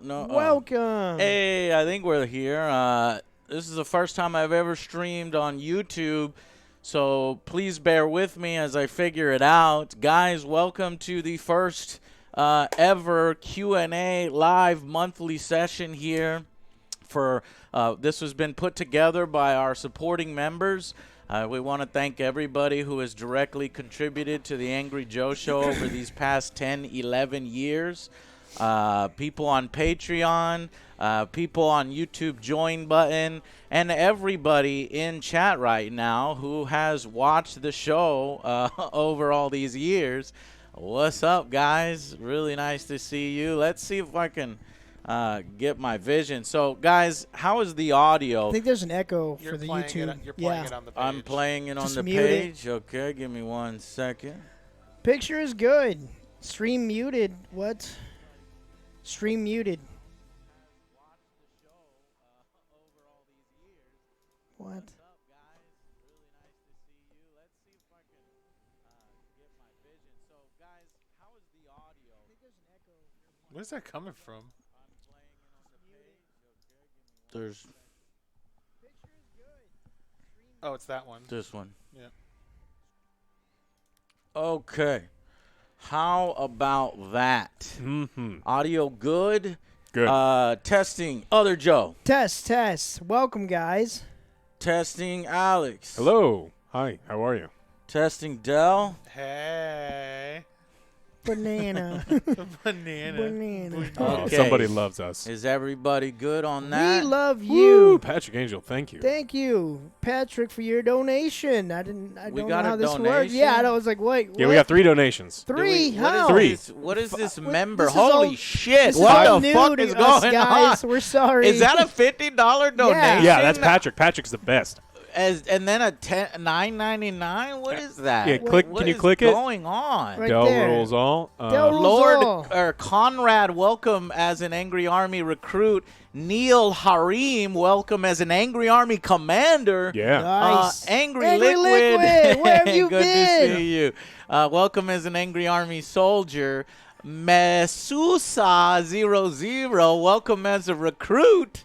no. Welcome. Hey, I think we're here. This is the first time I've ever streamed on YouTube, so please bear with me as I figure it out. Guys, welcome to the first ever Q&A live monthly session here. This has been put together by our supporting members. We want to thank everybody who has directly contributed to the Angry Joe Show over these past 10, 11 years. People on Patreon, people on YouTube join button, and everybody in chat right now who has watched the show over all these years. What's up, guys? Really nice to see you. Let's see if I can get my vision. So, guys, how is the audio? I think there's an echo for the YouTube. You're playing it on the page. I'm playing it on Just the mute it. page. Okay, give me 1 second. Picture is good. Stream muted. What? Stream muted. What? Where's that coming from? There's Oh, it's that one. this one. Yeah. Okay. How about that? Mm-hmm. Audio good? Good. Testing. Other Joe. Test. Welcome, guys. Testing Alex. Hello. Hi. How are you? Testing Dell. Hey. Banana. Banana. Banana. Oh, Okay. somebody loves us. Is everybody good on that? We love Woo, you. Patrick Angel, thank you. Thank you, Patrick, for your donation. I don't We know got how a this works. donation? Yeah, I was like, wait, Yeah, what? we got 3 donations. Three? Do we- what How? is Three. this- What is this What- member? this is Holy all- shit. This is What all the new fuck to is us, going guys. on? We're sorry. Is that a $50 donation? Yeah, that's Patrick. Patrick's the best. And then a $9.99? What is that? Yeah, click. What Can you is click it? going on? Right Del there. rules all. Del rules Lord all. Conrad, welcome as an Angry Army recruit. Neil Harim, welcome as an Angry Army commander. Yeah. Nice. Angry Angry Liquid. Liquid, where have you Good been? to see you. Welcome as an Angry Army soldier. Mesusa00, welcome as a recruit.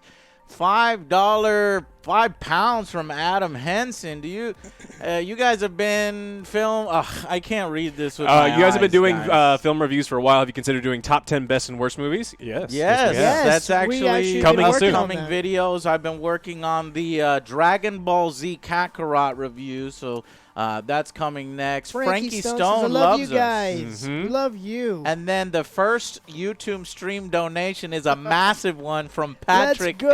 £5 from Adam Henson. Do you, you guys have been I can't read this with my You guys have been eyes, doing guys. film reviews for a while. Have you considered doing top 10 best and worst movies? Yes. Yes, we have. Yes, that's we actually actually Coming been working soon. on upcoming that. videos. I've been working on the Dragon Ball Z Kakarot review, so that's coming next. Frankie Stone Stone says, I love you loves guys. us. Mhm. We love you. And then the first YouTube stream donation is a massive one from Patrick Let's go.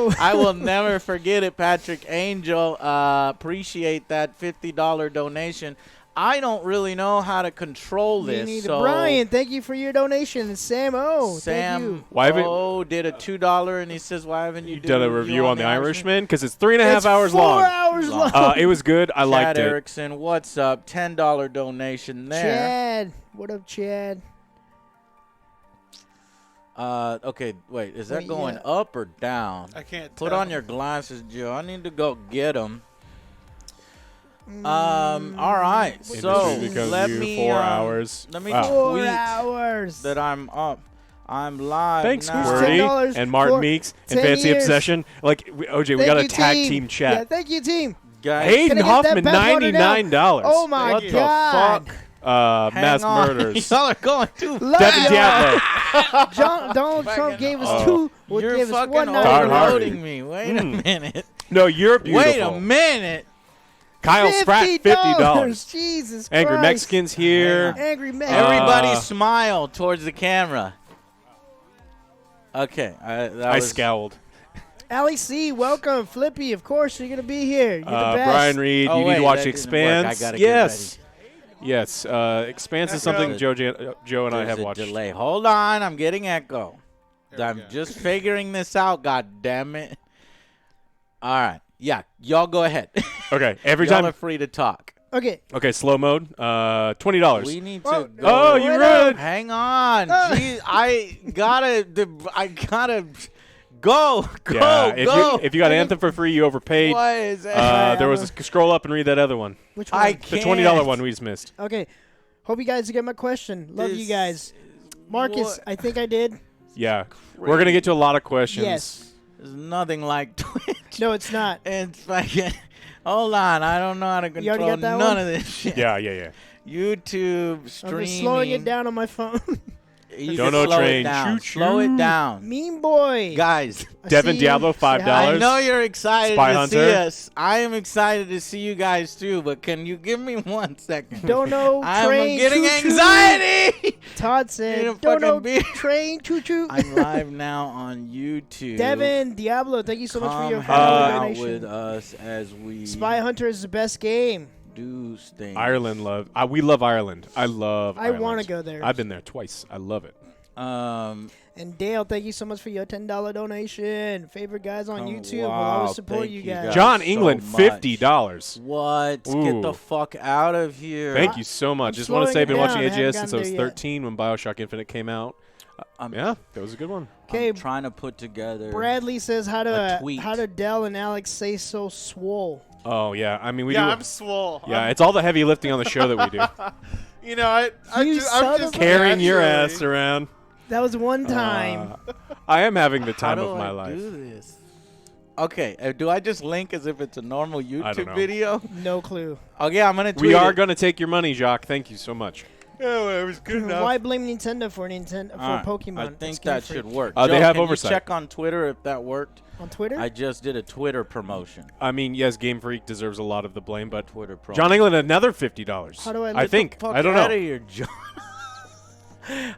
Angel. I will never forget it, Patrick Angel. Appreciate that $50 donation. I don't really know how to control Me this. neither. So Brian, thank you for your donation. And Sam O, thank you. Sam Why haven't- did a $2 and he says, why haven't you You done a review on The Irishman? Irishman? Because it's 3.5 It's hours 4 long. hours Long. long. It was good. I Chad liked it. Erickson, what's up? $10 donation there. Chad. What up, Chad? Okay, wait, is that Wait, going yeah. up or down? I can't Put tell. on your glasses, Joe. I need to go get them. All right. Industry So because let you me 4 hours. Let me Wow. 4 tweet hours. that I'm up. I'm live. Thanks, now. Here's Qwerty $10 and Martin for Meeks and 10 Fancy years. Obsession. Like, OJ, we got a Thank you, tag team Yeah, chat. thank you, team. Guys, Hayden Can I get that Hoffman, bathwater now? $99. Oh, my what the God. fuck? Hang Mass on. murders. Y'all are going too Love Devin y'all. Diablo. Donald Trump gave us You're gave us fucking $1 Darn hard. overloading me. Wait a minute. No, you're beautiful. Wait a minute. Kyle Spratt, $50. Jesus Angry Christ. Mexicans here. Angry Mex. Everybody smile towards the camera. Okay. I scowled. Allie C, welcome. Flippy, of course, you're going to be here. You're the best. Brian Reed, Oh, you wait, need to watch that didn't work. I Expanse. gotta get Yes. Yes. Expanse is something Echo. Joe and I There's have a watched. delay. Hold on. I'm getting echo. There we I'm go. just figuring this out. God damn it. All right. Yeah. Y'all go ahead. Okay. Every Y'all time. are free to talk. Okay. Okay. Slow mode. $20. We need Oh, to go. Oh, you Wait ruined. Hang on. Ah. Gee, I gotta go. Yeah. Go. If you got Anthem for free, you overpaid. What is that? There was a scroll up and read that other one. Which one? I The can't. $20 one we just missed. Okay. Hope you guys get my question. Love you This guys. Marcus, what- I think I did. Yeah. We're going to get to a lot of questions. Yes. There's nothing like Twitch. No, it's not. It's fucking. Hold on, I don't know how to already control got that none one? of this shit. Yeah. YouTube I've streaming. been slowing it down on my phone. You Don't can know slow train. it down. Choo-choo. Slow it down, Mean boy. guys. I Devin see you. Diablo, Say $5. hi. I know you're excited Spy to Hunter. see us. I am excited to see you guys too, but can you give me 1 second? Don't know I'm train. getting choo-choo. anxiety. Todd Need a said, "Don't know fucking beer." train. Choo choo." I'm live now on YouTube. Devin Diablo, thank you so much for Come your hang $5 out with donation. us as we Spy Hunter is the best game. do things. Ireland love. We love Ireland. I love I Ireland. want to go there. I've been there twice. I love it. And Dale, thank you so much for your $10 donation. Favorite guys on Oh, YouTube. We'll wow, always support thank you you guys. guys. John so England, much. $50. What? Get Ooh. the fuck out of here. Thank you so much. I'm Just want to slowing say I've been it watching down. I haven't AGS since I was gotten there yet. 13 when Bioshock Infinite came out. Yeah, that was a good one. Okay, I'm trying to put together. Bradley says a tweet. how do Dell and Alex say so swole? Oh, yeah. I mean, we Yeah, do. I'm swole. Yeah, it's all the heavy lifting on the show that we do. You know, I'm You son just of a- Carrying your naturally- ass around. That was one time. I am having the How time do of my I life. do this? Okay, do I just link as if it's a normal don't YouTube know. video? No clue. Okay, I'm gonna tweet We are it. going to take your money, Jacques. Thank you so much. Oh, it was good enough. Why blame Nintendo for Pokemon? I It's think Game that Freak. should work. They Joe, have can oversight. You check on Twitter if that worked. On Twitter? I just did a Twitter promotion. I mean, yes, Game Freak deserves a lot of the blame, but Twitter promo. John England, another $50. How do I I lift think. Fuck I don't out know. of here, John.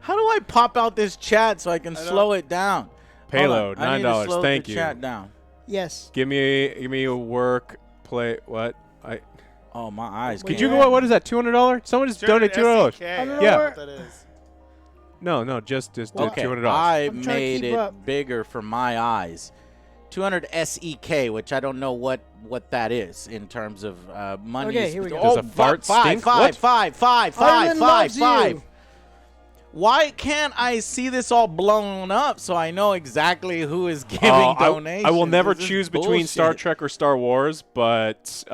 How do I pop out this chat so I can slow it down? Payload, Hold on. I need to $9. slow Thank the you. Chat down. Yes. Give me a work play. What? Oh, my eyes. Did Did can't- you go? What is that? $200? Someone just donated $200. I don't know Yeah. where- What that is. No, just did Okay, $200. I I'm trying to made keep it up. bigger for my eyes. 200 SEK, which I don't know what that is in terms of money. Okay, here we go. Does a fart stink? What? Five. Ireland loves you. Why can't I see this all blown up so I know exactly who is giving Oh, donations? I will never This is choose between Star bullshit. Trek or Star Wars, but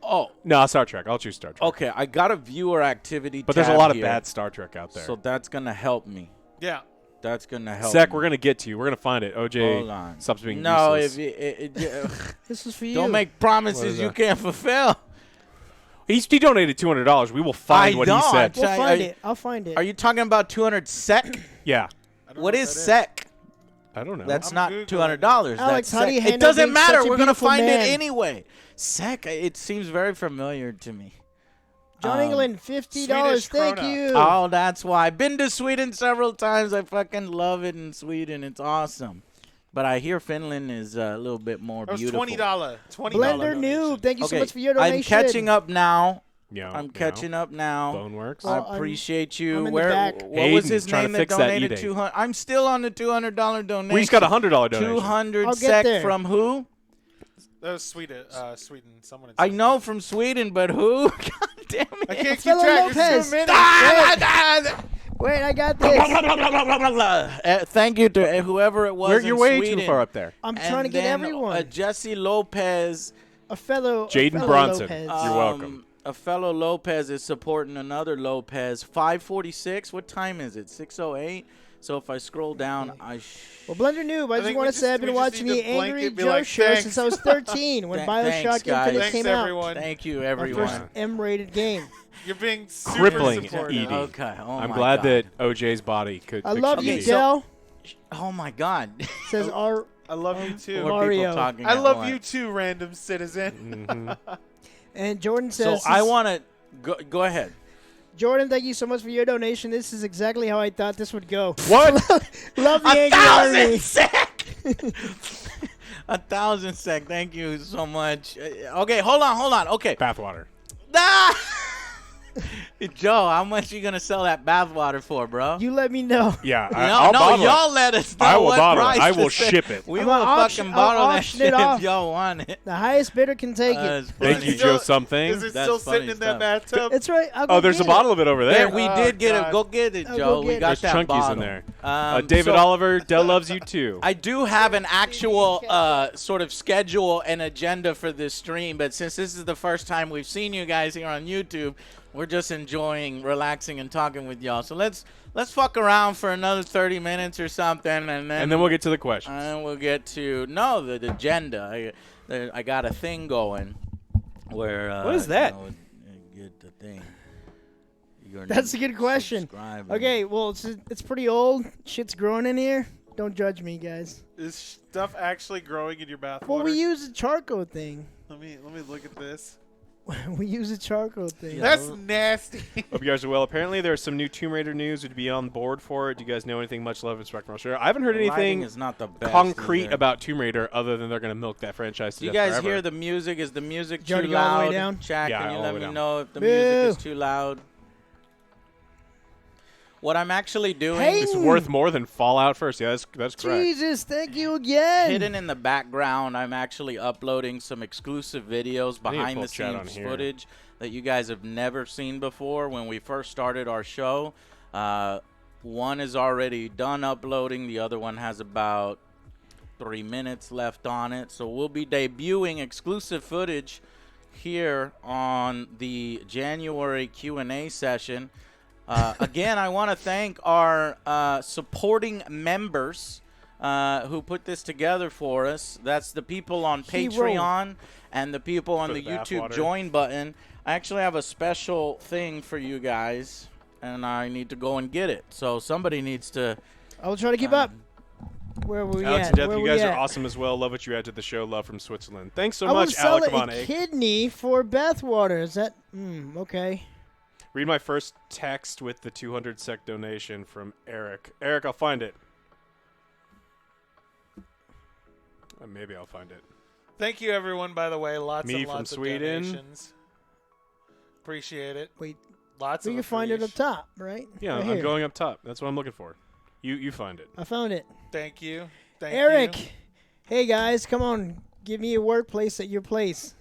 Oh, no, Star Trek. I'll choose Star Trek. okay. I got a viewer activity But there's a tab lot of here, bad Star Trek out there. so that's gonna help me. Yeah. That's gonna help. Sec, me. we're gonna get to you. We're gonna find it. OJ, Hold on. stops being no, useless. This is for you. don't make What promises is you that? can't fulfill. He donated $200. We will find I what know, he said. We'll I- find I- it. I'll find it. Are you talking about 200 sec? Yeah. I don't What know is that sec? I don't know. That's I'm not Googling $200. Alex, That's how do you sec. It handle doesn't being matter. such a We're gonna beautiful find man? it anyway. Sec. It seems very familiar to me. John England, $50. Swedish Thank krona. you. Oh, that's why. I've been to Sweden several times. I fucking love it in Sweden. It's awesome. But I hear Finland is a little bit more That was beautiful. $20. Blender Noob, thank you so Okay, much for your donation. I'm catching up now. Yeah. I'm catching up now. Boneworks. Well, I appreciate you. I'm in the Where? back. What was Aiden's his trying to name that fix that donated eating. 200? I'm still on the $200 donation. We just got a $100 donation. 200 I'll get sec there. from who? That was Sweden. Sweden. Someone. in I Sweden. know from Sweden, but who? God damn it! I can't keep Fellow track. Lopez. It's 2 minutes. Wait, I got this. Thank you to whoever it was. You're in way Sweden. too far up there. I'm And trying to get then, everyone. Jesse Lopez. A fellow Jaden Bronson. Lopez. You're welcome. A fellow Lopez is supporting another Lopez. 546. What time is it? 6:08. So if I scroll down, Well, Blender Noob, I just think want we to say I've we been just watching need the to Angry blanket be Joe like, show "Thanks." since I was 13 when Thanks, Bioshock guys. Infinite Thanks, came out. everyone. thank you, My everyone. first M-rated game. You're being super Crippling supportive. ED. Okay. Oh I'm my glad God. that OJ's body could I fix love your you, Okay, ED. so- Del. Oh my God. Says R. I love you More too. Mario. people talking I at love once. you too, random citizen. And Jordan So says, I want to go ahead. Jordan, thank you so much for your donation. This is exactly how I thought this would go. What? Love the Angry Army. sec. 1,000 sec. Thank you so much. Okay, hold on. Okay. Bathwater. Ah! Joe, how much you gonna sell that bathwater for, bro? You let me know. Yeah, No, I'll bottle it. y'all let us know I will what bottle it. price I to will say. ship it. We I'm will gonna auction- fucking bottle I'll that auction shit it if off. y'all want it. The highest bidder can take it. That's Thank funny. you, Joe something. Is it That's still funny sitting in that stuff. bathtub? It's right. I'll go Oh, there's a get bottle of it over There, there. we Oh, did get it. God. Go get it, I'll Joe. go We get got it. There's that chunkies bottle. in there. David so Oliver, Dell loves you too. I do have an actual sort of schedule and agenda for this stream, but since this is the first time we've seen you guys here on YouTube, We're just enjoying relaxing and talking with y'all. So let's fuck around for another 30 minutes or something, and then we'll get to the questions. And we'll get to the agenda. I got a thing going where what is that? Get the thing. That's a good question. Okay, well it's pretty old. Shit's growing in here. Don't judge me, guys. Is stuff actually growing in your bathwater? Well, we use a charcoal thing. Let me look at this. We use a charcoal thing. That's nasty. Hope you guys are well. Apparently, there's some new Tomb Raider news. Would you be on board for it? Do you guys know anything? Much love and respect from Australia. I haven't heard anything is not the best concrete either. about Tomb Raider other than they're going to milk that franchise to Do you death guys forever. hear the music? Is the music too Jody, go all the way loud? down? Chat, Yeah, can you all let the way me down. know if the Boo. music is too loud? What I'm actually doing Hey. It's worth more than Fallout first. Yeah, that's correct. Jesus, thank you again. hidden in the background, I'm actually uploading some exclusive videos, I need to behind pull the chat on scenes here. footage that you guys have never seen before when we first started our show. One is already done uploading. The other one has about 3 minutes left on it. So we'll be debuting exclusive footage here on the January Q&A session. Again, I want to thank our supporting members who put this together for us. That's the people on Patreon and the people on For the the YouTube bathwater. join button. I actually have a special thing for you guys, and I need to go and get it. So somebody needs to. I will try to keep up. Where were we Alex at? and Death, Where you we guys are at? awesome as well. Love what you add to the show. Love from Switzerland. Thanks so I want much, to sell Alec. Come a on, eh? kidney for bathwater. Is that okay? Read my first text with the 200 sec donation from Eric. Eric, I'll find it. Maybe I'll find it. Thank you, everyone, by the way. Lots Me and from lots Sweden. of donations. Appreciate it. Wait, Lots we of can find it up appreci- top, right? Yeah, Right I'm here. going up top. That's what I'm looking for. You find it. I found it. Thank you. Thank Eric, you. hey guys, come on, give me a workplace at your place.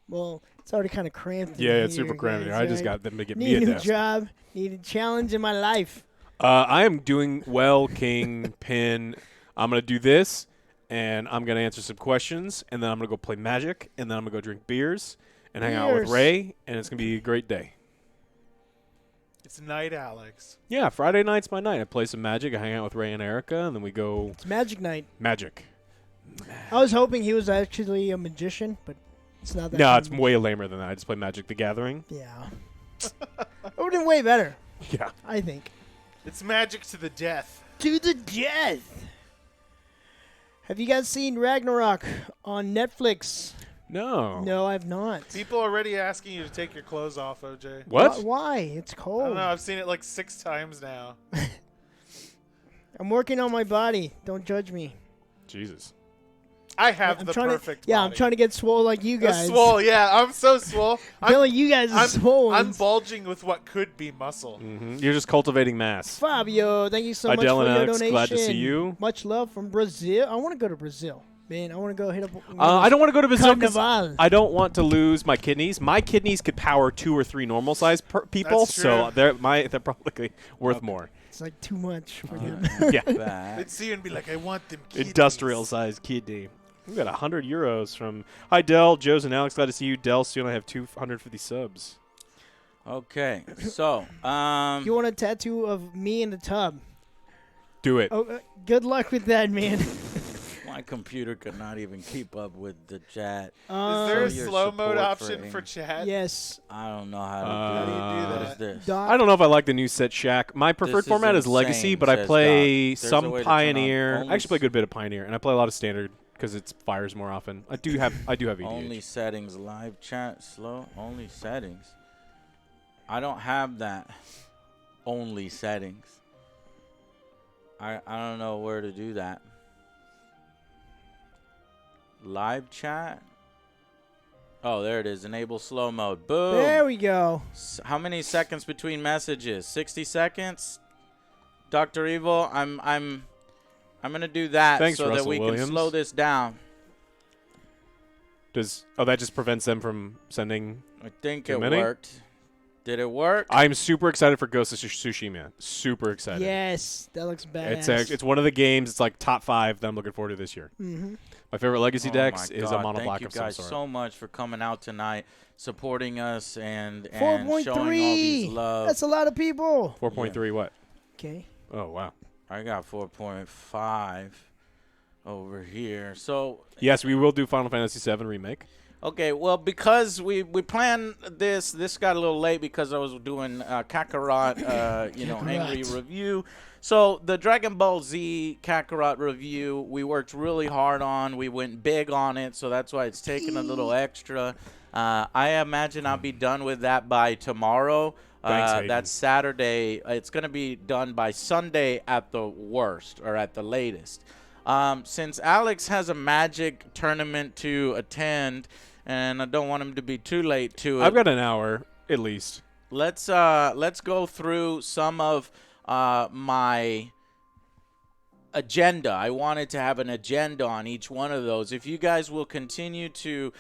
Well, it's already kind of cramped. in Yeah, it's here, super cramped. guys, I just right? got them to get me Need a a desk. job, need a challenge in my life. I am doing well, Kingpin. I'm going to do this, and I'm going to answer some questions, and then I'm going to go play Magic, and then I'm going to go drink beers and hang out with Beers. Ray, and it's going to be a great day. It's night, Alex. Yeah, Friday night's my night. I play some Magic, I hang out with Ray and Erica, and then we go It's Magic Night. Magic. I was hoping he was actually a magician, but it's not that. No, kind it's of way lamer than that. I just play Magic the Gathering. Yeah. It would have been way better, Yeah. I think. It's magic to the death. To the death. Have you guys seen Ragnarok on Netflix? No. No, I've not. People are already asking you to take your clothes off, OJ. What? Why? It's I don't cold. know. I've seen it like 6 times now. I'm working on my body. Don't judge me. Jesus. I have I'm the trying perfect to, yeah, body. I'm trying to get swole like you guys. Swole, yeah. I'm so swole. Billy, you guys are swole. I'm bulging with what could be muscle. You're just cultivating mass. Fabio, thank you so much Adele for and your Alex, donation. glad to see you. Much love from Brazil. I want to go to Brazil, man. I want to go hit up. I don't want to go to Brazil 'cause Carnival. I don't want to lose my kidneys. My kidneys could power 2 or 3 normal size people, That's so true. they're probably worth more. It's like too much for them. Yeah. Back. They'd see you and be like, I want them kidneys. Industrial size kidney. We got 100 euros from. Hi, Dell, Joe's, and Alex. Glad to see you. Dell, soon I have 250 subs. Okay, so You want a tattoo of me in the tub? Do it. Oh, good luck with that, man. my computer could not even keep up with the chat. Is there a So your slow mode support option for for chat? Yes. I don't know how to How do you do What that? is this? Doc. I don't know if I like the new set Shack. My preferred This is format is Legacy, insane, but I says play Doc. There's a some way to turn on Pioneer. I only actually play a good bit of Pioneer, and I play a lot of Standard because it fires more often. I do have EDH. Only settings, live chat, slow, only settings. I don't have that. Only settings. I don't know where to do that. Live chat. Oh, there it is. Enable slow mode. Boom. There we go. How many seconds between messages? 60 seconds. Dr. Evil, I'm gonna do that Thanks, so that Russell we Williams. can slow this down. That just prevents them from sending? I think Too it many? worked. Did it work? I'm super excited for Ghost of Tsushima. Super excited. Yes, that looks badass. It's one of the games. It's like top 5 that I'm looking forward to this year. Mm-hmm. My favorite Legacy Oh dex my is a God, mono thank black you of some guys sort. so much for coming out tonight, supporting us, and showing 4.3. all these love. That's a lot of people. 4.3 what? Okay. Oh, wow. I got 4.5 over here. So Yes, we will do Final Fantasy VII Remake. okay, well, because we planned this got a little late because I was doing Kakarot, Angry review. So the Dragon Ball Z Kakarot review, we worked really hard on. We went big on it, so that's why it's taking a little extra. I imagine I'll be done with that by tomorrow. Thanks, Hayden. That's Saturday. It's going to be done by Sunday at the worst or at the latest. Since Alex has a Magic tournament to attend, and I don't want him to be too late to it. I've got an hour at least. Let's go through some of my agenda. I wanted to have an agenda on each one of those. If you guys will continue to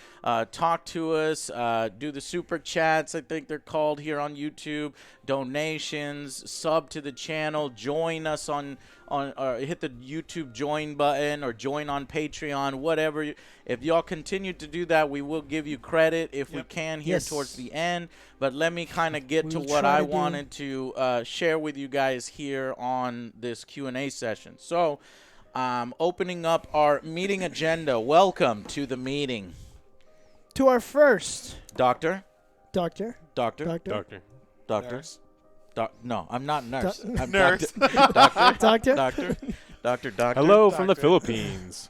talk to us, do the super chats, I think they're called here on YouTube, donations, sub to the channel, join us on hit the YouTube join button or join on Patreon, whatever. If y'all continue to do that, we will give you credit if we can here towards the end. But let me kind of get to what I wanted to share with you guys here on this Q&A session. So, opening up our meeting agenda. Welcome to the meeting. To our first. Doctor? Doctor. No, I'm not nurse. I'm Nurse. Doctor. Hello from the Philippines.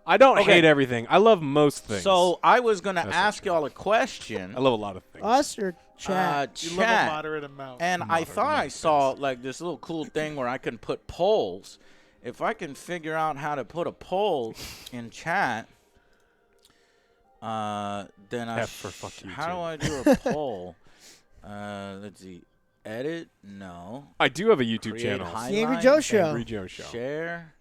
I don't hate everything. I love most things. So I was going to ask y'all a question. I love a lot of things. Us or chat? You love a moderate amount. And I thought I saw like this little cool thing where I can put polls. If I can figure out how to put a poll in chat, then how do I do a poll? Let's see. Edit? No. I do have a YouTube Create channel. The Angry Joe Show. Angry Joe Show. Share.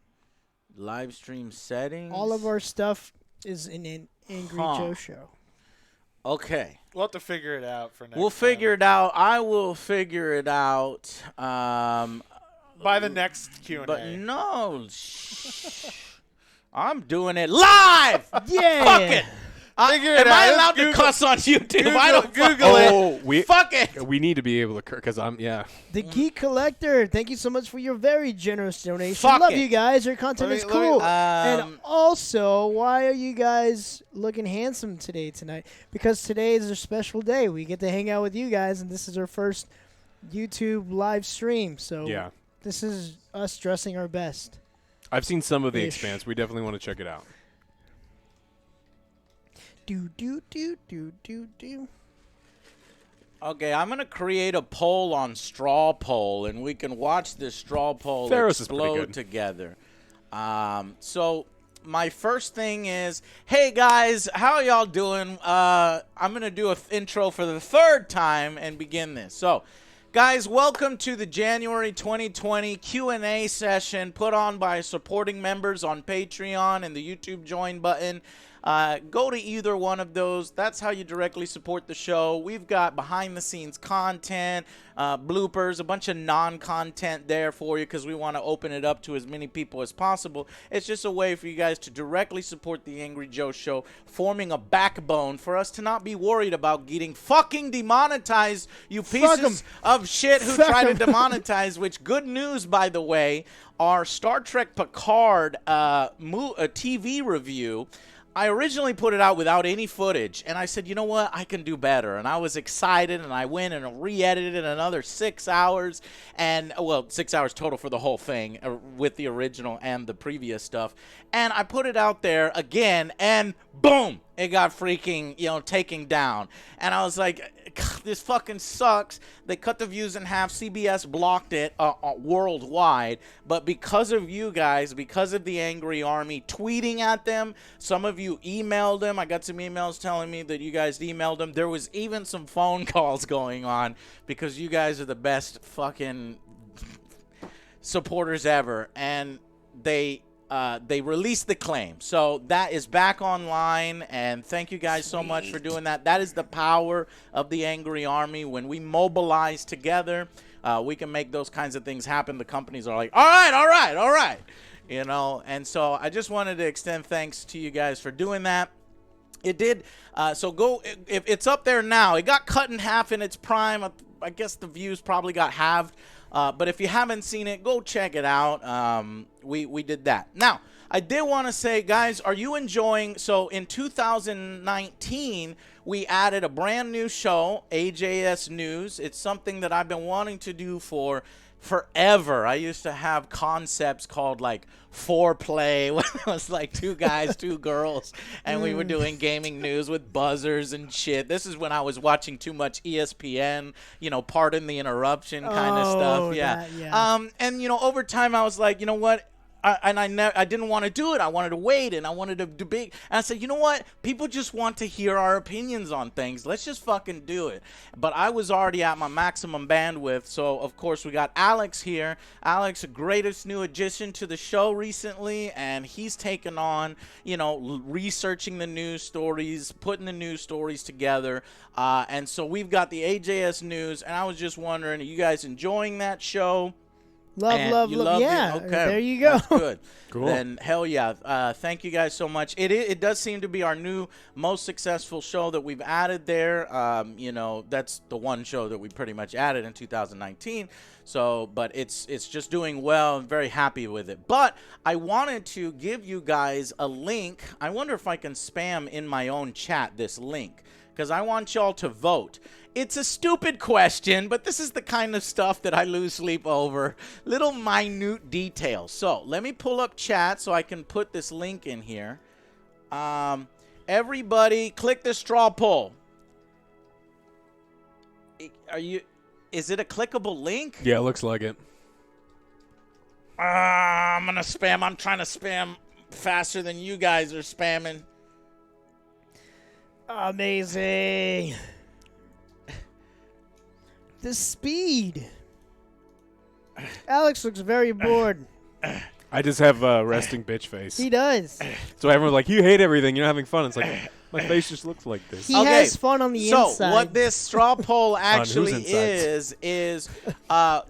Live stream settings. All of our stuff is in an Angry Joe Show. Okay. We'll have to figure it out for next We'll figure it out. I will figure it out. by the next Q&A. But no. I'm doing it live. Yeah. Fuck it. Figure it Am I out. allowed Google- to cuss on YouTube? I don't Google it. Oh, Fuck it. we need to be able to, because The Geek Collector, thank you so much for your very generous donation. Fuck Love it. you guys. Your content is cool. And also, why are you guys looking handsome tonight? Because today is a special day. We get to hang out with you guys, and this is our first YouTube live stream. So yeah. This is us dressing our best. I've seen some of The Expanse. We definitely want to check it out. Do. Okay, I'm going to create a poll on Straw Poll, and we can watch this Straw Poll Theros is pretty explode good. together. So my first thing is, hey, guys, how y'all doing? I'm going to do an intro for the third time and begin this. So, guys, welcome to the January 2020 Q&A session put on by supporting members on Patreon and the YouTube join button. Go to either one of those. That's how you directly support the show. We've got behind-the-scenes content, bloopers, a bunch of non-content there for you because we want to open it up to as many people as possible. It's just a way for you guys to directly support the Angry Joe Show, forming a backbone for us to not be worried about getting fucking demonetized, you pieces of shit who try to demonetize, which, good news, by the way, our Star Trek Picard TV review, I originally put it out without any footage, and I said, you know what, I can do better. And I was excited, and I went and re-edited it another 6 hours, and, well, 6 hours total for the whole thing with the original and the previous stuff. And I put it out there again, and boom, it got freaking, taken down. And I was like, this fucking sucks. They cut the views in half. CBS blocked it worldwide. But because of you guys, because of the Angry Army tweeting at them, some of you emailed them. I got some emails telling me that you guys emailed them. There was even some phone calls going on because you guys are the best fucking supporters ever. And they released the claim. So that is back online, and thank you guys so much for doing that. That is the power of the Angry Army. When we mobilize together, we can make those kinds of things happen. The companies are like, all right. you know. And so I just wanted to extend thanks to you guys for doing that. It did. So go. If it's up there now, it got cut in half in its prime. I guess the views probably got halved. But if you haven't seen it, go check it out. We did that. Now, I did want to say, guys, are you enjoying? So in 2019, we added a brand new show, AJS News. It's something that I've been wanting to do for forever. I used to have concepts called like foreplay, when it was like 2 guys, 2 girls, and we were doing gaming news with buzzers and shit. This is when I was watching too much ESPN, you know, pardon the interruption kind of stuff. Yeah. And you know, over time I was like, you know what? I didn't want to do it. I wanted to wait, and I wanted to debate. And I said, you know what? People just want to hear our opinions on things. Let's just fucking do it. But I was already at my maximum bandwidth, so of course we got Alex here. Alex, the greatest new addition to the show recently, and he's taken on, you know, researching the news stories, putting the news stories together. And so we've got the AJS News, and I was just wondering, are you guys enjoying that show? Love. Yeah, Okay. there you go. That's good. Cool. Then hell yeah. Thank you guys so much. It does seem to be our new most successful show that we've added there. You know, that's the one show that we pretty much added in 2019. So, but it's just doing well. I'm very happy with it. But I wanted to give you guys a link. I wonder if I can spam in my own chat this link, because I want y'all to vote. It's a stupid question, but this is the kind of stuff that I lose sleep over. Little minute details. So let me pull up chat so I can put this link in here. Everybody click the straw poll. Is it a clickable link? Yeah, it looks like it. I'm gonna spam. I'm trying to spam faster than you guys are spamming. Amazing. The speed. Alex looks very bored. I just have a resting bitch face. He does. So everyone's like, you hate everything. You're not having fun. It's like, my face just looks like this. He has fun on the inside. So what this straw poll actually whose is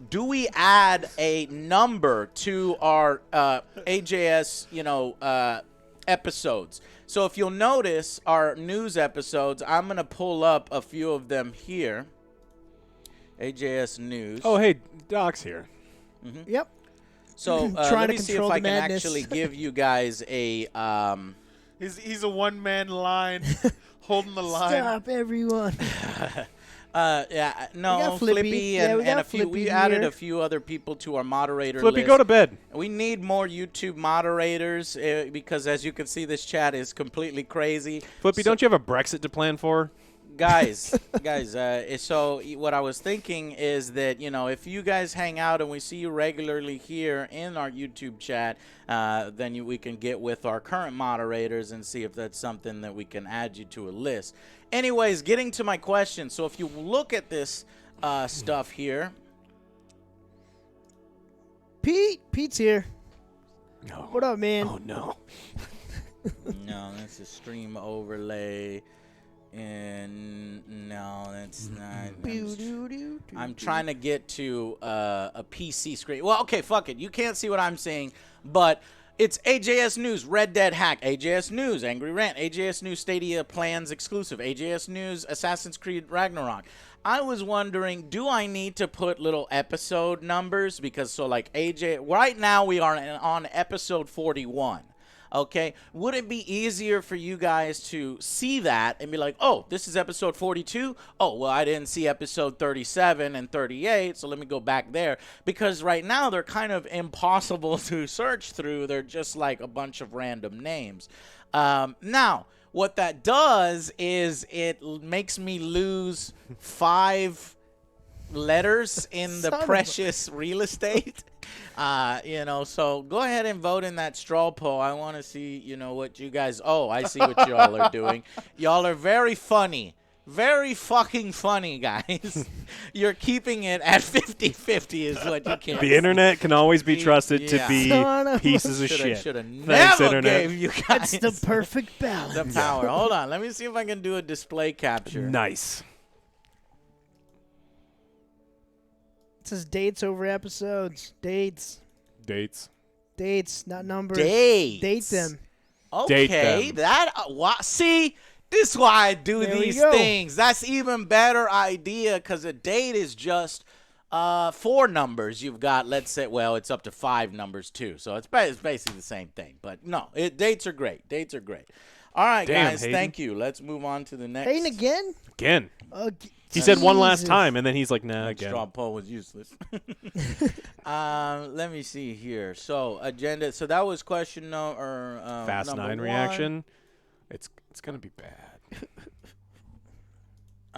do we add a number to our AJS, you know, episodes? So if you'll notice our news episodes, I'm going to pull up a few of them here. AJS News. Oh, hey, Doc's here. Mm-hmm. Yep. So let me see if I can actually give you guys a... He's a one-man line, holding the line. Stop, everyone. Yeah, no, Flippy and a few. We added a few other people to our moderator Flippy, list. go to bed. We need more YouTube moderators because, as you can see, this chat is completely crazy. Flippy, don't you have a Brexit to plan for? Guys, so what I was thinking is that, you know, if you guys hang out and we see you regularly here in our YouTube chat, then we can get with our current moderators and see if that's something that we can add you to a list. Anyways, getting to my question. So if you look at this stuff here. Pete's here. No. What up, man? Oh, no. No, that's a stream overlay. And no, that's not. I'm trying to get to a PC screen. Well, okay, fuck it. You can't see what I'm saying, but it's AJS News, Red Dead Hack, AJS News, Angry Rant, AJS News Stadia Plans Exclusive, AJS News Assassin's Creed Ragnarok. I was wondering, do I need to put little episode numbers? Because so like right now we are on episode 41. Okay, would it be easier for you guys to see that and be like, oh, this is episode 42? Oh, well, I didn't see episode 37 and 38, so let me go back there. Because right now they're kind of impossible to search through. They're just like a bunch of random names. Now, what that does is it makes me lose 5 letters in the precious real estate. You know, so go ahead and vote in that straw poll. I want to see, you know, what you guys... Oh, I see what y'all are doing. Y'all are very funny. Very fucking funny, guys. You're keeping it at 50-50 is what you can. The internet can always be trusted to be pieces of shit. Should have Thanks, never internet. gave you guys That's the perfect balance. the power. Hold on. Let me see if I can do a display capture. Nice. It says dates over episodes. Dates. Dates, not numbers. Dates. Date them. Okay, Date them. See, this is why I do There we these go. things. That's even better idea because a date is just 4 numbers. You've got, let's say, well, it's up to 5 numbers too. So it's basically the same thing. But no, dates are great. Dates are great. All right, Damn, guys, Hayden. thank you. Let's move on to the next. Hayden again? Again. Oh, He said one last Jesus. time, and then he's like, nah, That again. straw poll was useless. Let me see here. So agenda. So that was question Fast number 9 one. reaction. It's gonna be bad.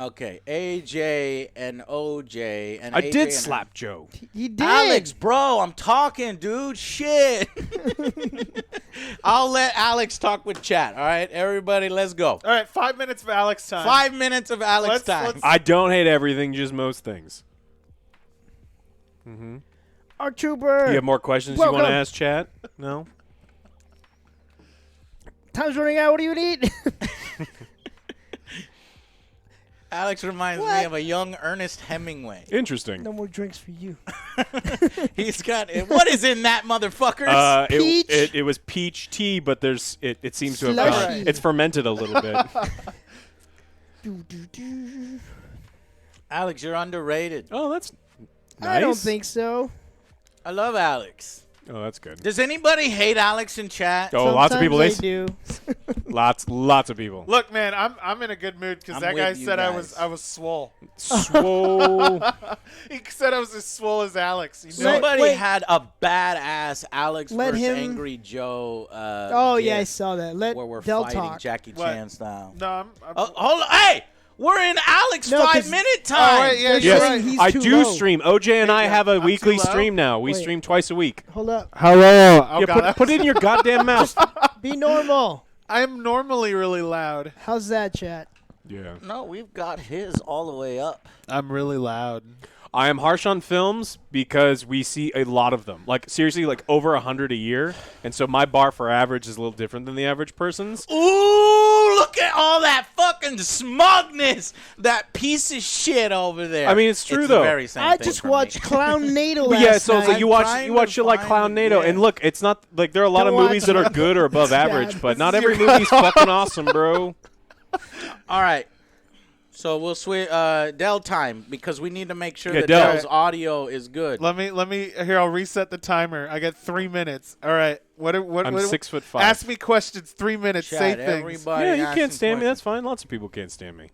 Okay, AJ and OJ and I AJ did and slap Joe. You did. Alex, bro. I'm talking, dude. Shit. I'll let Alex talk with chat. All right, everybody, let's go. All right, 5 minutes of Alex time. 5 minutes of Alex time. Let's- I don't hate everything, just most things. Our trooper. You have more questions you want to Welcome. ask, chat? No? Time's running out. What do you need? Alex reminds me What? of a young Ernest Hemingway. Interesting. No more drinks for you. He's got what is in that, motherfuckers? Peach? It was peach tea, but it seems to have gone. Slushy. It's fermented a little bit. Do. Alex, you're underrated. Oh, that's nice. I don't think so. I love Alex. Oh, that's good. Does anybody hate Alex in chat? Oh, lots of people. Sometimes I do. Lots of people. Look, man, I'm in a good mood because I'm that guy with you said I guys. was swole. Swole. He said I was as swole as Alex. You know? Somebody Wait. had a badass Alex Let versus him- Angry Joe. Oh, yeah, I gif saw that. Let where we're Del fighting talk. Jackie What? Chan style. No, I'm Hold on. Hey, we're in Alex No, 'cause- 5-minute time. Oh, wait, yeah, They're you're saying right. he's I too do low. stream. OJ and I Yeah, have a I'm weekly too low? stream now. We Wait. stream twice a week. Hold up. Hello. Oh, Yeah, God, put it in your goddamn mouth. Be normal. I am normally really loud. How's that, chat? Yeah. No, we've got his all the way up. I'm really loud. I am harsh on films because we see a lot of them. Like, seriously, like over 100 a year. And so my bar for average is a little different than the average person's. Ooh, look at all that fucking smugness. That piece of shit over there. I mean, it's true, the though. very same I thing just for me. watched Clown NATO But last yeah, so it's night. like you I'm watch trying to shit like find- Clown NATO, yeah. and look, it's not like there are a lot Don't of movies watch that are it. good or above It's bad. average, but This not is every your- movie's fucking awesome, bro. All right. So we'll switch Dell time because we need to make sure Yeah, that Dell. Dell's audio is good. Let me here. I'll reset the timer. I got 3 minutes. All right. What? I'm what 6'5". Ask me questions. 3 minutes. Chat, Say things. everybody Yeah, you asking can't stand me. questions. That's fine. Lots of people can't stand me.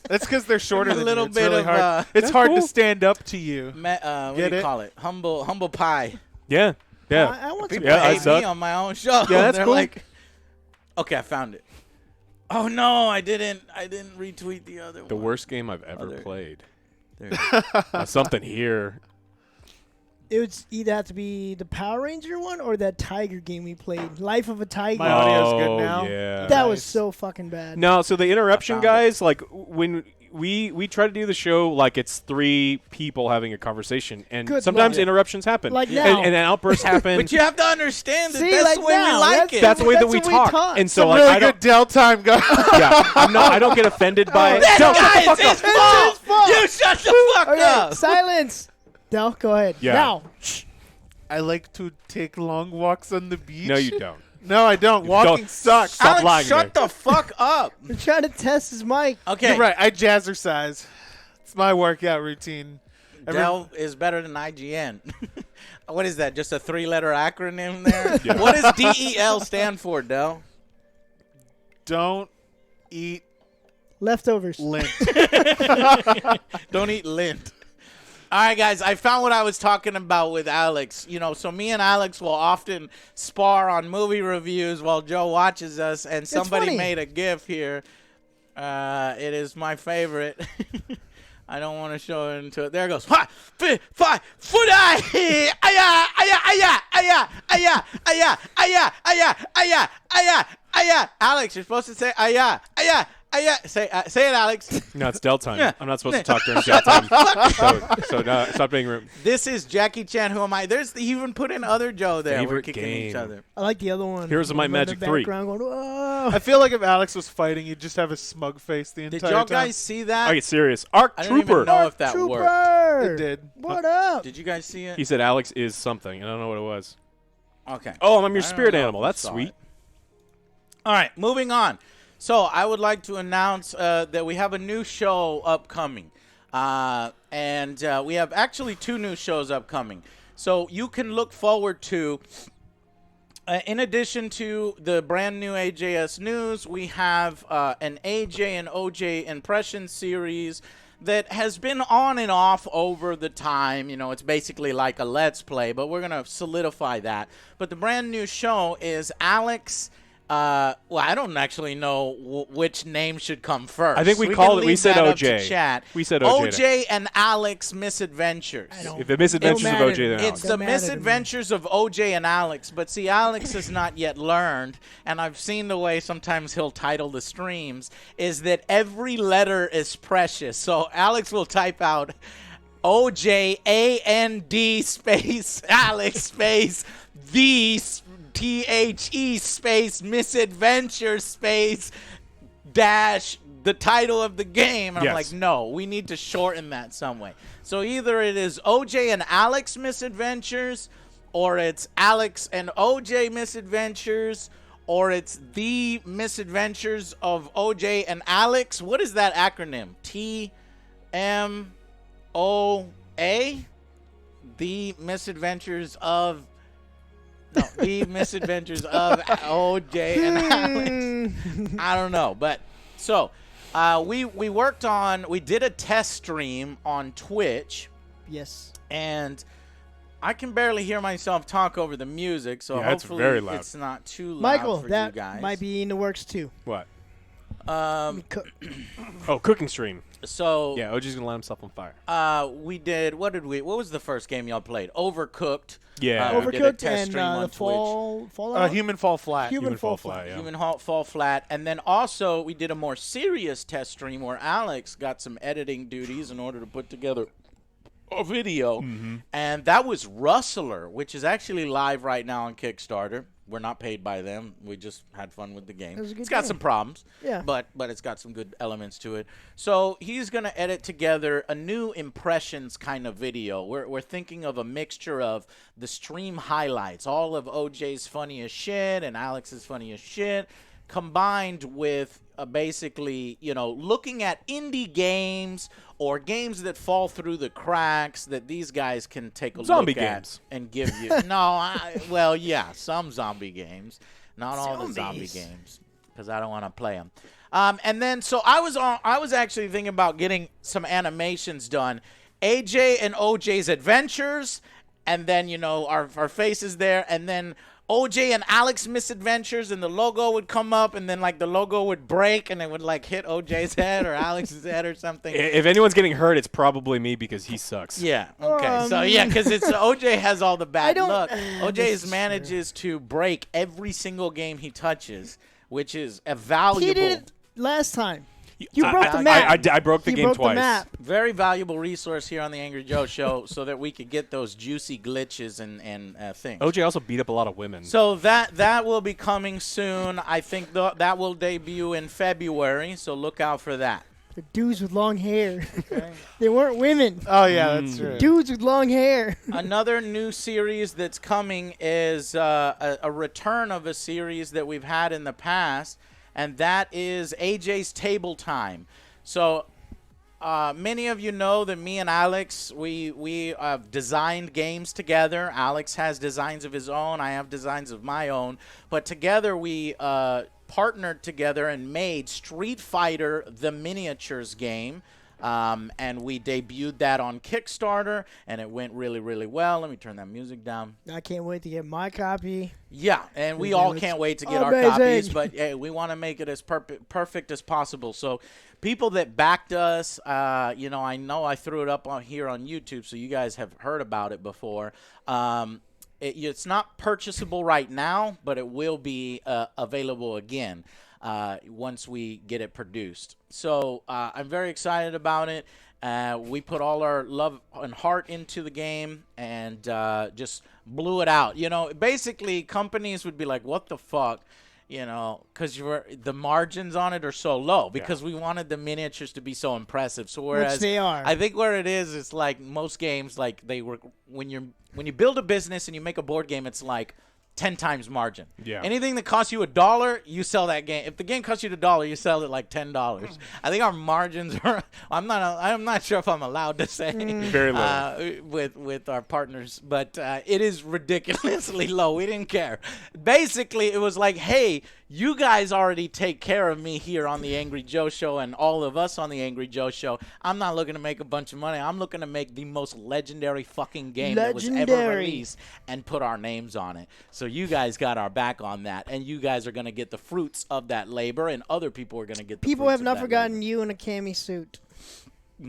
That's because they're shorter A than little you. It's bit really of, hard. It's That's hard cool. to stand up to you. What Get do you it? call it? Humble pie. Yeah, yeah. I want People some. Yeah, I hate suck. me on my own show. Yeah, that's They're cool. like, okay, I found it. Oh no, I didn't retweet the other The one. worst game I've ever Other- played. There you go. Something here. It would either have to be the Power Ranger one or that Tiger game we played. Life of a Tiger. My audio's Oh, good now. yeah. that was Nice. so fucking bad. No, so the interruption, found it. guys, like when we try to do the show like it's 3 people having a conversation, and Good sometimes luck. interruptions happen. Like and, now. and outbursts happen. But you have to understand that See, that's like the way now, we like it. That's the way that we That's the way we talk. talk. And so Some like really I don't good Dell time, guys. yeah, I don't get offended by it. That No, guy, shut the it's fuck his up. fault. fault. You shut the fuck Okay, up. silence. Del, go ahead. Yeah. Now. Shh. I like to take long walks on the beach. No, you don't. No, I don't. Walking Don't. sucks. Stop Alex, lying to shut me. the fuck up. We're trying to test his mic. Okay. You're right. I jazzercise. It's my workout routine. Dell is better than IGN. What is that? Just a 3-letter acronym there? Yeah. What does DEL stand for, Dell? Don't eat Leftovers. lint. Don't eat lint. All right, guys, I found what I was talking about with Alex. You know, so me and Alex will often spar on movie reviews while Joe watches us, and somebody funny. made a GIF here. It is my favorite. I don't want to show it into it. There it goes. 5, 5, foot aya, aya, aya, aya, aya, aya, aya, aya, aya, aya, aya. Alex, you're supposed to say aya, aya, aya. Say it, Alex. No, it's Del time. Yeah. I'm not supposed to talk during Del time. so no, stop being rude. This is Jackie Chan. Who am I? There's he even put in other Joe there. We're Favorite kicking each game. other. I like the other one. Heroes of Might One in the Magic 3. background Going, "Whoa." I feel like if Alex was fighting, he'd just have a smug face the Did entire y'all time. guys see that? I get serious. Arc I don't even Trooper. know if that worked. Trooper. It did. What up? Did you guys see it? He said Alex is something, and I don't know what it was. Okay. Oh, I'm your I don't spirit know if animal. you That's saw sweet. it. All right, moving on. So I would like to announce that we have a new show upcoming. And we have actually 2 new shows upcoming. So you can look forward to, in addition to the brand new AJS News, we have an AJ and OJ impression series that has been on and off over the time. You know, it's basically like a Let's Play, but we're going to solidify that. But the brand new show is Alex. Well, I don't actually know which name should come first. I think we can called it. We leave said that up to OJ. chat. We said OJ. OJ and Alex Misadventures. If the misadventures of OJ, then It's Alex. the misadventures of OJ and Alex, but see, Alex has not yet learned, and I've seen the way sometimes he'll title the streams, is that every letter is precious. So Alex will type out OJAND space Alex space the THE space misadventure space dash the title of the game. And I'm like, no, we need to shorten that some way. So either it is OJ and Alex misadventures, or it's Alex and OJ misadventures, or it's the misadventures of OJ and Alex. What is that acronym? TMOA? The misadventures of the misadventures of OJ and Alex. I don't know, but so we did a test stream on Twitch. Yes. And I can barely hear myself talk over the music, so Yeah, it's hopefully very loud. it's not too loud Michael, for that you guys. might be in the works too. What? Co- Cooking stream. So Yeah, OJ's gonna light himself on fire. we did. What was the first game y'all played? Overcooked. Yeah. We did a Overcooked test and stream on the Twitch. Fallout. Human Fall Flat. Human Fall Flat. Yeah. Human Fall Flat, and then also we did a more serious test stream where Alex got some editing duties in order to put together a video, and that was Rustler, which is actually live right now on Kickstarter. We're not paid by them. We just had fun with the game. It was a good It's got game. some problems, Yeah. but it's got some good elements to it. So he's gonna edit together a new impressions kind of video. We're thinking of a mixture of the stream highlights, all of OJ's funniest shit and Alex's funniest shit, combined with basically, looking at indie games or games that fall through the cracks that these guys can take a Zombie look at games. and give you. Some zombie games, not all the zombie Zombies. games, because I don't want to play them. And then so I was actually thinking about getting some animations done, AJ and OJ's adventures, and then our faces there, and then OJ and Alex misadventures, and the logo would come up, and then like the logo would break, and it would like hit OJ's head or Alex's head or something. If anyone's getting hurt, it's probably me because he sucks. Yeah. Okay. So yeah, because it's OJ has all the bad don't- luck. this OJ is manages to break every single game he touches, which is a valuable. He did it last time. You broke the I- map. I broke the He game broke twice. the map. Very valuable resource here on the Angry Joe Show, so that we could get those juicy glitches and things. OJ also beat up a lot of women. So that will be coming soon. I think that will debut in February. So look out for that. The dudes with long hair. They weren't women. Oh, yeah, that's true. Dudes with long hair. Another new series that's coming is a return of a series that we've had in the past, and that is AJ's Table Time. So many of you know that me and Alex, we have designed games together. Alex has designs of his own. I have designs of my own. But together we partnered together and made Street Fighter the Miniatures game. And we debuted that on Kickstarter, and it went really, really well. Let me turn that music down. I can't wait to get my copy. Yeah, and we Yeah, all it's can't wait to get our amazing. copies, but hey, we want to make it as perfect as possible. So people that backed us, I know I threw it up on here on YouTube, so you guys have heard about it before. It's not purchasable right now, but it will be available again once we get it produced. So I'm very excited about it. We put all our love and heart into the game and just blew it out. Basically companies would be like, what the fuck? Because the margins on it are so low because we wanted the miniatures to be so impressive. So whereas Which they are. I think where it is, it's like most games, like when you build a business and you make a board game, it's like 10 times margin. Yeah. Anything that costs you $1, you sell that game. If the game costs you $1, you sell it like $10. I think our margins are. I'm not sure if I'm allowed to say Very low. with our partners, but it is ridiculously low. We didn't care. Basically, it was like, hey, you guys already take care of me here on the Angry Joe Show and all of us on the Angry Joe Show. I'm not looking to make a bunch of money. I'm looking to make the most legendary fucking game that was ever released and put our names on it. So you guys got our back on that, and you guys are going to get the fruits of that labor, and other people are going to get the People fruits have of not that forgotten labor. you in a cami suit.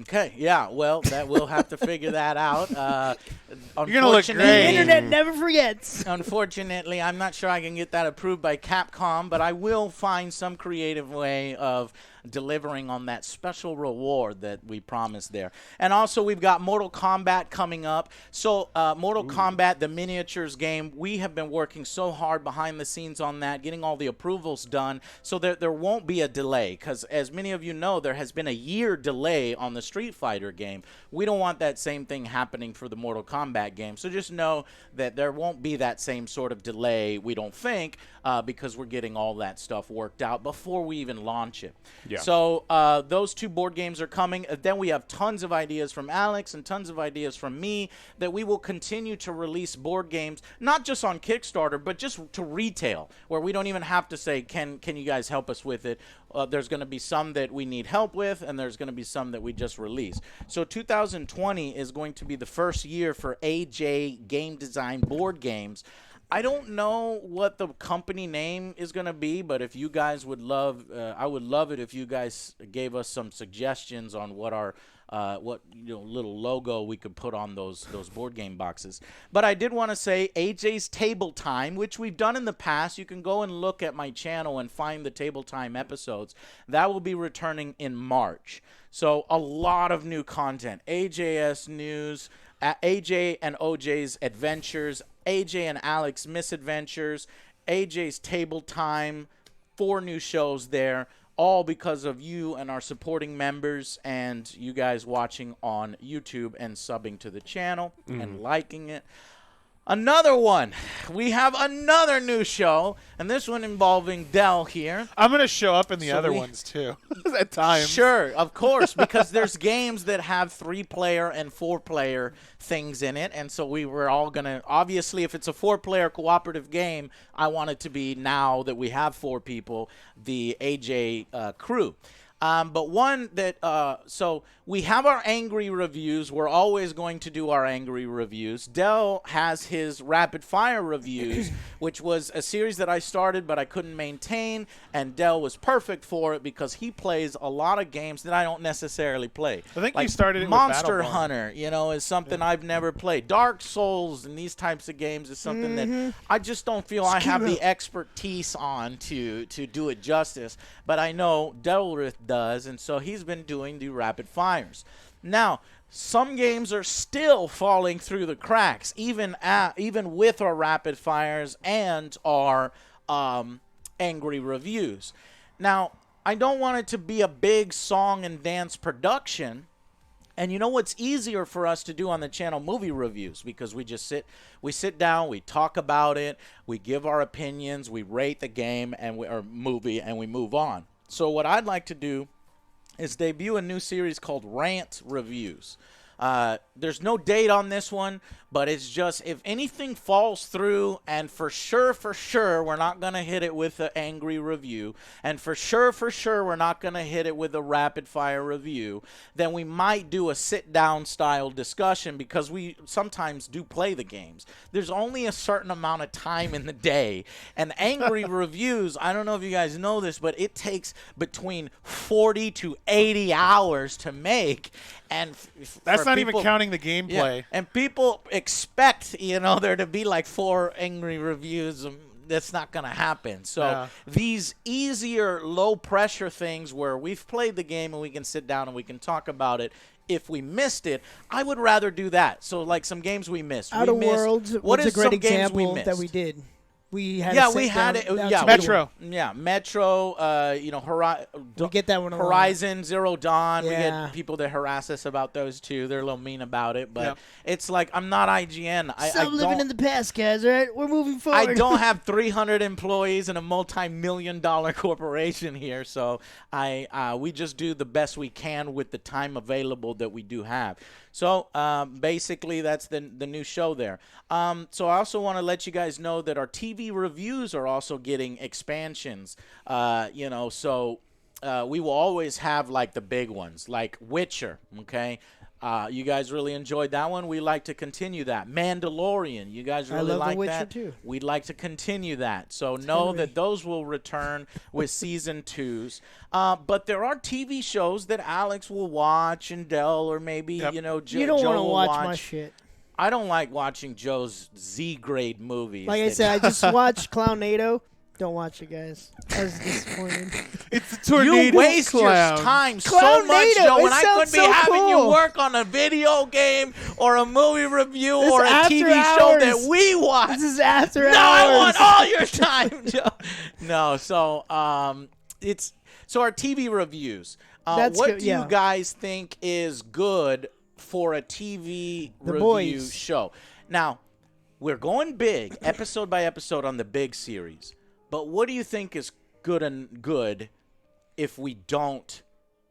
Okay, yeah, well, that we'll have to figure that out. You're gonna look The great. internet never forgets. Unfortunately, I'm not sure I can get that approved by Capcom, but I will find some creative way of delivering on that special reward that we promised there. And also, we've got Mortal Kombat coming up. So, Mortal Kombat, the miniatures game, we have been working so hard behind the scenes on that, getting all the approvals done, so there won't be a delay. Because as many of you know, there has been a year delay on the Street Fighter game. We don't want that same thing happening for the Mortal Kombat game. So just know that there won't be that same sort of delay, we don't think, because we're getting all that stuff worked out before we even launch it. Yeah. So those 2 board games are coming. Then we have tons of ideas from Alex and tons of ideas from me that we will continue to release board games, not just on Kickstarter, but just to retail, where we don't even have to say, can you guys help us with it? There's going to be some that we need help with, and there's going to be some that we just released. So 2020 is going to be the first year for AJ Game Design board games. I don't know what the company name is going to be, but if you guys would love, I would love it if you guys gave us some suggestions on what our little logo we could put on those board game boxes. But I did want to say AJ's Table Time, which we've done in the past. You can go and look at my channel and find the Table Time episodes. That will be returning in March. So a lot of new content. AJS news, AJ and OJ's adventures, AJ and Alex misadventures, AJ's Table Time, 4 new shows there, all because of you and our supporting members and you guys watching on YouTube and subbing to the channel and liking it. Another one. We have another new show, and this one involving Dell here. I'm going to show up in the So other we- ones, too, at times. Sure, of course, because there's games that have 3-player and 4-player things in it, and so we were all going to, obviously, if it's a 4-player cooperative game, I want it to be, now that we have 4 people, the AJ crew. But one that, so we have our angry reviews. We're always going to do our angry reviews. Dell has his rapid fire reviews, which was a series that I started but I couldn't maintain, and Dell was perfect for it because he plays a lot of games that I don't necessarily play. I think like you started it with Monster Battleborn. Hunter, is something I've never played. Dark Souls and these types of games is something that I just don't feel I have the expertise on to do it justice. But I know Delrith does, and so he's been doing the rapid fires. Now, some games are still falling through the cracks, even with our rapid fires and our angry reviews. Now, I don't want it to be a big song and dance production. And you know what's easier for us to do on the channel? Movie reviews, because we sit down, we talk about it, we give our opinions, we rate the game or movie, and we move on. So what I'd like to do is debut a new series called Rant Reviews. There's no date on this one, but it's just if anything falls through, and for sure, we're not going to hit it with an angry review, and for sure, we're not going to hit it with a rapid fire review, then we might do a sit-down style discussion because we sometimes do play the games. There's only a certain amount of time in the day, and angry reviews, I don't know if you guys know this, but it takes between 40 to 80 hours to make, and That's for not people, even counting the gameplay. yeah, and people expect, there to be like 4 angry reviews. That's not going to happen. So these easier, low-pressure things where we've played the game and we can sit down and we can talk about it. If we missed it, I would rather do that. So like some games we missed. Outer Worlds was a great some games we example that missed? we did. We had we had it. Yeah, Metro. Metro. We get that one a lot. Horizon Zero Dawn. We Yeah. get people that harass us about those too. They're a little mean about it, but it's like I'm not IGN. Stop living in the past, guys. All right, we're moving forward. I don't have 300 employees and a multi-million-dollar corporation here, so we just do the best we can with the time available that we do have. So basically, that's the new show there. So I also want to let you guys know that our TV reviews are also getting expansions. So we will always have like the big ones, like Witcher. Okay. You guys really enjoyed that one. We like to continue that. Mandalorian, you guys really like that? Too. We'd like to continue that. So know that those will return with season 2s. But there are TV shows that Alex will watch and Dell, or maybe you don't Joe want to will watch my shit. I don't like watching Joe's Z-grade movies. Like I said, I just watched Clownado. Don't watch it, guys. I was disappointed. It's a tornado. You waste your time so much, Joe, and I could be having you work on a video game or a movie review or a TV show that we watch. This is after hours. No, I want all your time, Joe. No, so our TV reviews. What do you guys think is good for a TV review show? Now, we're going big, episode by episode on the big series. But what do you think is good if we don't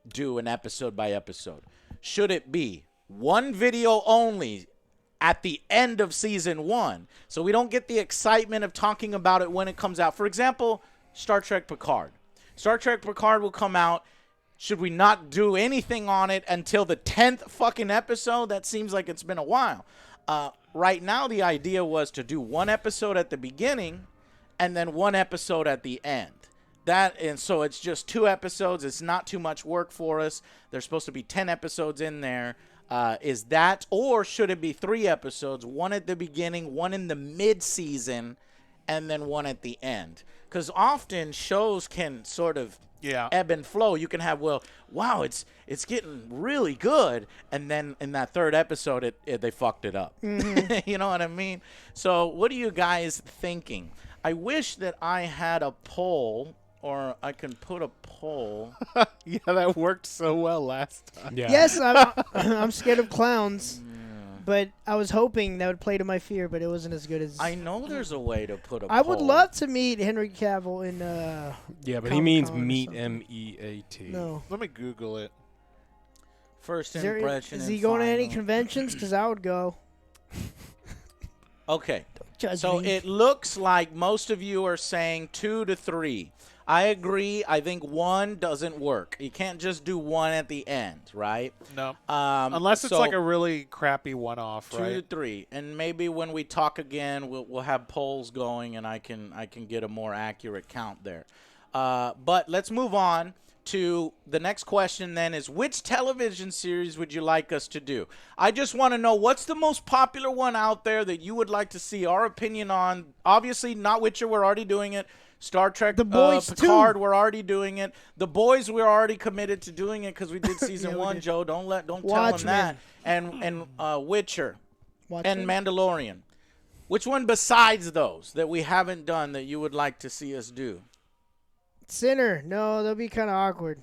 do an episode by episode? Should it be one video only at the end of season 1 so we don't get the excitement of talking about it when it comes out? For example, Star Trek Picard. Star Trek Picard will come out. Should we not do anything on it until the 10th fucking episode? That seems like it's been a while. Right now, the idea was to do one episode at the beginning and then one episode at the end. And so it's just 2 episodes. It's not too much work for us. There's supposed to be 10 episodes in there. Is that, or should it be 3 episodes? One at the beginning, one in the mid-season, and then one at the end? Because often shows can sort of ebb and flow. You can have, wow, it's getting really good, and then in that 3rd episode, they fucked it up. Mm-hmm. You know what I mean? So what are you guys thinking? I wish that I had a poll, or I can put a poll. Yeah, that worked so well last time. Yeah. Yes, I'm scared of clowns, but I was hoping that would play to my fear, but it wasn't as good as. I know there's a way to put a poll. I would love to meet Henry Cavill in. Yeah, but he means meet, M-E-A-T. No. Let me Google it. First impression. Is he going to any conventions? Because I would go. Okay. So it looks like most of you are saying 2 to 3. I agree. I think 1 doesn't work. You can't just do 1 at the end, right? No. Unless it's like a really crappy one-off, right? 2 to 3, and maybe when we talk again, we'll have polls going, and I can get a more accurate count there. But let's move on to the next question then is, which television series would you like us to do? I just want to know, what's the most popular one out there that you would like to see our opinion on? Obviously, not Witcher, we're already doing it. Star Trek The Boys Picard, 2. we're already doing it. The Boys, we're already committed to doing it because we did season 1, did. Joe. Don't tell them Watchmen. that. And Witcher Watchmen. and Mandalorian. Which one besides those that we haven't done that you would like to see us do? Sinner. No, that'll be kind of awkward.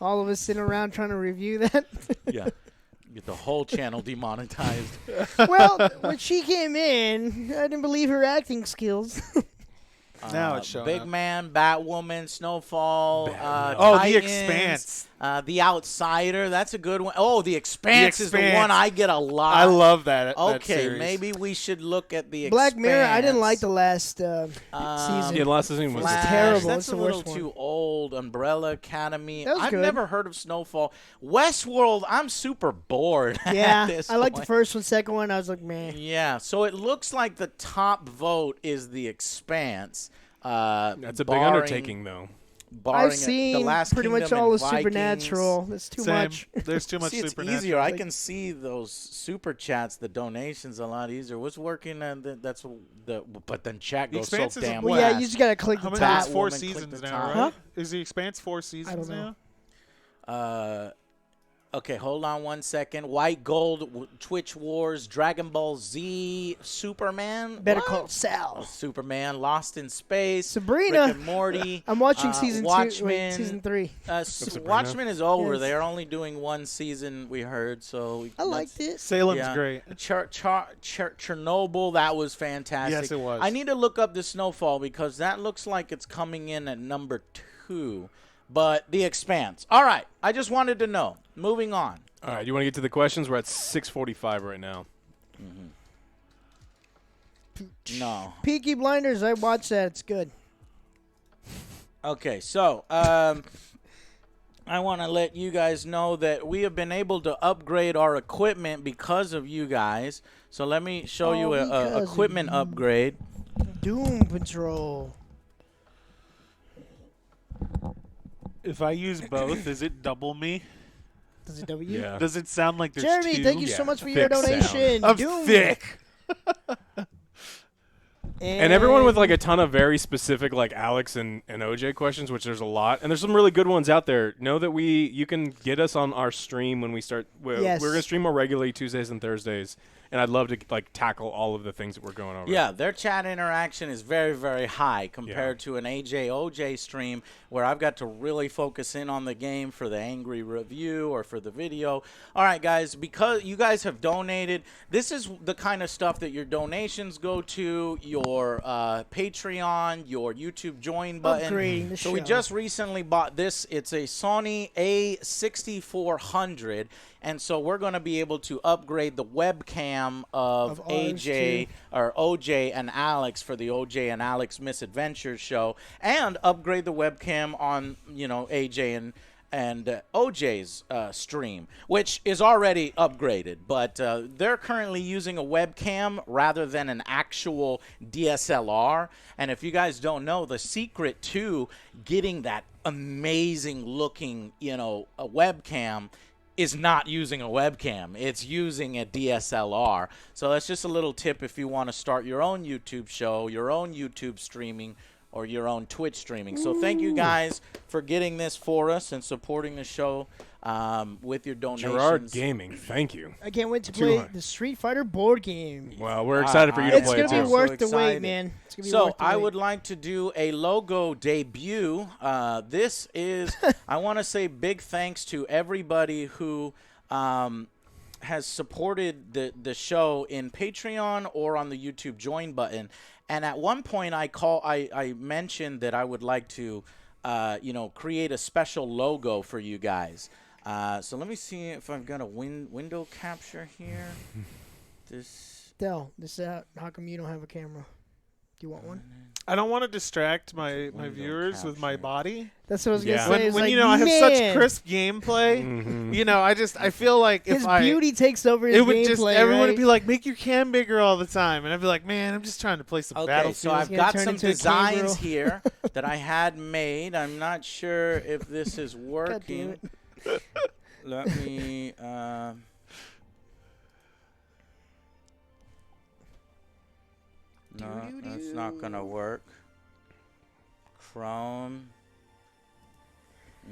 All of us sitting around trying to review that. Yeah. Get the whole channel demonetized. Well, when she came in, I didn't believe her acting skills. Now it's showing Big up. Man, Batwoman, Snowfall, The Titans, Expanse. The Outsider. That's a good one. Oh, The Expanse is the one I get a lot. I love that. Okay, that series. maybe we should look at the Black Expanse. Mirror, I didn't like the last season. Yeah, the last season was Flash, terrible. That's It's a the little worst one. too old. Umbrella Academy. That was I've good. never heard of Snowfall. Westworld, I'm super bored. Yeah, at this I liked the point. first one. Second one, I was like, man. Yeah, so it looks like the top vote is The Expanse. That's a big barring- undertaking, though. barring I've the seen Last pretty much Kingdom all and of Supernatural. That's too Same. much. There's too much See, it's Supernatural. easier. I can see those super chats, the donations, a lot easier. What's working? That's the. But then chat The goes Expanse so is a damn what? Well, yeah, fast. you just gotta click How the many? top. It's 4 Batwoman, click seasons the now, top. right? Is The Expanse 4 seasons know. now? Okay, hold on one second. White Gold, Twitch Wars, Dragon Ball Z, Superman. Better What? Call Sal. Superman, Lost in Space, Sabrina. Rick and Morty. I'm watching season Watchmen. season 3. Watchmen is over. Yes. They're only doing one season, we heard. So I liked it. Salem's great. Chernobyl, that was fantastic. Yes, it was. I need to look up the Snowfall because that looks like it's coming in at number 2. But The Expanse. All right. I just wanted to know. Moving on. All right, you want to get to the questions? We're at 6:45 right now. No. Peaky Blinders, I watched that. It's good. Okay, so I want to let you guys know that we have been able to upgrade our equipment because of you guys. So let me show you because a of equipment you. upgrade. Doom Patrol. If I use both, is it double me? Does it W? Yeah. Does it sound like there's Jeremy, two? thank you so Yeah, much for your thick sound. donation. I'm Doom. thick. And everyone with like a ton of very specific like Alex and OJ questions, which there's a lot, and there's some really good ones out there. Know that you can get us on our stream when we start. Yes. We're gonna stream more regularly Tuesdays and Thursdays, and I'd love to like tackle all of the things that we're going over. Yeah, their chat interaction is very, very high compared to an AJ stream where I've got to really focus in on the game for the angry review or for the video. All right, guys, because you guys have donated, this is the kind of stuff that your donations go to, your Patreon, your YouTube join button. Upgrading the So we show. just recently bought this. It's a Sony A6400, and so we're going to be able to upgrade the webcam of Of ours, AJ too. or OJ and Alex for the OJ and Alex Misadventures show, and upgrade the webcam on AJ and OJ's stream, which is already upgraded, but they're currently using a webcam rather than an actual DSLR. And if you guys don't know, the secret to getting that amazing looking, a webcam is not using a webcam. It's using a DSLR. So that's just a little tip if you want to start your own YouTube show, your own YouTube streaming, or your own Twitch streaming. So thank you guys for getting this for us and supporting the show with your donations. Gerard Gaming, thank you. I can't wait to play 200. the Street Fighter board game. Well, we're excited for you to It's play going it to be too. So worth the wait, excited. man. It's gonna be So worth the I wait. would like to do a logo debut. This is, I want to say big thanks to everybody who has supported the show in Patreon or on the YouTube join button. And at one point I mentioned that I would like to create a special logo for you guys. So let me see if I've got a window capture here. Del, how come you don't have a camera? Do you want one? I don't want to distract my Window viewers with my capture. body. That's what I was Yeah. going to say. When, It's when like, I have man, such crisp gameplay, Mhm. I feel like his if I beauty takes over his it would gameplay, just everyone right? would be like, make your cam bigger all the time, and I'd be like, man, I'm just trying to play some Okay, Battlefield. so I've gonna got turn some into a designs kangaroo. here that I had made. I'm not sure if this is working. it. Let me. No, that's not gonna work. Chrome.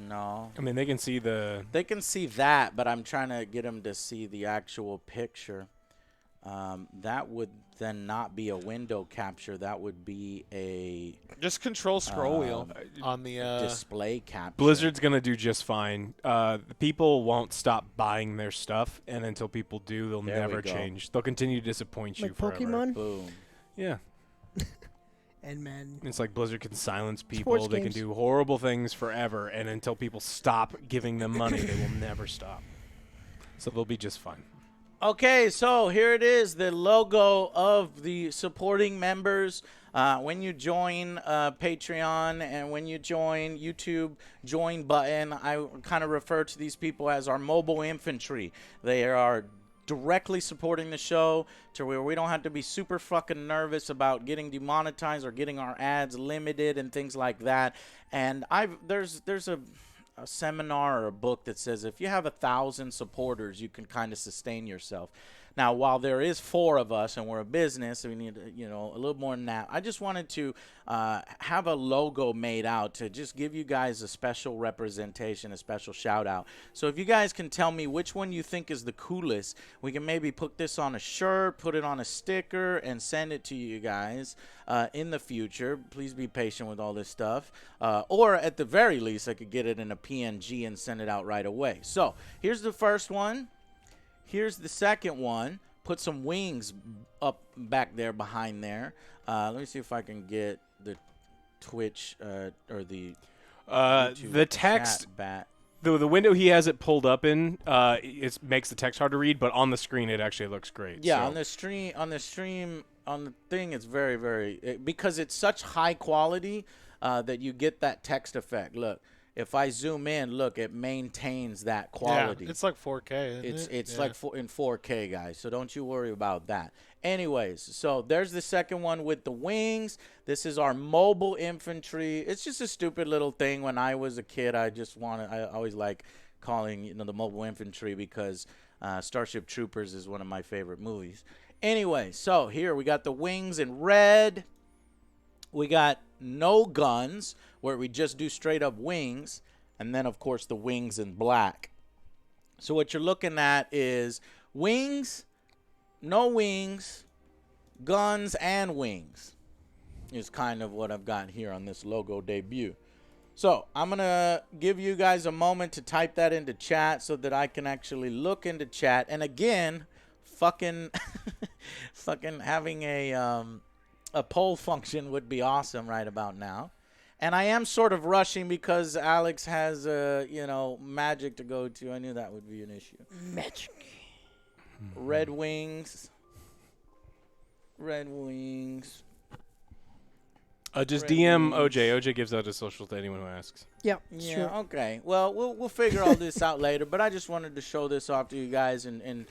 No. I mean, they can see the. They can see that, but I'm trying to get them to see the actual picture. That would then not be a window capture. That would be a just control scroll wheel on the display capture. Blizzard's gonna do just fine. The people won't stop buying their stuff, and until people do, they'll There we never go. change. They'll continue to disappoint you Like forever. Pokemon Boom. Yeah, and Madden. it's like Blizzard can silence Sports people. They can games. do horrible things forever, and until people stop giving them money, they will never stop. So they'll be just fine. Okay, so here it is, the logo of the supporting members. When you join Patreon and when you join YouTube join button, I kind of refer to these people as our mobile infantry. They are directly supporting the show to where we don't have to be super fucking nervous about getting demonetized or getting our ads limited and things like that. And there's a seminar or a book that says if you have 1,000 supporters, you can kind of sustain yourself. Now, while there is 4 of us and we're a business, we need, a little more than that. I just wanted to have a logo made out to just give you guys a special representation, a special shout out. So if you guys can tell me which one you think is the coolest, we can maybe put this on a shirt, put it on a sticker, and send it to you guys in the future. Please be patient with all this stuff. Or at the very least, I could get it in a PNG and send it out right away. So here's the first one. Here's the second one. Put some wings up back there behind there. Let me see if I can get the Twitch or the text. Chat back. The window he has it pulled up in, it makes the text hard to read, but on the screen it actually looks great. Yeah, so. on the thing, it's very, very because it's such high quality that you get that text effect. Look, if I zoom in, look, it maintains that quality. Yeah, it's like 4K. It's like in 4K, guys. So don't you worry about that. Anyways, so there's the second one with the wings. This is our mobile infantry. It's just a stupid little thing. When I was a kid, I always like calling the mobile infantry because Starship Troopers is one of my favorite movies. Anyway, so here we got the wings in red. We got no guns, where we just do straight up wings, and then of course the wings in black. So what you're looking at is wings, no wings, guns, and wings is kind of what I've got here on this logo debut. So I'm going to give you guys a moment to type that into chat so that I can actually look into chat. And again, fucking having a poll function would be awesome right about now. And I am sort of rushing because Alex has, magic to go to. I knew that would be an issue. Magic. Red wings. Red wings. Just Red DM wings. OJ. OJ gives out his social to anyone who asks. Yeah, Yeah, sure. okay. Well, we'll figure all this out later, but I just wanted to show this off to you guys and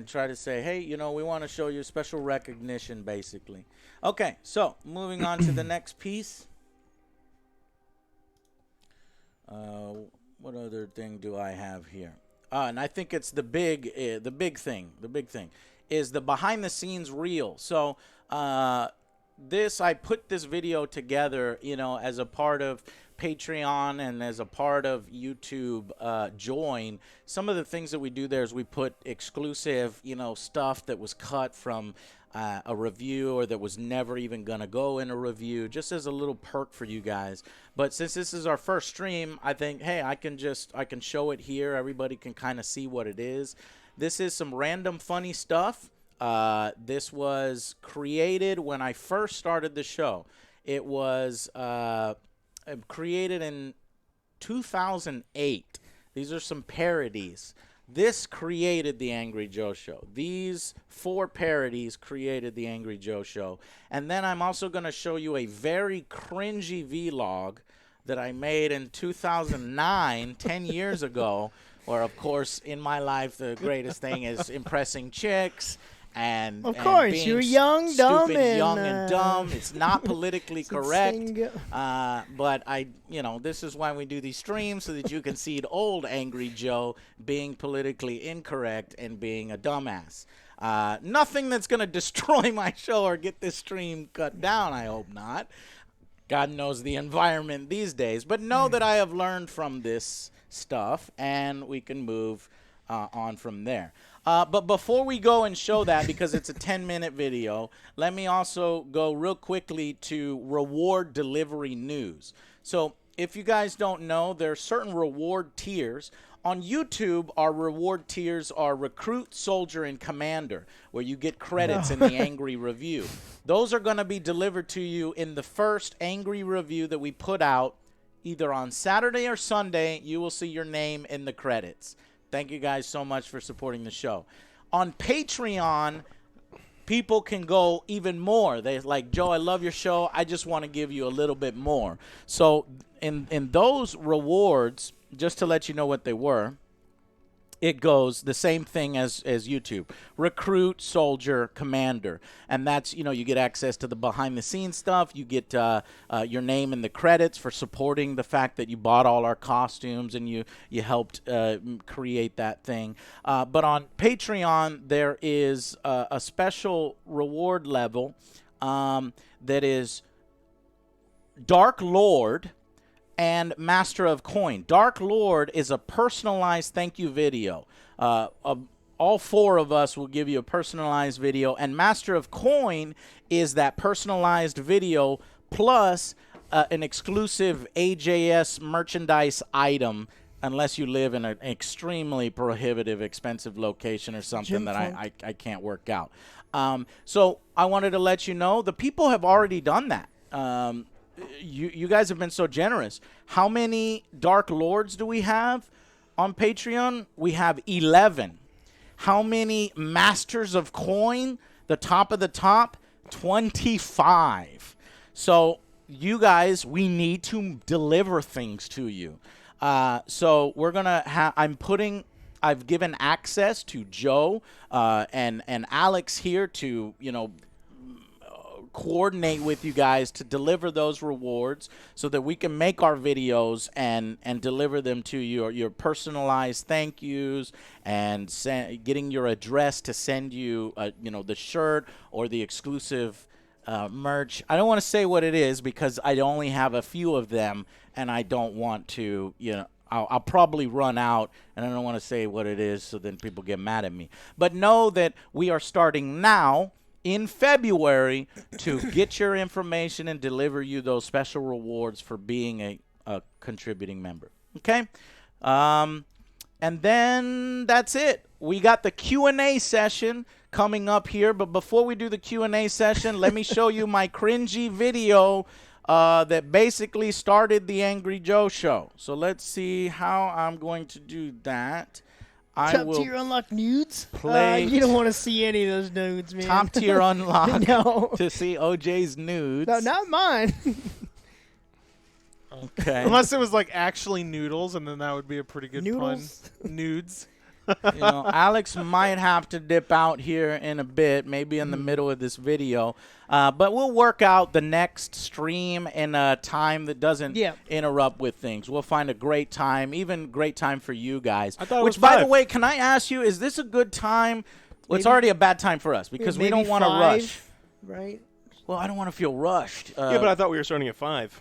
try to say, hey, we want to show you special recognition, basically. Okay, so moving on to the next piece. What other thing do I have here? And I think it's the big thing. The big thing is the behind-the-scenes reel. So I put this video together, as a part of Patreon and as a part of YouTube Join. Some of the things that we do there is we put exclusive, stuff that was cut from a review or that was never even going to go in a review, just as a little perk for you guys. But since this is our first stream, I think, hey, I can show it here. Everybody can kind of see what it is. This is some random funny stuff. This was created when I first started the show. It was created in 2008. These are some parodies. This created the Angry Joe Show. These 4 parodies created the Angry Joe Show. And then I'm also going to show you a very cringy vlog that I made in 2009, 10 years ago, where, of course, in my life, the greatest thing is impressing chicks. And of course, being you're young, dumb, young and dumb. It's not politically correct, but this is why we do these streams so that you can see old Angry Joe being politically incorrect and being a dumbass. Nothing that's gonna destroy my show or get this stream cut down. I hope not. God knows the environment these days, but know that I have learned from this stuff, and we can move on from there. But before we go and show that, because it's a 10-minute video, let me also go real quickly to reward delivery news. So if you guys don't know, there are certain reward tiers. On YouTube, our reward tiers are Recruit, Soldier, and Commander, where you get credits in the Angry Review. Those are going to be delivered to you in the first Angry Review that we put out either on Saturday or Sunday. You will see your name in the credits. Thank you guys so much for supporting the show. On Patreon, people can go even more. They're like, Joe, I love your show. I just want to give you a little bit more. So in those rewards, just to let you know what they were, it goes the same thing as YouTube. Recruit, soldier, commander. And that's, you get access to the behind-the-scenes stuff. You get your name in the credits for supporting the fact that you bought all our costumes and you helped create that thing. But on Patreon, there is a special reward level that is Dark Lord and Master of Coin. Dark Lord is a personalized thank you video. All 4 of us will give you a personalized video, and Master of Coin is that personalized video plus an exclusive AJS merchandise item, unless you live in an extremely prohibitive, expensive location or something that I can't work out. So I wanted to let you know the people have already done that. You guys have been so generous. How many Dark Lords do we have on Patreon? We have 11. How many Masters of Coin? The top of the top? 25. So you guys, we need to deliver things to you. So we're going to have, I've given access to Joe and Alex here to, coordinate with you guys to deliver those rewards so that we can make our videos and deliver them to you, your personalized thank yous, and getting your address to send you the shirt or the exclusive merch. I don't want to say what it is because I only have a few of them and I don't want to, I'll probably run out, and I don't want to say what it is so then people get mad at me. But know that we are starting now in February to get your information and deliver you those special rewards for being a contributing member. Okay? And then that's it. We got the Q&A session coming up here, but before we do the Q&A session, let me show you my cringy video that basically started the Angry Joe show. So let's see how I'm going to do that. Top tier unlocked nudes? Play you don't want to see any of those nudes, man. Top tier unlocked No. to see OJ's nudes. No, not mine. Okay. Unless it was like actually noodles, and then that would be a pretty good Noodles? pun. Nudes. Alex might have to dip out here in a bit, maybe in the middle of this video. But we'll work out the next stream in a time that doesn't interrupt with things. We'll find a great time, even great time for you guys. I thought it Which, was by 5. the way, can I ask you, is this a good time? Well, it's Maybe- already a bad time for us because we don't want to rush. Right? Well, I don't want to feel rushed. Yeah, but I thought we were starting at 5.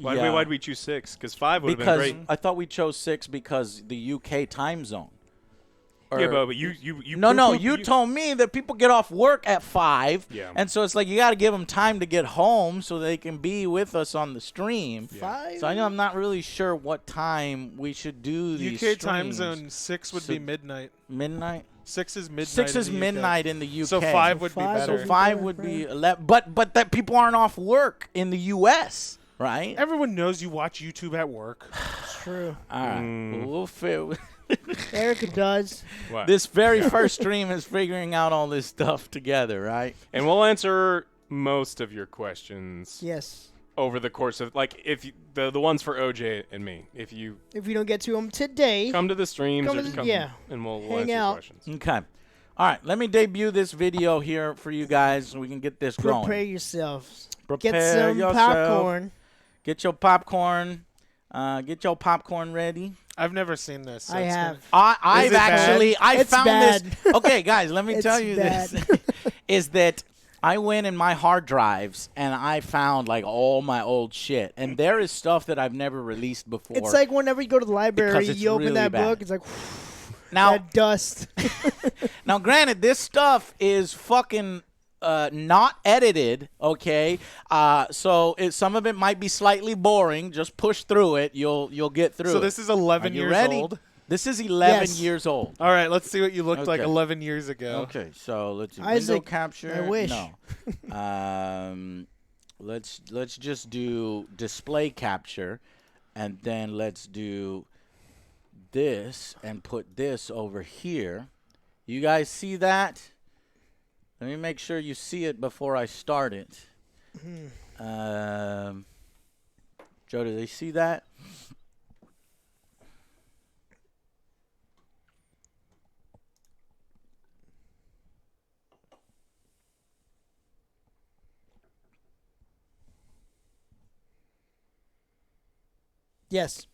Why'd we choose 6? Because 5 would have been great. I thought we chose 6 because the UK time zone. Yeah, but you you told me that people get off work at 5, and so it's like you got to give them time to get home so they can be with us on the stream. 5? So I'm not really sure what time we should do these UK time streams. zone 6 would be midnight. Midnight? 6 is midnight. 6 is in the midnight in the UK. So 5 would be better. So 5 would be 11. But that people aren't off work in the US, right? Everyone knows you watch YouTube at work. It's true. All right. We'll fit. Erica does. What? This very first stream is figuring out all this stuff together, right? And we'll answer most of your questions. Yes. Over the course of, like, if you, the ones for OJ and me. If we don't get to them today, come to the streams and we'll hang answer out. your questions. Okay. All right. Let me debut this video here for you guys so we can get this going. Prepare yourselves. Prepare Get some yourself. popcorn. Get your popcorn. Get your popcorn ready. I've never seen this. So I have. I It's found bad. this. Okay, guys, let me tell you bad. this. Is that I went in my hard drives and I found like all my old shit. And there is stuff that I've never released before. It's like whenever you go to the library, you open really that bad. book, it's like now, that dust. Now, granted, this stuff is fucking not edited, okay? So some of it might be slightly boring. Just push through it. You'll get through it. So this is 11 years ready? old? This is 11 Yes. years old. All right, let's see what you looked like Okay. 11 years ago. Okay, so let's do Isaac, window capture. I wish. No. Let's just do display capture, and then let's do this and put this over here. You guys see that? Let me make sure you see it before I start it. Joe, do they see that? Yes.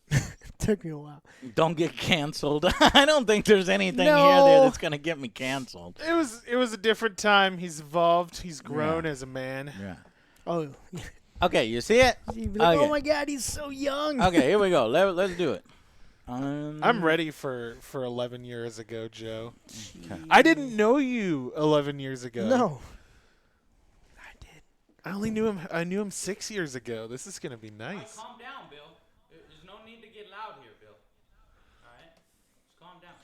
Took me a while. Don't get canceled. I don't think there's anything here No. there that's gonna get me canceled. It was a different time. He's evolved. He's grown as a man. Yeah. Oh. Okay, you see it? You'd be like, Okay. oh my God, he's so young. Okay, here we go. Let's do it. I'm ready for 11 years ago, Joe. Okay. I didn't know you 11 years ago. No. I did. I only knew him. I knew him 6 years ago. This is gonna be nice. Calm down, Bill. There's no need to get loud here, Bill. All right? Just calm down.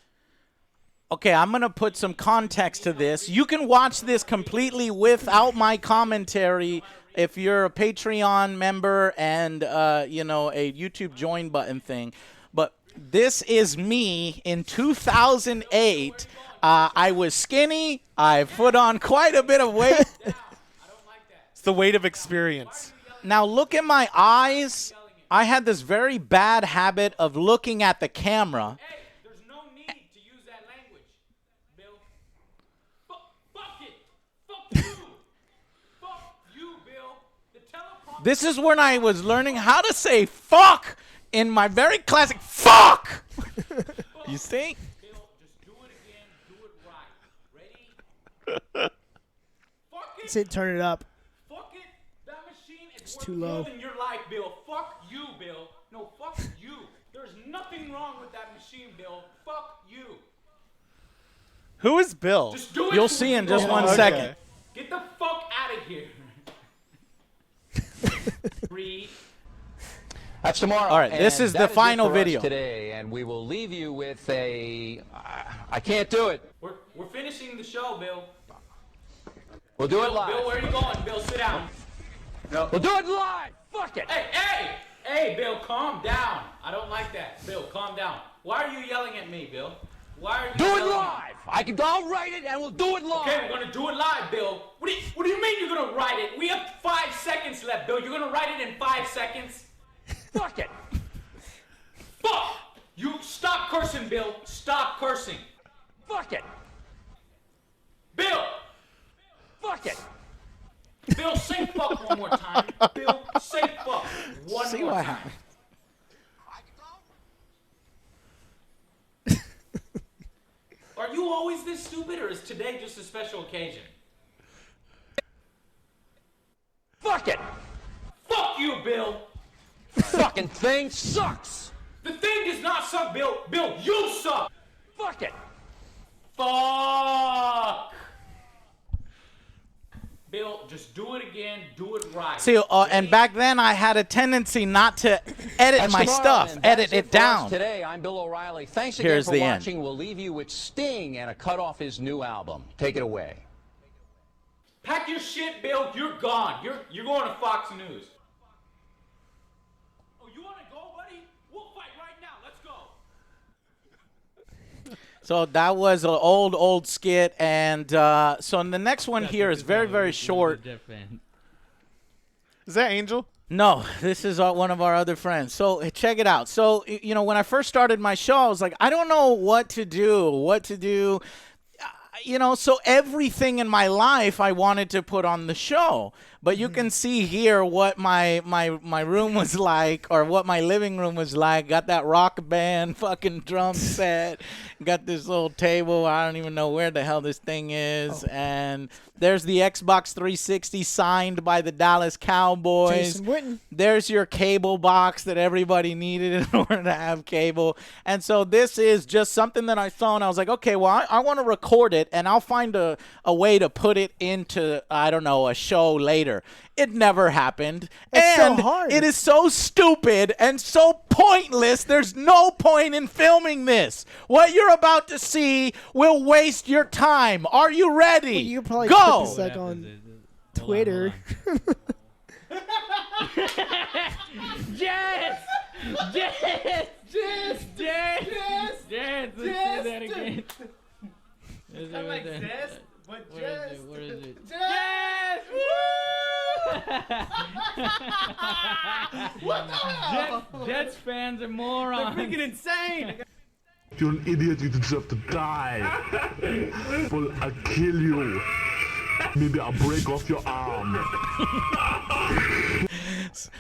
Okay, I'm going to put some context to this. You can watch this completely without my commentary if you're a Patreon member and, a YouTube join button thing. But this is me in 2008. I was skinny. I put on quite a bit of weight. It's the weight of experience. Now look at my eyes. I had this very bad habit of looking at the camera. Hey, there's no need to use that language, Bill. Fuck it. Fuck you. Fuck you, Bill. The teleprompter. This is when I was learning how to say fuck in my very classic fuck. You see? Bill, just do it again. Do it right. Ready? Fuck it. Say turn it up. Fuck it. That machine is It's worth too low. more than your life, Bill. Fuck you, Bill. No, fuck you. There's nothing wrong with that machine, Bill. Fuck you. Who is Bill? Just do it. You'll so see we in can just go one home. Okay. second. Get the fuck out of here. Breathe. That's tomorrow. All right, this and is that the it final for us video. today, and we will leave you with a. I can't do it. We're finishing the show, Bill. We'll do it Bill, live. Bill, where are you going? Bill, sit down. We'll do it live. Fuck it. Hey, Bill, calm down. I don't like that. Bill, calm down. Why are you yelling at me, Bill? Why are you Do it yelling live. I'll write it, and we'll do it live. Okay, we're gonna do it live, Bill. What do you mean you're gonna write it? We have 5 seconds left, Bill. You're gonna write it in 5 seconds? Fuck it. Fuck! You stop cursing, Bill. Stop cursing. Fuck it. Bill! Fuck it. Bill, say fuck one more time. Bill, say fuck one See more what time. happens. Are you always this stupid, or is today just a special occasion? Fuck it. Fuck you, Bill. Fucking thing sucks. The thing does not suck, Bill. Bill, you suck. Fuck it. Fuck. Bill, just do it again. Do it right. See, and back then I had a tendency not to edit That's my tomorrow, stuff, and that's edit it for us down. Today, I'm Bill O'Reilly. Thanks again Here's for the end. watching. We'll leave you with Sting and a cut off his new album. Take it away. Pack your shit, Bill. You're gone. You're going to Fox News. Oh, you want to go, buddy? We'll fight right now. Let's go. So that was an old skit, and so the next one here is very, very short. Is that Angel? No, this is one of our other friends. So check it out. So, when I first started my show, I was like, I don't know what to do. So everything in my life I wanted to put on the show. But you can see here what my room was like, or what my living room was like. Got that rock band fucking drum set. Got this little table. I don't even know where the hell this thing is. Oh. And there's the Xbox 360 signed by the Dallas Cowboys. Jason Witten. There's your cable box that everybody needed in order to have cable. And so this is just something that I saw, and I was like, okay, well, I want to record it, and I'll find a way to put it into, I don't know, a show later. It never happened. It's and so hard. It is so stupid and so pointless. There's no point in filming this. What you're about to see will waste your time. Are you ready? Well, you could probably Go. put this like on Twitter. Yes! Yes! Yes! Yes! Yes! Let's do that again. I like this, but just. What is it? Yes! What the hell? Jets fans are morons. They're freaking insane. If you're an idiot, you deserve to die. Well, I'll kill you. Maybe I'll break off your arm.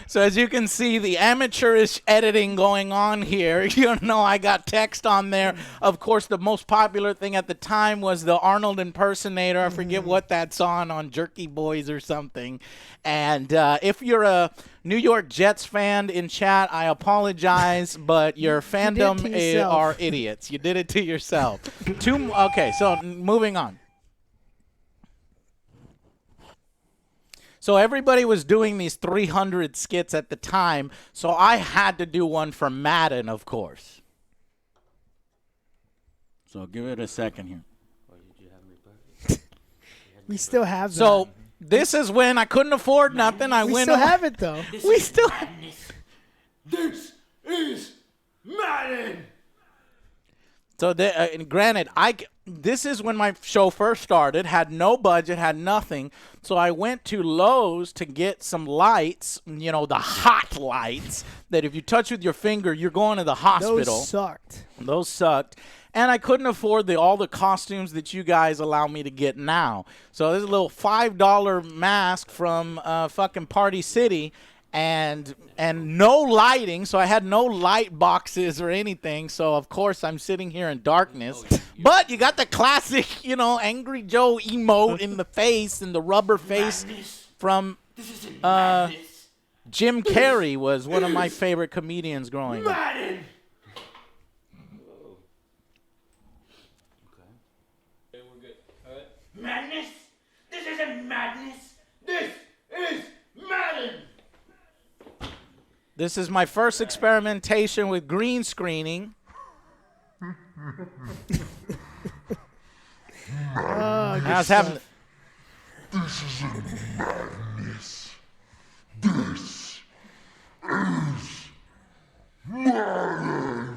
So as you can see, the amateurish editing going on here. You know, I got text on there. Of course, the most popular thing at the time was the Arnold impersonator. I forget what that's on Jerky Boys or something. And if you're a New York Jets fan in chat, I apologize, but your fandom are idiots. You did it to yourself. Okay, so moving on. So everybody was doing these 300 skits at the time, so I had to do one for Madden, of course. So give it a second here. We still have that. So this is when I couldn't afford nothing. We still have it, though. We still have This is Madden. So, and granted, this is when my show first started, had no budget, had nothing. So I went to Lowe's to get some lights, you know, the hot lights that if you touch with your finger, you're going to the hospital. Those sucked. And I couldn't afford all the costumes that you guys allow me to get now. So there's a little $5 mask from fucking Party City. And no lighting, so I had no light boxes or anything. So of course I'm sitting here in darkness. But you got the classic, you know, Angry Joe emote in the face and the rubber face from Jim Carrey was one of my favorite comedians growing up. Madden. Okay, we're good. All right. Madness. This isn't madness. This is Madden. This is my first experimentation with green screening. I was having. This isn't madness. This is Madden.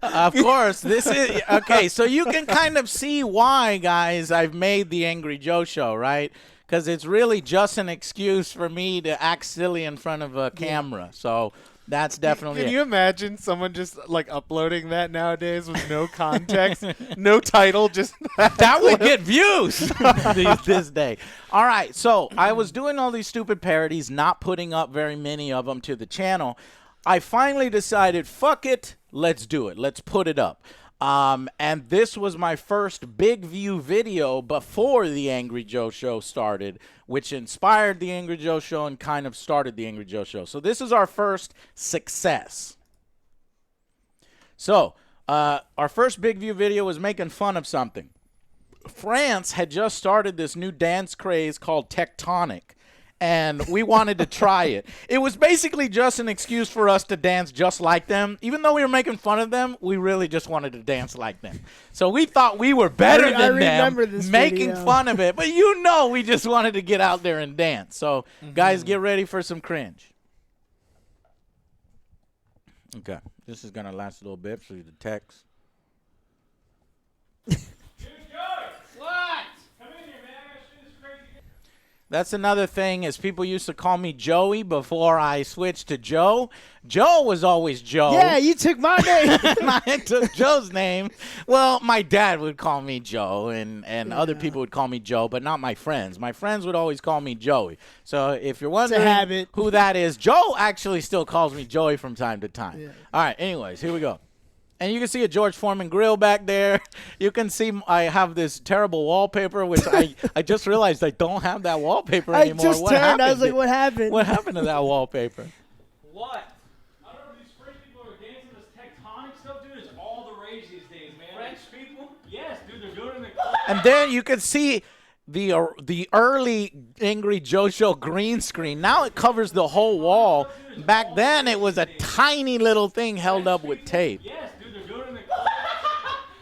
Of course, this is okay. So you can kind of see why, guys, I've made the Angry Joe Show, right? Because it's really just an excuse for me to act silly in front of a camera. So that's definitely. Can you imagine someone just like uploading that nowadays with no context, no title, just that would get views this day. All right, so I was doing all these stupid parodies, not putting up very many of them to the channel. I finally decided, fuck it, let's do it. Let's put it up. And this was my first big view video before the Angry Joe Show started, which inspired the Angry Joe Show and kind of started the Angry Joe Show. So this is our first success. So our first big view video was making fun of something. France had just started this new dance craze called Tectonic. And we wanted to try it. It was basically just an excuse for us to dance just like them. Even though we were making fun of them, we really just wanted to dance like them. So we thought we were better than them, making fun of it. But you know we just wanted to get out there and dance. So guys, get ready for some cringe. Okay, this is going to last a little bit for you to text. That's another thing is people used to call me Joey before I switched to Joe. Joe was always Joe. Yeah, you took my name. I took Joe's name. Well, my dad would call me Joe, and other people would call me Joe, but not my friends. My friends would always call me Joey. So if you're wondering who that is, Joe actually still calls me Joey from time to time. Yeah. All right, anyways, here we go. And you can see a George Foreman grill back there. You can see I have this terrible wallpaper, which I just realized I don't have that wallpaper anymore. I just turned. I was like, what happened? What happened to that wallpaper? What? I don't know if these French people are dancing this tectonic stuff, dude. It's all the rage these days, man. French people? Yes, dude. They're doing it in the And then you can see the early Angry Joe Show green screen. Now it covers the whole wall. Back then, it was a tiny little thing held up with tape. Yes, dude. They're doing it in the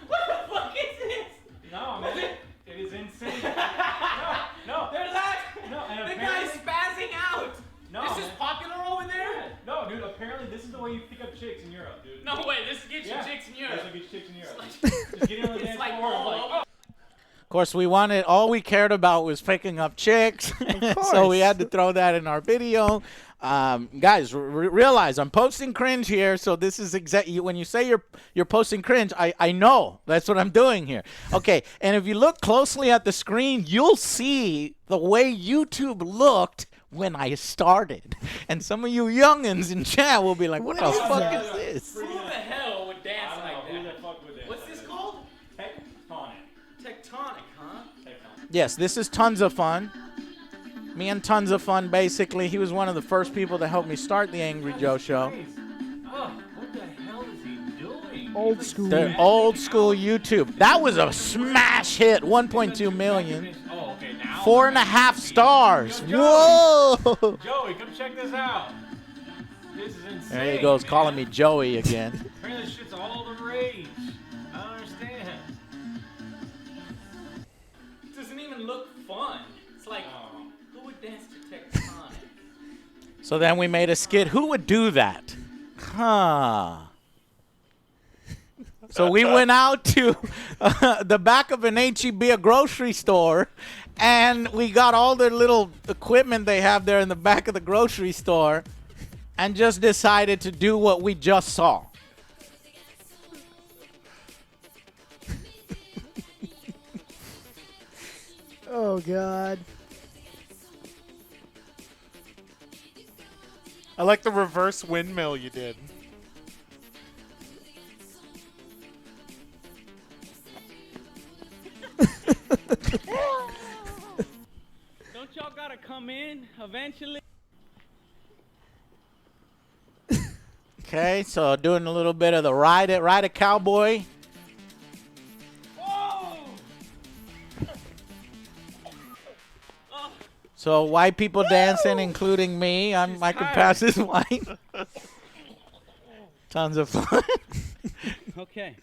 What the fuck is this? No, man. It is insane. No. They're laughing. No, the guy's spazzing out. No. This is popular over there? No, dude. Apparently, this is the way you pick up chicks in Europe, dude. No way. This gets you chicks in Europe. This is what gets chicks in Europe. Just get in on the dance floor. course, all we cared about was picking up chicks, so we had to throw that in our video. Guys, realize I'm posting cringe here, so this is exactly when you say you're posting cringe. I know that's what I'm doing here. Okay, and if you look closely at the screen, you'll see the way YouTube looked when I started, and some of you youngins in chat will be like, "What the fuck is this?" Who the hell would dance like that? What's this called? Tectonic, huh? Yes, this is Tons of Fun. Me and Tons of Fun, basically. He was one of the first people to help me start the Angry Joe Show. Oh, what the hell is he doing? Old school. The old school YouTube. That was a smash hit. 1.2 million. Oh, okay, now. 4.5 stars. Yo, Whoa! Joey, come check this out. This is insane. There he goes, calling me Joey again. Apparently this shit's all the rage. I don't understand. It doesn't even look fun. It's like, who would dance to Tectonic? So then we made a skit. Who would do that? Huh. So we went out to the back of an H-E-B, a grocery store, and we got all the little equipment they have there in the back of the grocery store and just decided to do what we just saw. Oh, God. I like the reverse windmill you did. Don't y'all gotta come in eventually? Okay, so doing a little bit of the ride a cowboy. Whoa! So white people dancing, including me. I could pass this white. Tons of fun. Okay.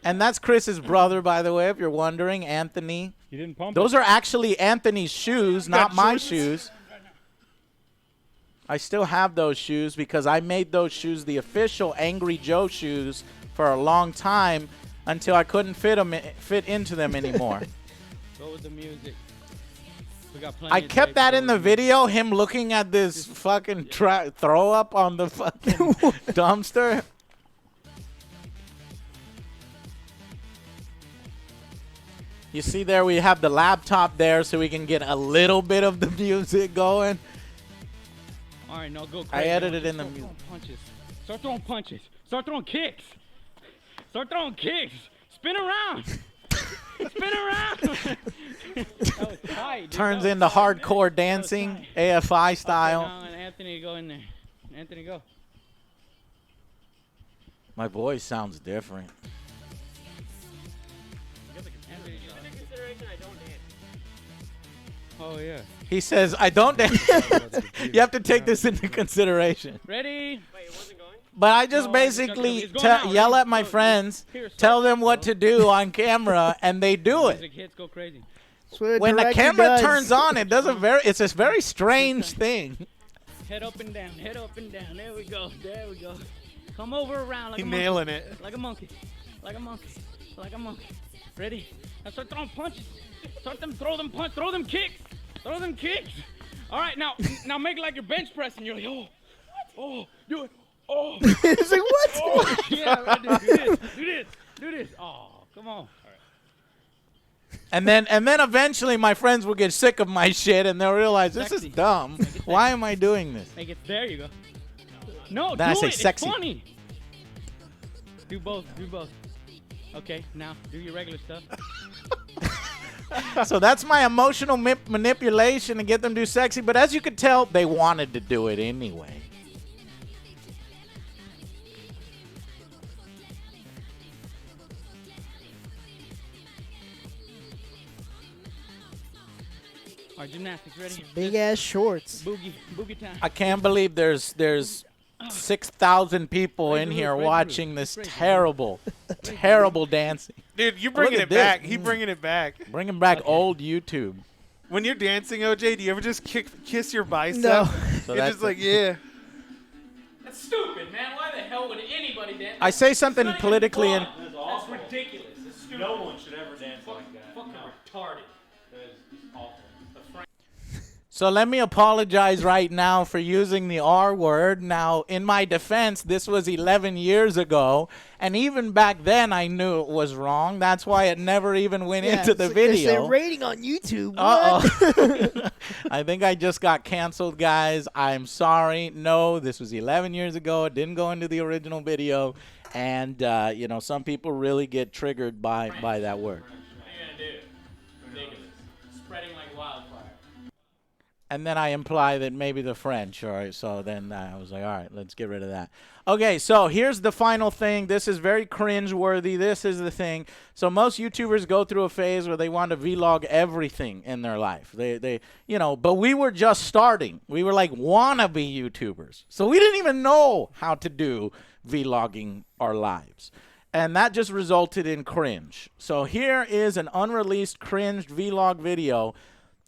And that's Chris's brother, by the way, if you're wondering, Anthony. You didn't pump Those are actually Anthony's shoes, not my Jordans? shoes. I still have those shoes because I made those shoes the official Angry Joe shoes for a long time until I couldn't fit into them anymore. Go with the music. We got plenty I of kept tape, that go in the with video, him looking at this fucking throw up on the fucking dumpster. You see there we have the laptop there so we can get a little bit of the music going. All right, no, go crazy. I edited Just in the start music. throwing punches. Start throwing punches. Start throwing kicks. Start throwing kicks. Spin around. Spin around. That was tight, dude. Turns That was into tight, hardcore man. dancing, That was tight. AFI style. Okay, now Anthony, go in there. Anthony, go. My voice sounds different. Oh, yeah. He says, I don't dance. You have to take this into consideration. Ready? But I just No, basically it's going now. yell Ready? at my Go. friends, Here, start. tell them what to do on camera, and they do it. Music hits, go crazy. That's what a When the director camera does. turns on, it's a very strange thing. Head up and down, head up and down. There we go, there we go. Come over around like He a monkey. nailing it. Like a monkey, like a monkey, like a monkey. Ready? Now start throwing punches. Throw them punch, throw them kicks. Throw them kicks. All right, now make like you're bench pressing. You're like, oh, do it. Oh, It's like, what? oh, yeah, right, do this. Oh, come on. And then eventually my friends will get sick of my shit and they'll realize this is Sexy. dumb. Why am I doing this? Make it, there you go. No, Then I do say it, sexy. it's funny. Do both. Okay, now do your regular stuff. So that's my emotional manipulation to get them to do sexy. But as you could tell, they wanted to do it anyway. All right, gymnastics, ready? Big ass shorts. Boogie time. I can't believe there's 6,000 people in here watching this terrible dancing. Dude, you're bringing Look it at back. this. He bringing it back. Bringing back old YouTube. When you're dancing, OJ, do you ever just kiss your bicep? No. So You're that's just like, yeah. That's stupid, man. Why the hell would anybody dance? I say something It's not even politically fun. and That's ridiculous. It's stupid. No one should ever dance like that. Fucking retarded. That is awful. So let me apologize right now for using the R word. Now, in my defense, this was 11 years ago, and even back then I knew it was wrong. That's why it never even went into the video. They say rating on YouTube. Uh-oh. I think I just got canceled, guys. I'm sorry. No, this was 11 years ago. It didn't go into the original video, and you know, some people really get triggered by that word. What are you gonna do? Ridiculous. Spreading like wildfire. And then I imply that maybe the French, all right? So then I was like, all right, let's get rid of that. Okay, so here's the final thing. This is very cringe-worthy. This is the thing. So most YouTubers go through a phase where they want to vlog everything in their life. They you know, but we were just starting. We were like wannabe YouTubers. So we didn't even know how to do vlogging our lives. And that just resulted in cringe. So here is an unreleased cringed vlog video.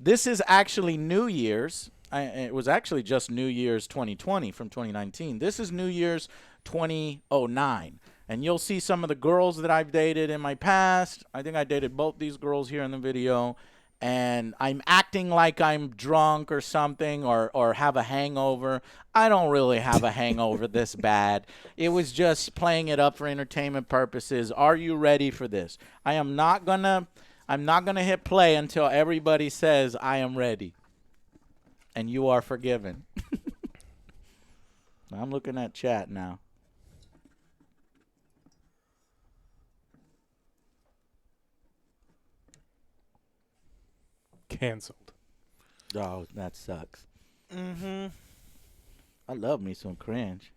This is actually New Year's. It was actually just New Year's 2020 from 2019. This is New Year's 2009. And you'll see some of the girls that I've dated in my past. I think I dated both these girls here in the video. And I'm acting like I'm drunk or something or have a hangover. I don't really have a hangover this bad. It was just playing it up for entertainment purposes. Are you ready for this? I'm not gonna hit play until everybody says I am ready. And you are forgiven. I'm looking at chat now. Canceled. Oh, that sucks. Mm-hmm. I love me some cringe.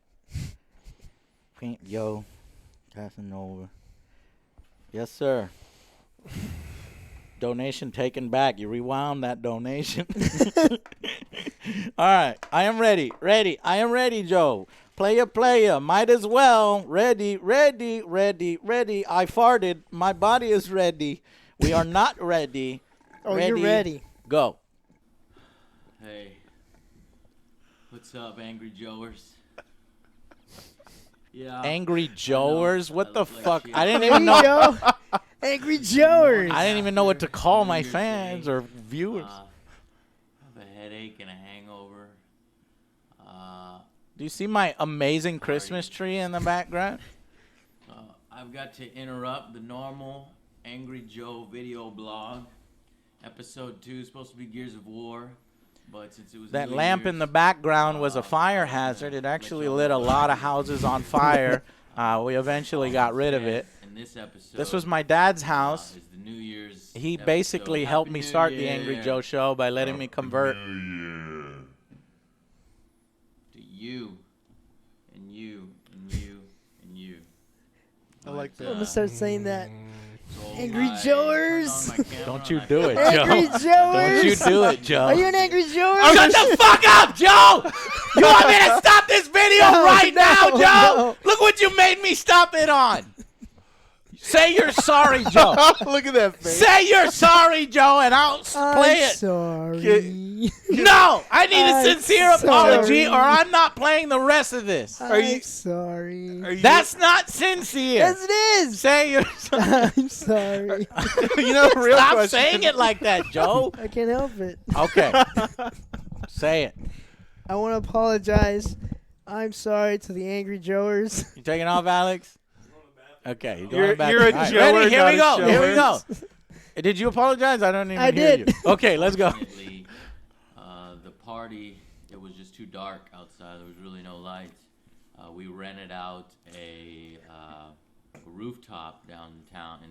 Yo, Casanova. Yes, sir. Donation taken back. You rewound that donation. All right. I am ready. I am ready, Joe. Player. Might as well. Ready. I farted. My body is ready. We are not ready. Oh, you're ready. Go. Hey. What's up, Angry Joers? Yeah. Angry Joers? What the fuck? shit. I didn't There even you know. go. Angry Joers. I didn't even know what to call my fans or viewers. I have a headache and a hangover. Do you see my amazing Christmas tree in the background? I've got to interrupt the normal Angry Joe video blog. Episode 2 is supposed to be Gears of War, but since it was That New lamp Year's, in the background was a fire hazard. It actually lit a lot of houses on fire. We eventually got rid of it. in this episode, This was my dad's house. is the New Year's He episode. basically helped Happy me New start the Year Angry Joe Show by letting me convert. to you and you and you and you. I like I'm that. gonna start saying that. So Angry I Joers. turned on my camera Don't you and I do it, Angry Joe. Joers. Don't you do it, Joe. Are you an Angry Joer? Shut the fuck up, Joe! You want me to stop this video right now, Joe? no. Look what you made me stop it on. Say you're sorry, Joe. Look at that face. Say you're sorry, Joe, and I'll play it. Sorry. No, I need a I'm sincere apology, sorry. or I'm not playing the rest of this. I'm sorry. That's That's not sincere. Yes, it is. Say you're sorry. I'm sorry. you know the real Stop question. saying it like that, Joe. I can't help it. Okay. Say it. I want to apologize. I'm sorry to the Angry Joers. You taking off, Alex? Okay. You're, going back. You're a All right, Joer, ready? Here we not go. a Here we go. shower. Did you apologize? I don't even I hear did. you. Okay, let's go. Definitely, the party, it was just too dark outside. There was really no lights. We rented out a rooftop in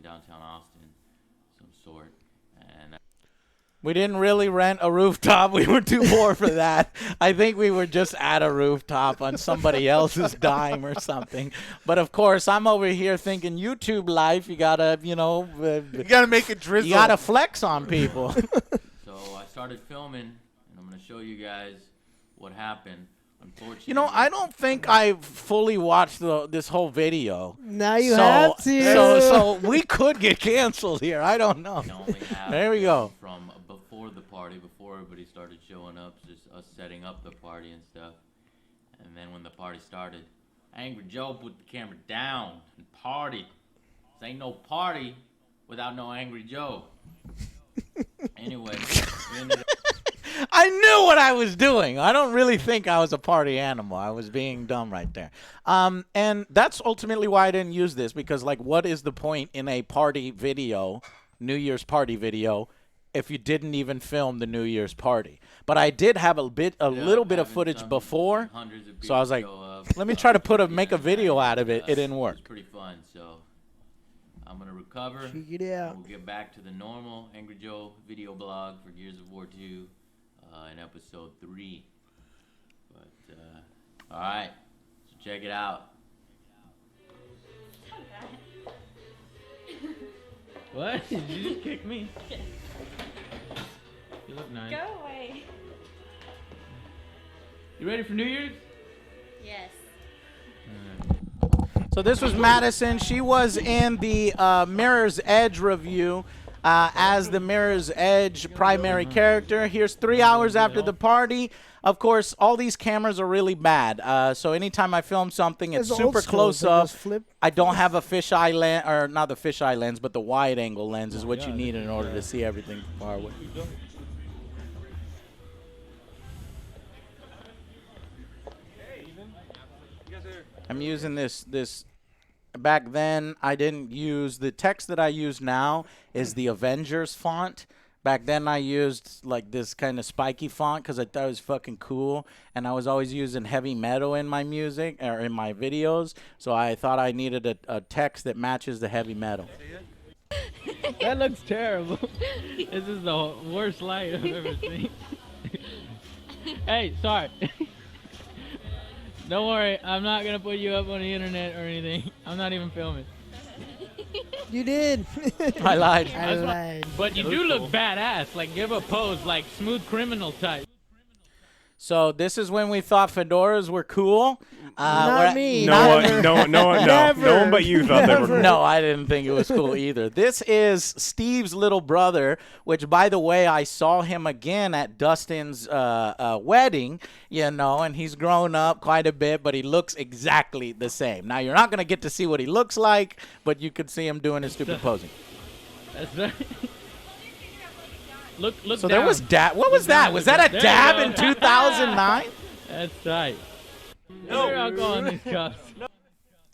downtown Austin, some sort. And We didn't really rent a rooftop. We were too poor for that. I think we were just at a rooftop on somebody else's dime or something. But of course, I'm over here thinking YouTube life. You gotta, You gotta make it drizzle. you gotta flex on people. so I started filming, and I'm going to show you guys what happened. Unfortunately, You know, I don't think I fully watched this whole video. Now you have to. So we could get canceled here. I don't know. we only have There we go. from before the party, before everybody started showing up, just us setting up the party and stuff. And then when the party started, Angry Joe put the camera down and partied. This ain't no party. without no Angry Joe. Anyway, we ended up I knew what I was doing. I don't really think I was a party animal. I was being dumb right there. And that's ultimately why I didn't use this, because, like, what is the point in a party video, New Year's party video, if you didn't even film the New Year's party? But I did have a little bit of footage before, so I was like, let me try to make a video out of it. It didn't work. It was pretty fun, so I'm gonna recover. Check it out. We'll get back to the normal Angry Joe video blog for Gears of War 2 in episode 3. But all right, so check it out. What? Did you just kick me? You look nice. Go away. You ready for New Year's? Yes. So this was Madison. She was in the Mirror's Edge review as the Mirror's Edge primary character. Here's 3 hours after the party. Of course, all these cameras are really bad. So anytime I film something, it's super close up. I don't have a fisheye lens, or not the fisheye lens, but the wide angle lens is what you need in order to see everything far away. I'm using this. Back then, I didn't use the text that I use now is the Avengers font. Back then, I used like this kind of spiky font because I thought it was fucking cool, and I was always using heavy metal in my music or in my videos. So I thought I needed a text that matches the heavy metal. That looks terrible. This is the worst light I've ever seen. Hey, sorry. Don't worry, I'm not gonna put you up on the internet or anything. I'm not even filming. You did. I lied. I lied. But you do look badass. Like, give a pose like Smooth Criminal type. So this is when we thought fedoras were cool. Not me. No one but you thought they were cool. No, I didn't think it was cool either. This is Steve's little brother, which, by the way, I saw him again at Dustin's wedding, and he's grown up quite a bit, but he looks exactly the same. Now, you're not going to get to see what he looks like, but you could see him doing his stupid posing. That's right. Look so down. There was dab. What was that? Was that a dab in 2009? That's tight. No. You're alcohol in these cups.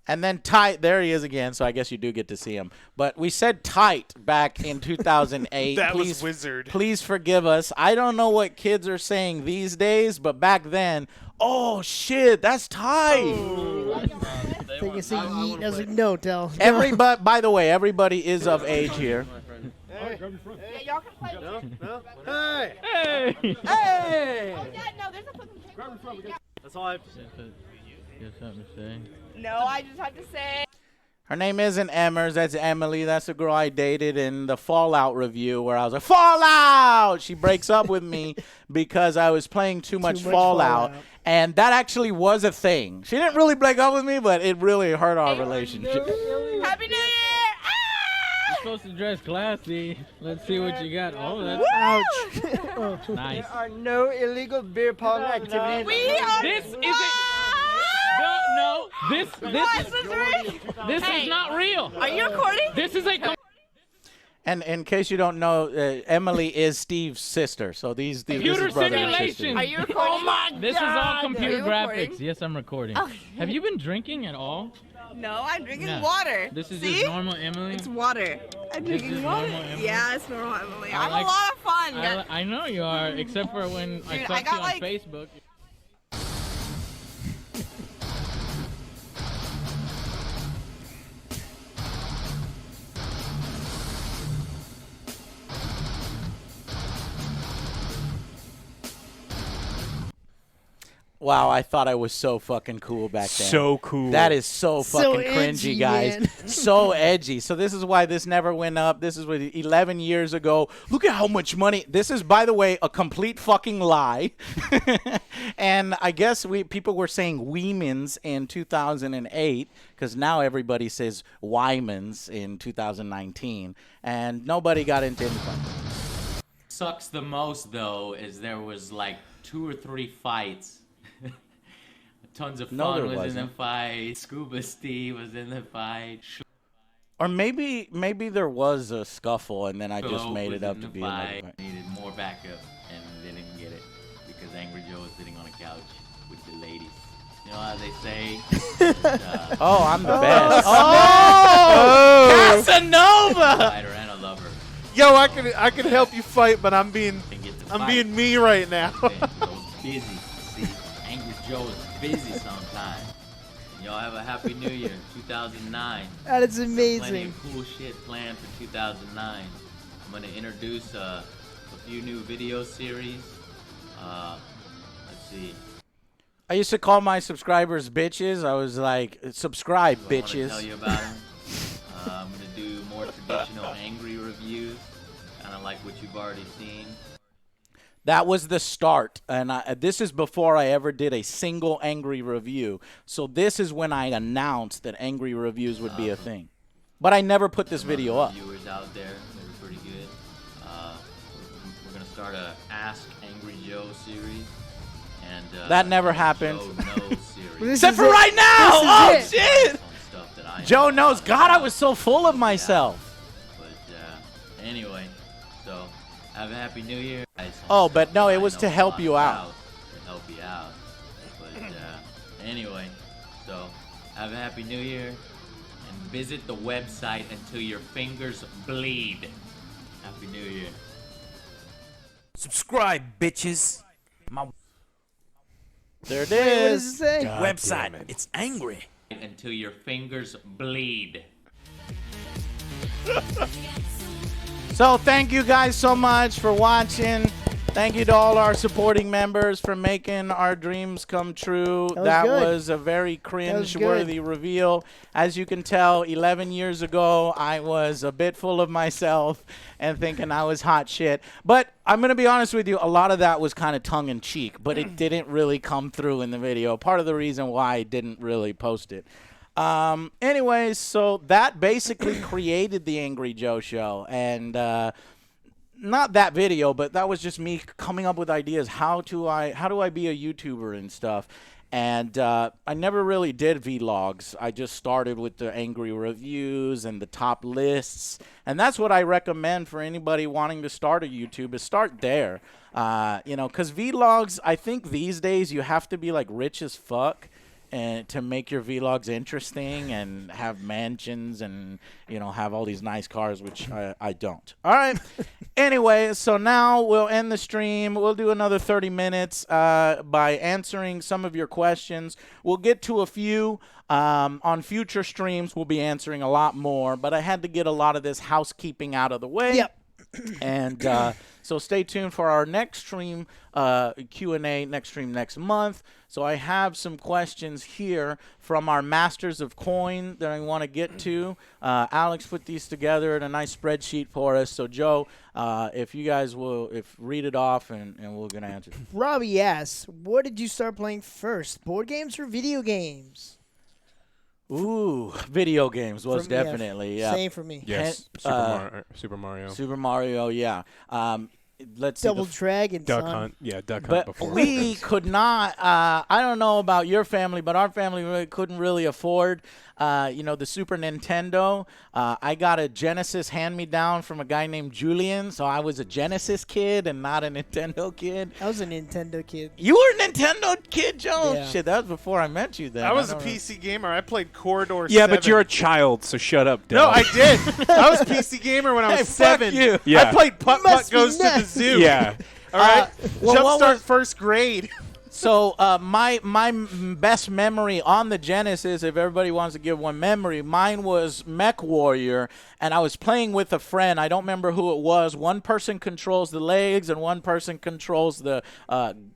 And then tight, there he is again, so I guess you do get to see him. But we said tight back in 2008. That was Wizard. Please forgive us. I don't know what kids are saying these days, but back then, oh, shit, that's tight. Think it's a yeet. I was like, no, Del. Everybody, by the way, everybody is of age here. Yeah, y'all can play. No. Hey! Hey! Oh, yeah, no, there's a fucking table. That's all I have to say. You have something to say? No, I just have to say. Her name isn't Emmers. That's Emily. That's the girl I dated in the Fallout review where I was like, Fallout! She breaks up with me because I was playing too much Fallout. And that actually was a thing. She didn't really break up with me, but it really hurt our relationship. Happy New Year! You're supposed to dress classy. Let's see what you got. Oh, that's Ouch. nice. There are no illegal beer pong activities. This isn't. No. This is not real. Are you recording? This is a. And in case you don't know, Emily is Steve's sister. So these computer this is brother and simulation. sister. Are you recording? Oh my God! This is all computer Are you graphics. recording? Yes, I'm recording. Oh. Have you been drinking at all? No, I'm drinking No. water. This is See? just normal Emily. It's water. I'm This drinking is water. normal Emily? Yeah, it's normal Emily. I I'm like- a lot of fun. I know you are, except for when I Dude, talk I to got you on like- Facebook. Wow, I thought I was so fucking cool back then. So cool. That is so fucking edgy, cringy, guys. man. So edgy. So this is why this never went up. This is what 11 years ago. Look at how much money. This is, by the way, a complete fucking lie. And I guess people were saying Weemans in 2008 because now everybody says Wymans in 2019, and nobody got into anything. Sucks the most though is there was like 2 or 3 fights. Tons of No, fun there was in wasn't. the fight. Scuba Steve was in the fight. Or maybe there was a scuffle, and then I just Philo made was it up in to the be fight, another. needed more backup, and they didn't get it because Angry Joe was sitting on a couch with the ladies. You know how they say? That, Oh, I'm the best. Oh! Casanova! fighter and a lover. Yo, I can help you fight, but I'm being Can get to I'm fight. being me right now. Joe's busy. See, Angry Joe is busy sometimes. And y'all have a happy new year, 2009. That is Plenty amazing. of cool shit planned for 2009. I'm gonna introduce a few new video series. Let's see. I used to call my subscribers bitches. I was like, subscribe, I want to bitches. tell you about them. I'm gonna do more traditional angry reviews, kind of like what you've already seen. That was the start, and this is before I ever did a single angry review. So this is when I announced that angry reviews would be a thing. But I never put this video up. Viewers out there, they were pretty good. We're gonna start a Ask Angry Joe series, and That never Angry happened. Joe Knows series. This Except is for it. right now! This is Oh, it. shit! On stuff that I Joe know knows. about. God, I was so full of myself. But anyway, so have a happy new year. Oh, but no, I it was know to a help lot you out. To help you out. But anyway, so have a happy new year and visit the website until your fingers bleed. Happy New Year. Subscribe, bitches. My There it Wait, what does is. it say? website. It's angry. Until your fingers bleed. So thank you guys so much for watching. Thank you to all our supporting members for making our dreams come true. That was good. Was a very was cringe-worthy reveal. As you can tell, 11 years ago, I was a bit full of myself and thinking I was hot shit. But I'm going to be honest with you, a lot of that was kind of tongue-in-cheek, but it didn't really come through in the video. Part of the reason why I didn't really post it. Anyways, so that basically created the Angry Joe Show, and not that video, but that was just me coming up with ideas. How do I be a YouTuber and stuff? And I never really did vlogs. I just started with the angry reviews and the top lists, and that's what I recommend for anybody wanting to start a YouTube. Is start there, because vlogs. I think these days you have to be like rich as fuck and to make your vlogs interesting and have mansions and have all these nice cars, which I don't. All right. Anyway, so now we'll end the stream. We'll do another 30 minutes by answering some of your questions. We'll get to a few on future streams. We'll be answering a lot more, but I had to get a lot of this housekeeping out of the way. Yep. And so stay tuned for our next stream, Q&A, next stream next month. So I have some questions here from our Masters of Coin that I want to get to. Alex put these together in a nice spreadsheet for us. So, Joe, if you guys will read it off, and we're going to answer. Robbie asks, what did you start playing first, board games or video games? Ooh, video games was For me, definitely, yeah. Same for me. Yes, Super Mario. Super Mario, yeah. Let's see, Double Dragon, Duck son. Hunt. Yeah, Duck Hunt But before. we could not, I don't know about your family, but our family really couldn't really afford, the Super Nintendo. I got a Genesis hand-me-down from a guy named Julian, so I was a Genesis kid and not a Nintendo kid. I was a Nintendo kid. You were a Nintendo kid, Joe? Yeah. Shit, that was before I met you then. I was a don't know. PC gamer. I played Corridor Yeah, 7. but you're a child, so shut up, Dale. No, I did. I was a PC gamer when I was Hey, fuck 7. you. Yeah. I played Putt Putt Must be Goes to the nuts. Zoo. Yeah. All right. well, what Jumpstart was- first grade. So my best memory on the Genesis, if everybody wants to give one memory, mine was Mech Warrior, and I was playing with a friend. I don't remember who it was. One person controls the legs, and one person controls the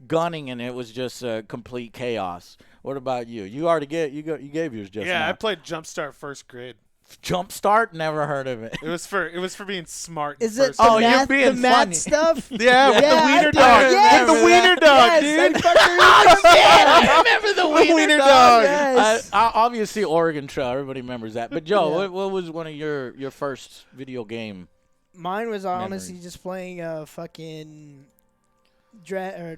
gunning, and it was just complete chaos. What about you? You already you gave yours just Yeah, now. I played Jumpstart first grade. Jumpstart? Never heard of it. It was for being smart. in Is it first the Oh, grade. you're math, being the math funny. stuff? Yeah, with the I wiener do. dog. Yes. With the wiener dog, Yes, dude. I I remember the Wiener wiener dog. dog. Yes. Obviously, Oregon Trail. Everybody remembers that. But Joe, Yeah. what was one of your first video game? Mine was honestly Memories. just playing fucking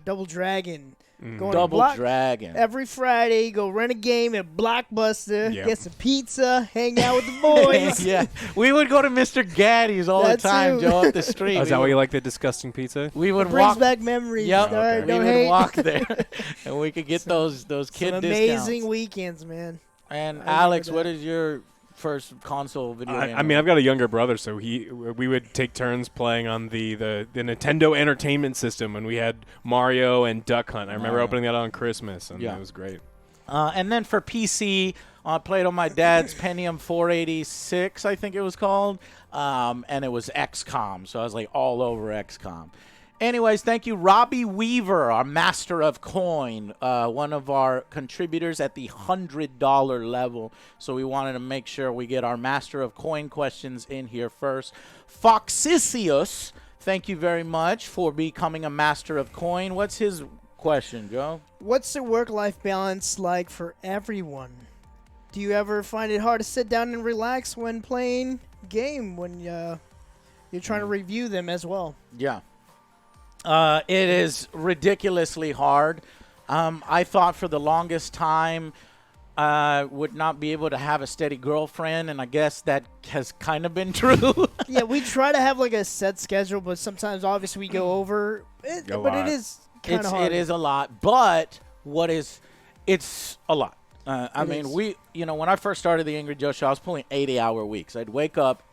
Double Dragon Going Double to Dragon. Every Friday, go rent a game at Blockbuster, Yep. get some pizza, hang out with the boys. Yeah, we would go to Mr. Gaddy's all the That's time, it. Joe, up the street. Oh, is that why you like the disgusting pizza? We would Brings walk. back memories. Yep, All right, we don't would hate. walk there, and we could get those kid Some discounts. amazing weekends, man. And I Alex, remember what is your first console video game? I mean, I've got a younger brother, so we would take turns playing on the Nintendo Entertainment System when we had Mario and Duck Hunt. I remember opening that on Christmas, and it was great. And then for PC, I played on my dad's Pentium 486, I think it was called, and it was XCOM, so I was like all over XCOM. Anyways, thank you, Robbie Weaver, our master of coin, one of our contributors at the $100 level. So we wanted to make sure we get our master of coin questions in here first. Foxicius, thank you very much for becoming a master of coin. What's his question, Joe? What's the work-life balance like for everyone? Do you ever find it hard to sit down and relax when playing game when you're trying to review them as well? Yeah. It is ridiculously hard. I thought for the longest time I would not be able to have a steady girlfriend, and I guess that has kind of been true. Yeah, we try to have like a set schedule, but sometimes obviously we go over. But it is kind of hard. It is a lot, but it's a lot. I mean, when I first started the Angry Joe Show, I was pulling 80-hour weeks. I'd wake up,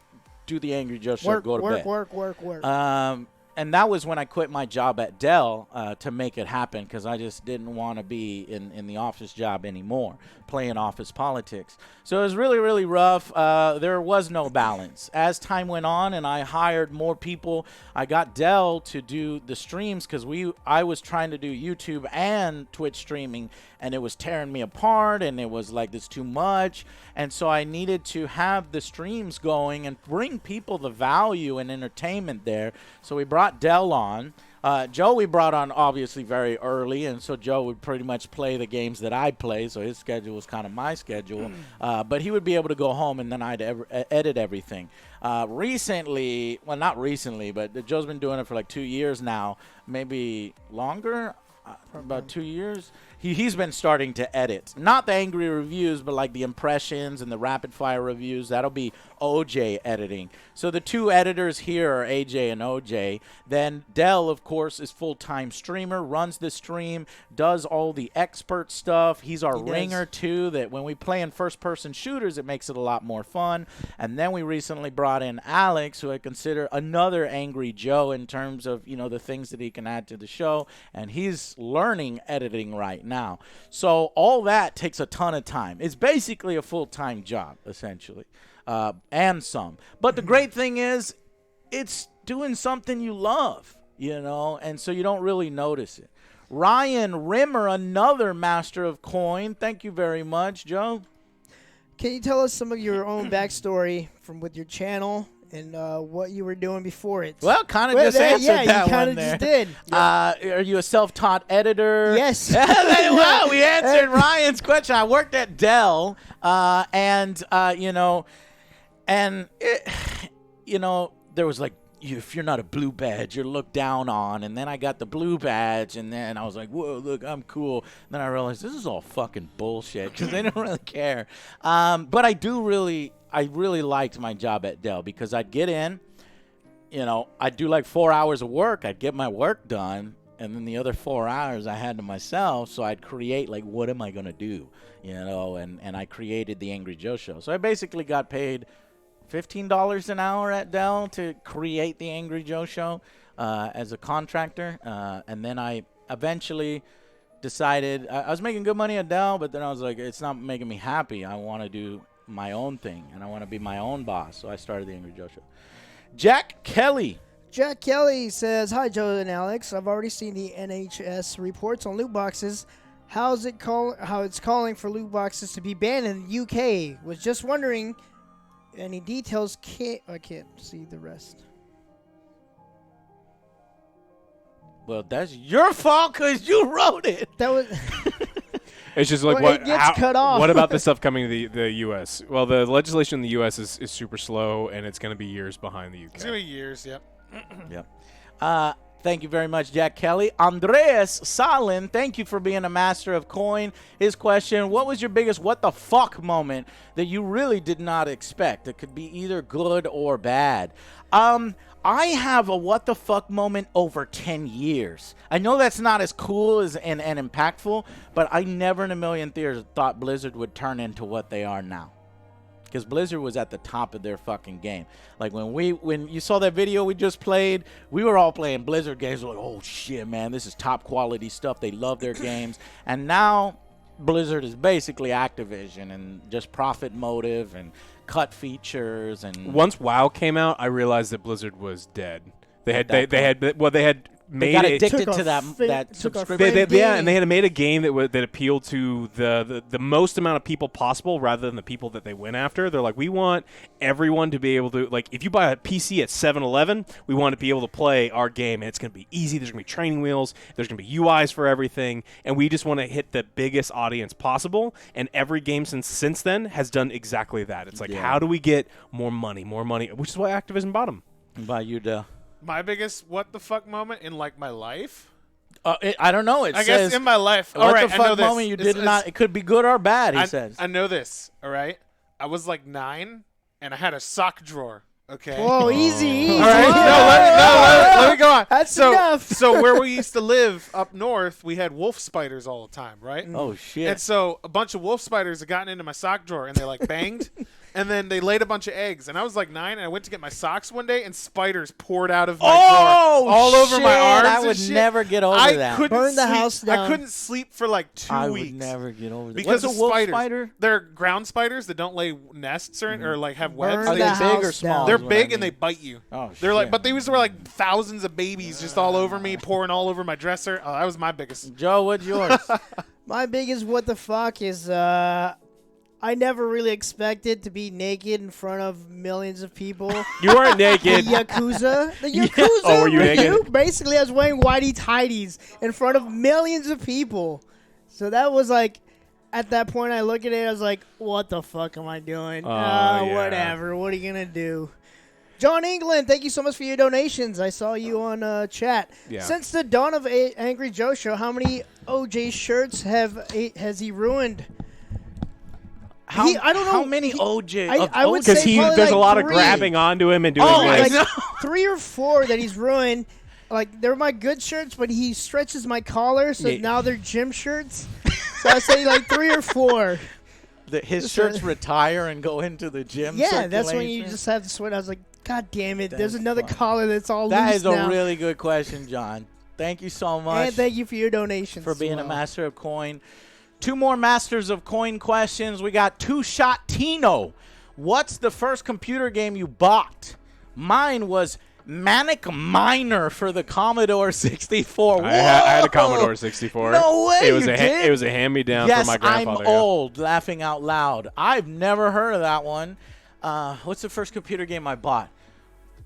do the Angry Joe Show, go to bed. Work. And that was when I quit my job at Dell to make it happen, because I just didn't want to be in the office job anymore, playing office politics. So it was really, really rough. There was no balance. As time went on and I hired more people, I got Dell to do the streams, because I was trying to do YouTube and Twitch streaming, and it was tearing me apart, and it was like, this too much. And so I needed to have the streams going and bring people the value and entertainment there. So we brought Dell on. Joe we brought on obviously very early, and so Joe would pretty much play the games that I play, so his schedule was kind of my schedule. But he would be able to go home, and then I'd edit everything. Recently, well, not recently, but Joe's been doing it for like 2 years now, maybe longer, about 2 years. He's been starting to edit. Not the angry reviews, but like the impressions and the rapid-fire reviews. That'll be OJ editing. So the two editors here are AJ and OJ. Then Dell, of course, is full-time streamer, runs the stream, does all the expert stuff. He's our ringer, too, that when we play in first-person shooters, it makes it a lot more fun. And then we recently brought in Alex, who I consider another Angry Joe in terms of, the things that he can add to the show. And he's learning editing right now. So all that takes a ton of time. It's basically a full-time job, essentially, and some. But the great thing is it's doing something you love, and so you don't really notice it. Ryan Rimmer, another master of coin. Thank you very much, Joe. Can you tell us some of your own backstory with your channel and what you were doing before it? Well, kind of just answered that one there. Yeah, you kind of just did. Are you a self-taught editor? Yes. Well, we answered Ryan's question. I worked at Dell, there was like, if you're not a blue badge, you're looked down on. And then I got the blue badge, and then I was like, whoa, look, I'm cool. And then I realized this is all fucking bullshit, because they don't really care. But I really liked my job at Dell, because I'd get in, I'd do like 4 hours of work. I'd get my work done, and then the other 4 hours I had to myself. So I'd create, like, what am I going to do? And I created the Angry Joe Show. So I basically got paid $15 an hour at Dell to create the Angry Joe Show as a contractor. And then I eventually decided I was making good money at Dell, but then I was like, it's not making me happy. I want to do my own thing, and I want to be my own boss. So I started the Angry Joe Show. Jack Kelly says, hi, Joe and Alex. I've already seen the NHS reports on loot boxes. How it's calling for loot boxes to be banned in the UK. Was just wondering, any details? I can't see the rest. Well, that's your fault, because you wrote it. That was... It's just like, it gets cut off. What about the stuff coming to the U.S.? Well, the legislation in the U.S. is super slow, and it's going to be years behind the U.K. It's going to be years, yep. Yep. Thank you very much, Jack Kelly. Andreas Salin, thank you for being a master of coin. His question, what was your biggest what the fuck moment that you really did not expect? It could be either good or bad. I have a what the fuck moment over 10 years. I know that's not as cool and impactful, but I never in a million years thought Blizzard would turn into what they are now. Because Blizzard was at the top of their fucking game. Like when you saw that video we just played, we were all playing Blizzard games. We're like, oh shit, man, this is top quality stuff. They love their games. And now Blizzard is basically Activision and just profit motive and cut features. And once WoW came out, I realized that Blizzard was dead. They had made got addicted to that subscription. And they had made a game that appealed to the most amount of people possible rather than the people that they went after. They're like, we want everyone to be able to, like, if you buy a PC at 7-Eleven, we want to be able to play our game, and it's going to be easy. There's going to be training wheels. There's going to be UIs for everything, and we just want to hit the biggest audience possible. And every game since then has done exactly that. It's like, how do we get more money, which is why Activision bought them. By you, Dell. My biggest what the fuck moment in like my life? I don't know. I guess in my life. What all right, the fuck moment you did not? It could be good or bad. He says. I know this. All right. I was like 9, and I had a sock drawer. Okay. Whoa, easy. All right. Let me go on. That's enough. So where we used to live up north, we had wolf spiders all the time, right? Oh shit. And so a bunch of wolf spiders had gotten into my sock drawer, and they like banged. And then they laid a bunch of eggs. And I was like 9, and I went to get my socks one day, and spiders poured out of my drawer all over my arms. I would never get over that. Burn the house down. I couldn't sleep for like 2 weeks. I would never get over that. Because What's of a wolf spiders. Spider? They're ground spiders that don't lay nests or like have webs. Burn Are the they big or house small? down. They're big and they bite you. Oh, They're like, shit. but these were like thousands of babies just all over me, pouring all over my dresser. Oh, that was my biggest. Joe, what's yours? My biggest what the fuck is I never really expected to be naked in front of millions of people. You weren't naked. The Yakuza. The Yakuza Oh, were you review. naked? Basically, I was wearing whitey tighties in front of millions of people. So that was like, at that point, I look at it, I was like, what the fuck am I doing? Yeah. Whatever. What are you going to do? John England, thank you so much for your donations. I saw you on chat. Yeah. Since the dawn of Angry Joe Show, how many OJ shirts has he ruined? I don't know. How many OJ? I would say Because probably there's like a lot 3. of grabbing onto him and doing like this. 3 or 4 that he's ruined. Like, they're my good shirts, but he stretches my collar, so now they're gym shirts. So I say like 3 or 4. His shirts retire and go into the gym. Yeah, that's when you just have to sweat. I was like, God damn it! There's another funny. collar that's all That loose is now. a really good question, John. Thank you so much. And thank you for your donations. For being a master of coin. 2 more masters of coin questions. We got Two Shot Tino. What's the first computer game you bought? Mine was Manic Miner for the Commodore 64. I had a Commodore 64. No way, It was you did? It was a hand-me-down Yes, from my grandfather. I'm old, laughing out loud. I've never heard of that one. What's the first computer game I bought?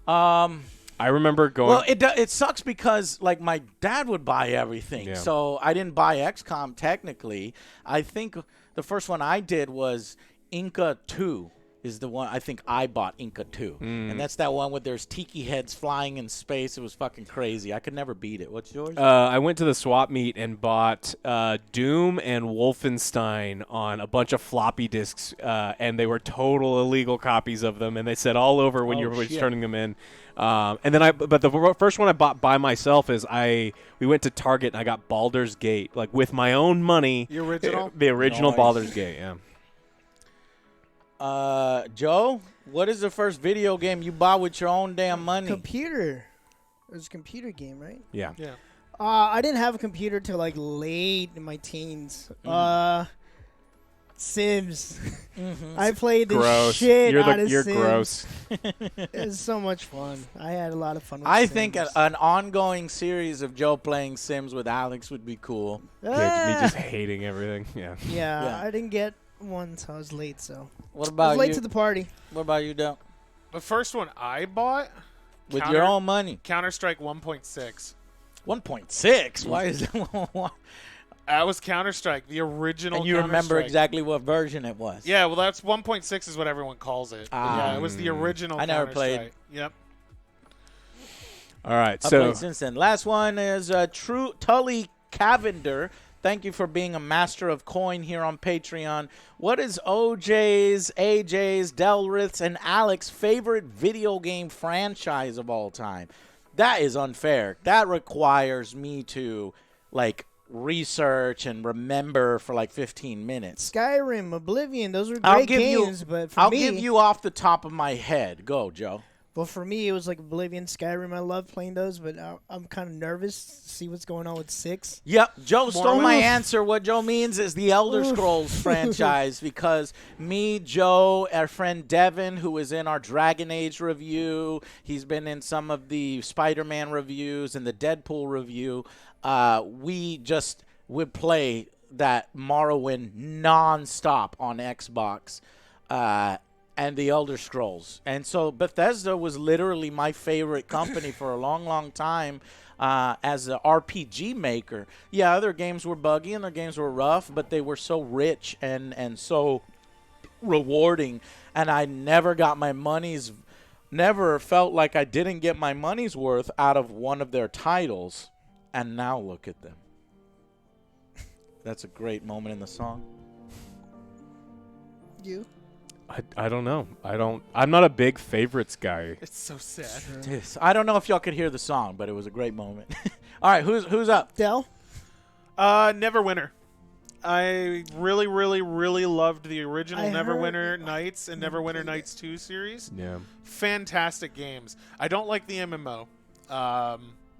I remember going. Well, it sucks because like my dad would buy everything, Yeah. so I didn't buy XCOM technically. I think the first one I did was Inca 2 is the one I think I bought. Inca 2, and that's that one where there's tiki heads flying in space. It was fucking crazy. I could never beat it. What's yours? I went to the swap meet and bought Doom and Wolfenstein on a bunch of floppy disks, and they were total illegal copies of them, and they said all over when you were turning them in. And then but the first one I bought by myself is we went to Target and I got Baldur's Gate, like with my own money. The original? The original Nice. Baldur's Gate, yeah. Joe, what is the first video game you bought with your own damn money? Computer. It was a computer game, right? Yeah. Yeah. I didn't have a computer till like late in my teens. Sims. I played the Gross. shit out of You're Sims. gross. It was so much fun. I had a lot of fun with I Sims. think an ongoing series of Joe playing Sims with Alex would be cool. Yeah, me just hating everything. Yeah. Yeah, I didn't get one until I was late, so. What I about was late you? to the party. What about you, Del? The first one I bought With your own money. Counter-Strike 1.6. 1.6? Why is that? That was Counter-Strike, the original. And you remember Counter-Strike. exactly what version it was? Yeah, well, that's 1.6 is what everyone calls it. But yeah, it was the original. I never played. Counter-Strike. Yep. All right, I so played since then. Last one is True Tully Cavender. Thank you for being a master of coin here on Patreon. What is OJ's, AJ's, Delrith's, and Alex's favorite video game franchise of all time? That is unfair. That requires me to, like, research and remember for like 15 minutes. Skyrim, Oblivion, those were great games, but for me... I'll give you off the top of my head. Go, Joe. Well, for me, it was like Oblivion, Skyrim. I love playing those, but I'm kind of nervous to see what's going on with 6. Yep, Joe stole my answer. What Joe means is the Elder Scrolls franchise, because me, Joe, our friend Devin, who was in our Dragon Age review, he's been in some of the Spider-Man reviews and the Deadpool review, we just would play that Morrowind non-stop on Xbox. And the Elder Scrolls. And so Bethesda was literally my favorite company for a long, long time as an RPG maker. Yeah, other games were buggy and their games were rough, but they were so rich and so rewarding. And I never got my never felt like I didn't get my money's worth out of one of their titles. And now look at them. That's a great moment in the song. You? I don't know. I'm not a big favorites guy. It's so sad. Sure. I don't know if y'all could hear the song, but it was a great moment. All right, who's up? Del? Neverwinter. I really, really, really loved the original Neverwinter Nights and Neverwinter Nights 2 series. Yeah. Fantastic games. I don't like the MMO.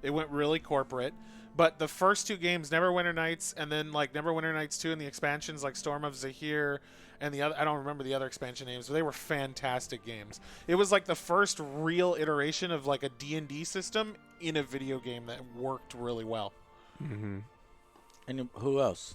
It went really corporate. But the first 2 games, Neverwinter Nights and then like Neverwinter Nights 2 and the expansions like Storm of Zahir and the other, I don't remember the other expansion names, but they were fantastic games. It was like the first real iteration of like a D&D system in a video game that worked really well. Mm-hmm. And who else?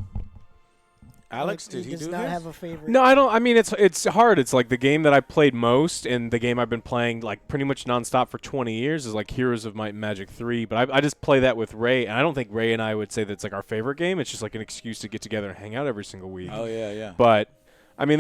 Alex, did he does do not this? have a favorite. No, I don't. I mean, it's hard. It's like the game that I played most and the game I've been playing like pretty much nonstop for 20 years is like Heroes of Might and Magic 3. But I just play that with Ray, and I don't think Ray and I would say that's like our favorite game. It's just like an excuse to get together and hang out every single week. Oh, yeah. But, I mean,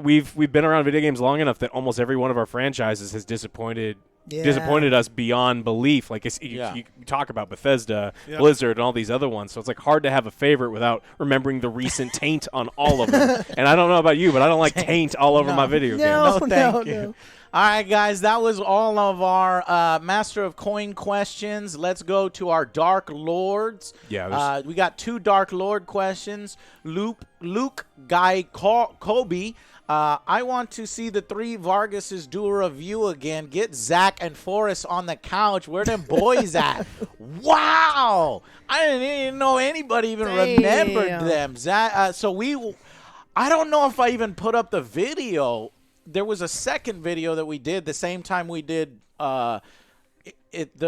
we've been around video games long enough that almost every one of our franchises has disappointed us beyond belief. Like you talk about Bethesda, Blizzard, and all these other ones. So it's like hard to have a favorite without remembering the recent taint on all of them. And I don't know about you, but I don't like taint all over my video games. No, thank you. All right, guys, that was all of our Master of Coin questions. Let's go to our Dark Lords. Yeah, we got 2 Dark Lord questions. Luke Guy Kobe. I want to see the 3 Vargases do a review again. Get Zach and Forrest on the couch. Where them boys at? Wow! I didn't even know anybody even remembered them. Zach. I don't know if I even put up the video. There was a second video that we did the same time we did. The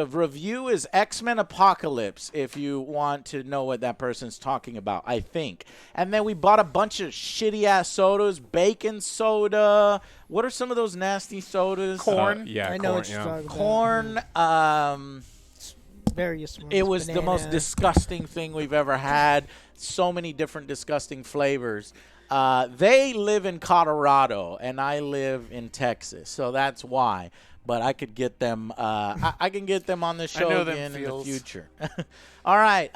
review is X-Men Apocalypse, if you want to know what that person's talking about, I think. And then we bought a bunch of shitty-ass sodas, bacon soda. What are some of those nasty sodas? Corn. I know what you're talking about. Corn. Various ones. It was the most disgusting thing we've ever had. So many different disgusting flavors. They live in Colorado, and I live in Texas, so that's why. But I could get them. I can get them on the show again in the future. All right.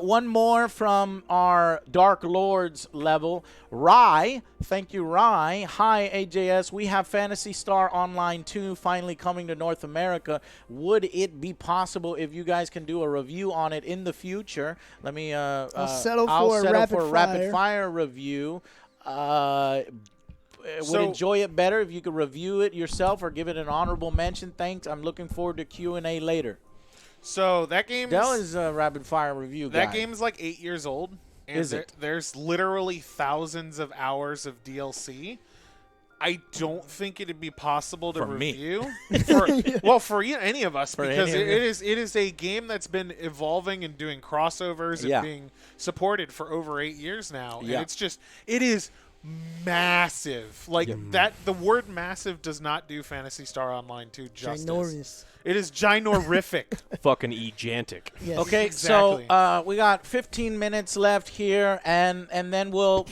One more from our Dark Lords level. Rye. Thank you, Rye. Hi, AJS. We have Phantasy Star Online 2 finally coming to North America. Would it be possible if you guys can do a review on it in the future? Let me. I'll settle for a rapid fire review. Would enjoy it better if you could review it yourself or give it an honorable mention. Thanks. I'm looking forward to Q&A later. So that game is a rapid fire review guy. That game is like 8 years old. And Is it? There's literally thousands of hours of DLC. I don't think it'd be possible to review. For any of us, because it is a game that's been evolving and doing crossovers and being supported for over 8 years now. And it is massive. Like that, the word massive does not do Phantasy Star Online 2 justice. Ginormous. It is ginorrific. Fucking egantic. Yes. Okay, Exactly. so we got 15 minutes left here, and then we'll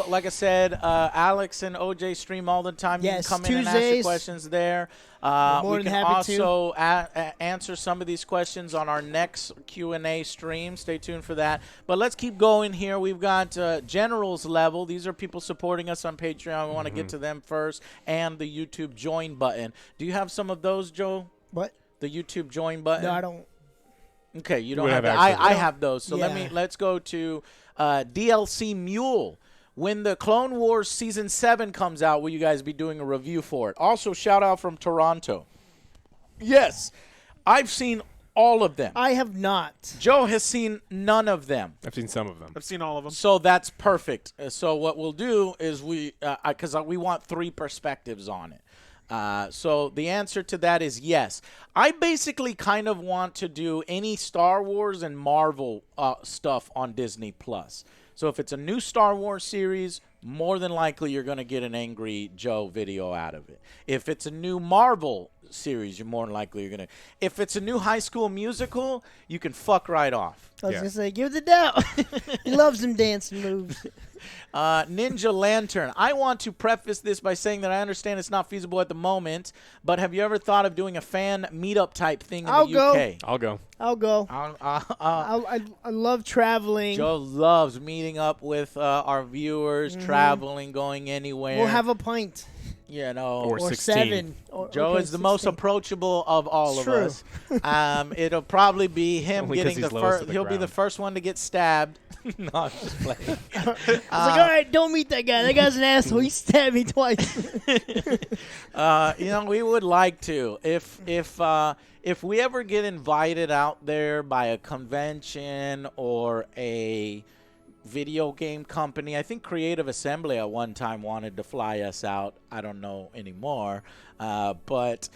like I said, Alex and OJ stream all the time. Yes, you can come in and ask your Tuesdays. questions there. More We than can happy to. also answer some of these questions on our next Q&A stream. Stay tuned for that. But let's keep going here. We've got generals level. These are people supporting us on Patreon. We want to get to them first, and the YouTube join button. Do you have some of those, Joe? What? The YouTube join button? No, I don't. Okay, you don't would have have that. access to I that. have those. So Yeah. let's go to DLC Mule. When the Clone Wars Season 7 comes out, will you guys be doing a review for it? Also, shout out from Toronto. Yes, I've seen all of them. I have not. Joe has seen none of them. I've seen some of them. I've seen all of them. So that's perfect. So what we'll do is because we want 3 perspectives on it. So the answer to that is yes. I basically kind of want to do any Star Wars and Marvel stuff on Disney Plus. So if it's a new Star Wars series, more than likely you're going to get an Angry Joe video out of it. If it's a new Marvel series, you're more than likely you're going to. If it's a new High School Musical, you can fuck right off. I was going to say, give it the doubt. He loves them dancing moves. Ninja Lantern. I want to preface this by saying that I understand it's not feasible at the moment, but have you ever thought of doing a fan meetup type thing in the UK? I'll go. I'll go. I love traveling. Joe loves meeting up with our viewers, traveling, going anywhere. We'll have a pint. You know, Or 16. 7. Joe is the most approachable of all of us. It'll probably be him Only 'cause getting he's the lowest first. to the He'll be the ground. first one to get stabbed. No, I'm just playing. I was like, all right, don't meet that guy. That guy's an asshole. He stabbed me twice. We would like to. If we ever get invited out there by a convention or a video game company, I think Creative Assembly at one time wanted to fly us out. I don't know anymore. But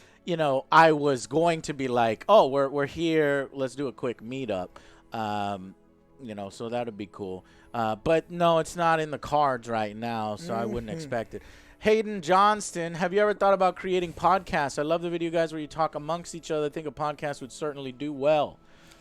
I was going to be like, oh, we're here. Let's do a quick meetup. So that would be cool. But no, it's not in the cards right now, so I wouldn't expect it. Hayden Johnston, have you ever thought about creating podcasts? I love the video guys where you talk amongst each other. I think a podcast would certainly do well.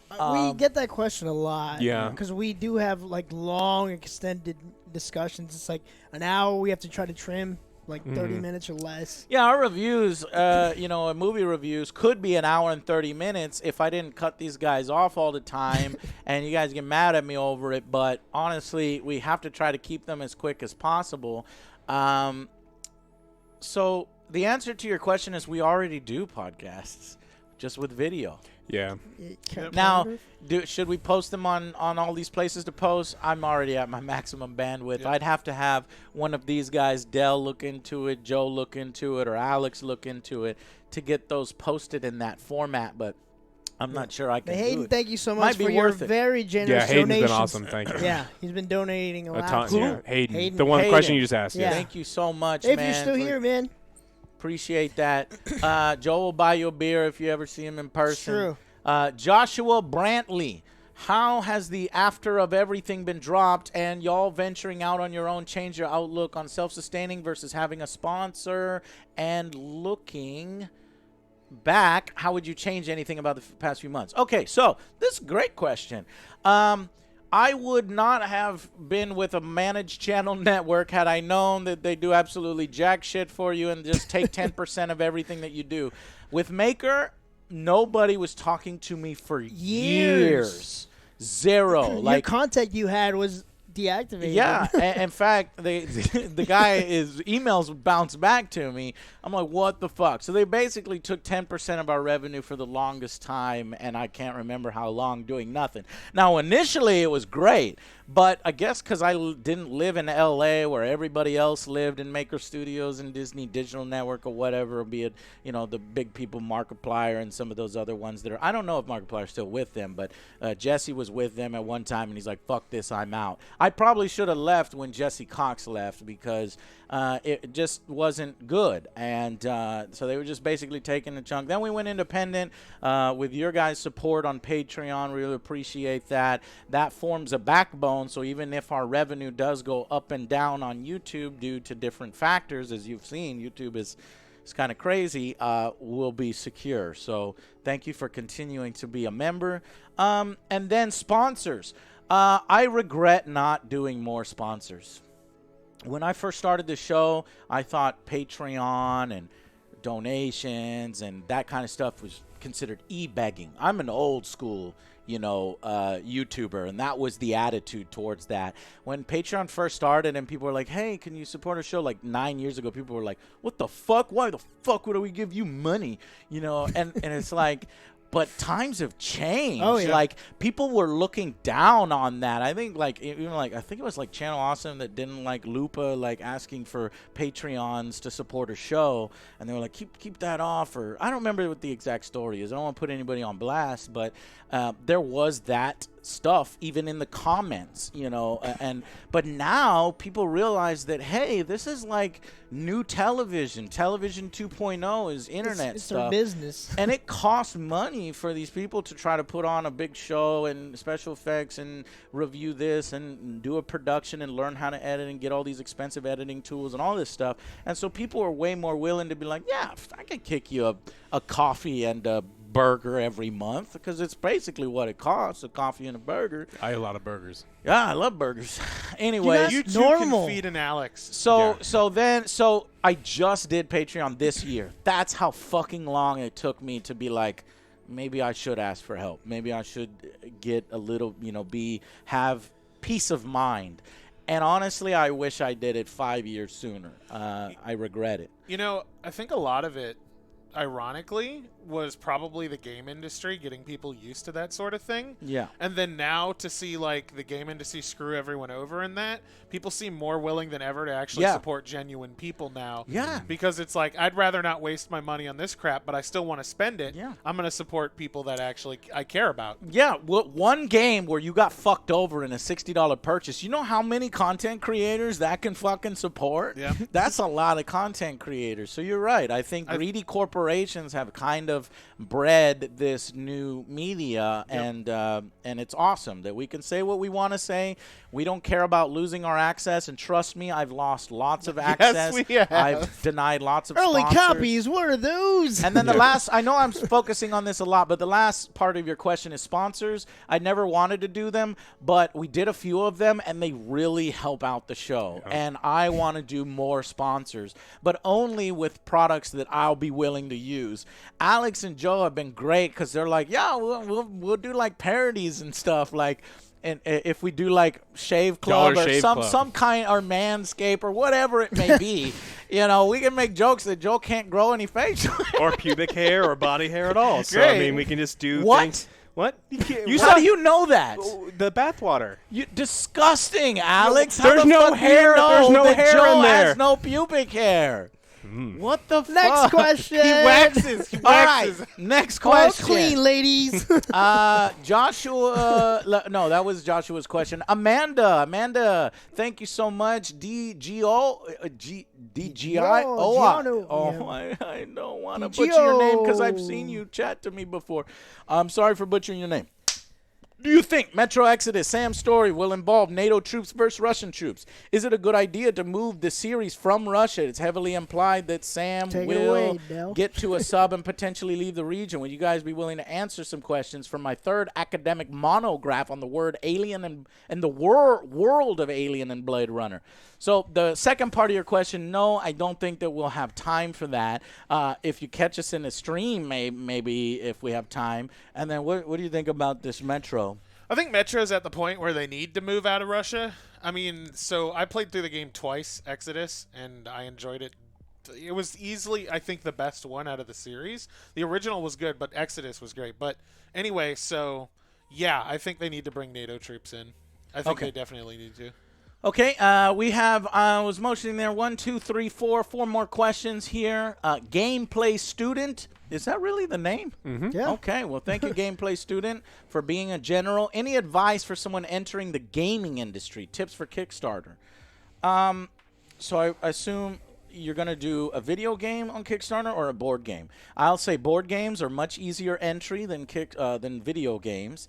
We get that question a lot. Yeah. Because we do have, long, extended discussions. It's like an hour we have to try to trim, 30 minutes or less. Yeah, our reviews, movie reviews could be an hour and 30 minutes if I didn't cut these guys off all the time and you guys get mad at me over it. But honestly, we have to try to keep them as quick as possible. So the answer to your question is we already do podcasts, just with video. Yeah. Now, should we post them on all these places to post? I'm already at my maximum bandwidth. I'd have to have one of these guys, Dell, look into it, Joe look into it, or Alex look into it to get those posted in that format, but I'm not sure I can do Hayden, it. thank you so Might much be for your worth it. very generous Hayden's donations. been awesome. Thank you. Yeah, he's been donating a lot. ton, yeah. Hayden. Hayden. The one Hayden. question you just asked. Yeah. Thank you so much, If man. you're still here, man. Appreciate that. Joe will buy you a beer if you ever see him in person. True. Joshua Brantley, how has the after of everything been dropped and y'all venturing out on your own change your outlook on self-sustaining versus having a sponsor? And looking back, how would you change anything about the past few months? Okay, so this is a great question. I would not have been with a managed channel network had I known that they do absolutely jack shit for you and just take 10% of everything that you do. With Maker, nobody was talking to me for years. Zero. Your contact you had was deactivated. Yeah. In fact, the his emails bounced back to me. I'm like, what the fuck? So they basically took 10% of our revenue for the longest time, and I can't remember how long, doing nothing. Now, initially, it was great, but I guess because I didn't live in L.A. where everybody else lived in Maker Studios and Disney Digital Network or whatever, be it, the big people, Markiplier, and some of those other ones that are, I don't know if Markiplier's still with them, but Jesse was with them at one time, and he's like, fuck this, I'm out. I probably should have left when Jesse Cox left because it just wasn't good. And so they were just basically taking a chunk. Then we went independent with your guys' support on Patreon. Really appreciate that. That forms a backbone. So even if our revenue does go up and down on YouTube due to different factors, as you've seen, YouTube is it's kind of crazy, will be secure. So thank you for continuing to be a member. And then sponsors. I regret not doing more sponsors. When I first started the show, I thought Patreon and donations and that kind of stuff was considered e-begging. I'm an old school, YouTuber, and that was the attitude towards that. When Patreon first started and people were like, hey, can you support our show? Like 9 years ago, people were like, what the fuck? Why the fuck would we give you money? And it's like, but times have changed. Oh, yeah. Like, people were looking down on that. I think, I think it was like Channel Awesome that didn't like Lupa, asking for Patreons to support a show, and they were like, keep that off. Or I don't remember what the exact story is. I don't want to put anybody on blast, but there was that stuff even in the comments, but now people realize that, hey, this is like new television 2.0 is internet it's stuff. their business. And it costs money for these people to try to put on a big show and special effects and review this and do a production and learn how to edit and get all these expensive editing tools and all this stuff. And so people are way more willing to be like, yeah, I can kick you a coffee and a burger every month, because it's basically what it costs, a coffee and a burger. I eat a lot of burgers. Yeah, I love burgers. Anyway, You too normal. can feed an Alex. so I just did Patreon this year. That's how fucking long it took me to be like, maybe I should ask for help. Maybe I should get a little, have peace of mind. And honestly, I wish I did it 5 years sooner. I regret it. I think a lot of it, ironically, was probably the game industry getting people used to that sort of thing. Yeah. And then now to see the game industry screw everyone over in that, people seem more willing than ever to actually support genuine people now. Yeah. Because it's like, I'd rather not waste my money on this crap, but I still want to spend it. Yeah. I'm going to support people that actually I care about. Yeah, one game where you got fucked over in a $60 purchase. You know how many content creators that can fucking support? Yeah. That's a lot of content creators. So you're right. I think greedy corporations have kind of bred this new media, and it's awesome that we can say what we want to say. We don't care about losing our access, and trust me, I've lost lots of access. Yes, we have. I've denied lots of Early sponsors. copies, what are those? And then the last, I know I'm focusing on this a lot, but the last part of your question is sponsors. I never wanted to do them, but we did a few of them, and they really help out the show. Yeah. And I want to do more sponsors, but only with products that I'll be willing to use. Alex and Joe have been great because they're like, yeah, we'll do like parodies and stuff, and if we do Shave Club Dollar or Shave Club. some kind, or Manscape or whatever it may be, we can make jokes that Joe can't grow any facial Or pubic hair or body hair at all. So, Great. we can just do What? things. What? How do you know that? The bathwater. You disgusting, Alex. There's How the no fuck hair. do you know There's no that hair Joe in there. has no pubic hair. What the fuck? Next question. He waxes. He All right, waxes. next All question. clean, ladies. Joshua. No, that was Joshua's question. Amanda, thank you so much. DGI. Giano. Oh, Yeah. I don't want to DGO. butcher your name because I've seen you chat to me before. I'm sorry for butchering your name. Do you think Metro Exodus, Sam's story, will involve NATO troops versus Russian troops? Is it a good idea to move the series from Russia? It's heavily implied that Sam Take it will away, Del. get to a sub and potentially leave the region. Would you guys be willing to answer some questions from my third academic monograph on the word alien and the world of Alien and Blade Runner? So the second part of your question, no, I don't think that we'll have time for that. If you catch us in a stream, maybe if we have time. And then what do you think about this Metro? I think Metro's at the point where they need to move out of Russia. I mean, so I played through the game twice, Exodus, and I enjoyed it. It was easily, I think, the best one out of the series. The original was good, but Exodus was great. But anyway, so yeah, I think they need to bring NATO troops in. I think they definitely need to. Okay, we have, I was motioning there, 1, 2, 3, 4 more questions here. Gameplay Student, is that really the name? Mm-hmm. Yeah. Okay, well, thank you, Gameplay Student, for being a general. Any advice for someone entering the gaming industry? Tips for Kickstarter? So I assume you're going to do a video game on Kickstarter or a board game. I'll say board games are much easier entry than video games.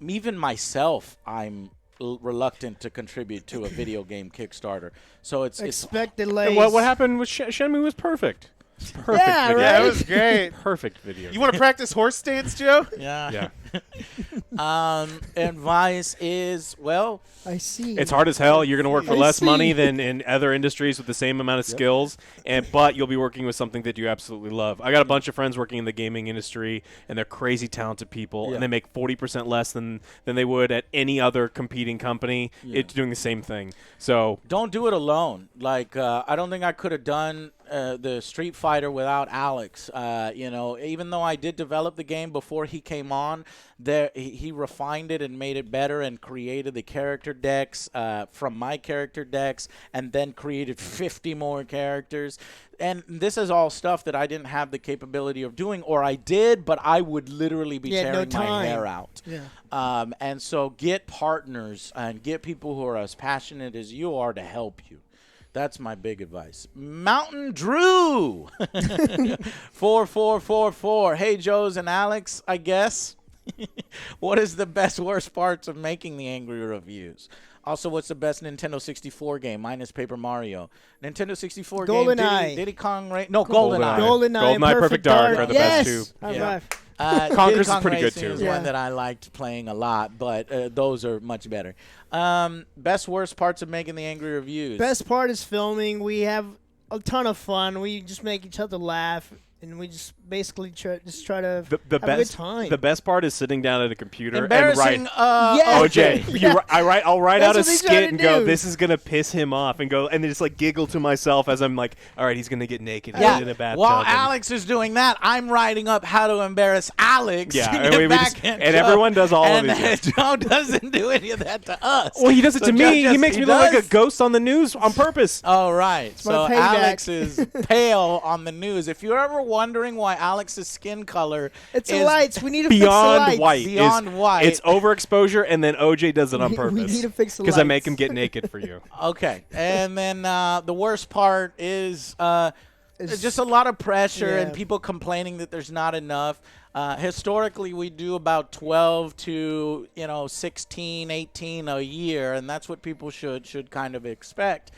Even myself, I'm reluctant to contribute to a video game Kickstarter. So it's Expected lays. And what happened with Shenmue was perfect. Perfect Yeah, video. right? Yeah, it was great. Perfect video. You want to practice horse stance, Joe? Yeah. Yeah. Advice is, well, I see. It's hard as hell. You're going to work for I less see. money than in other industries with the same amount of skills, but you'll be working with something that you absolutely love. I got a bunch of friends working in the gaming industry, and they're crazy talented people, and they make 40% less than they would at any other competing company. It's doing the same thing. So don't do it alone. Like, I don't think I could have done the Street Fighter without Alex. Even though I did develop the game before he came on, he refined it and made it better and created the character decks from my character decks, and then created 50 more characters. And this is all stuff that I didn't have the capability of doing, or I did, but I would literally be tearing my hair out. Yeah. And so get partners and get people who are as passionate as you are to help you. That's my big advice. Mountain Drew, 4444. Hey, Joe's and Alex, I guess. What is the best, worst parts of making the angry reviews? Also, what's the best Nintendo 64 game minus Paper Mario? Nintendo 64 GoldenEye. game, Diddy Kong Racing. No, GoldenEye. GoldenEye, Perfect Dark are the best two. Yeah. Conker's Diddy is pretty good, Racing too. is one that I liked playing a lot, but those are much better. Best, worst parts of making the angry reviews? Best part is filming. We have a ton of fun. We just make each other laugh, and we just basically try to have a good time. The best part is sitting down at a computer and Embarrassing, write. OJ, Yeah. I'll write That's out a what they try skit to and go, do. this is gonna piss him off, and go, and then just like giggle to myself as I'm like, all right, he's gonna get naked in a bathtub. While Alex is doing that, I'm writing up how to embarrass Alex. Yeah, to and get we back just- at and Joe. everyone does all of and it. Joe doesn't do any of that to us. Well, he does it So to Joe me. He just- makes me he look like does? a ghost on the news on purpose. Oh, right. my So payback. Alex is pale on the news. If you're ever wondering why Alex's skin color It's is the lights. We need to fix the Beyond lights. white. Beyond white. It's overexposure, and then OJ does it on We purpose. need to fix the Because I make lights. him get naked for you. Okay. And then the worst part is It's just a lot of pressure yeah. and people complaining that there's not enough. Historically, we do about 12 to 16, 18 a year, and that's what people should kind of expect.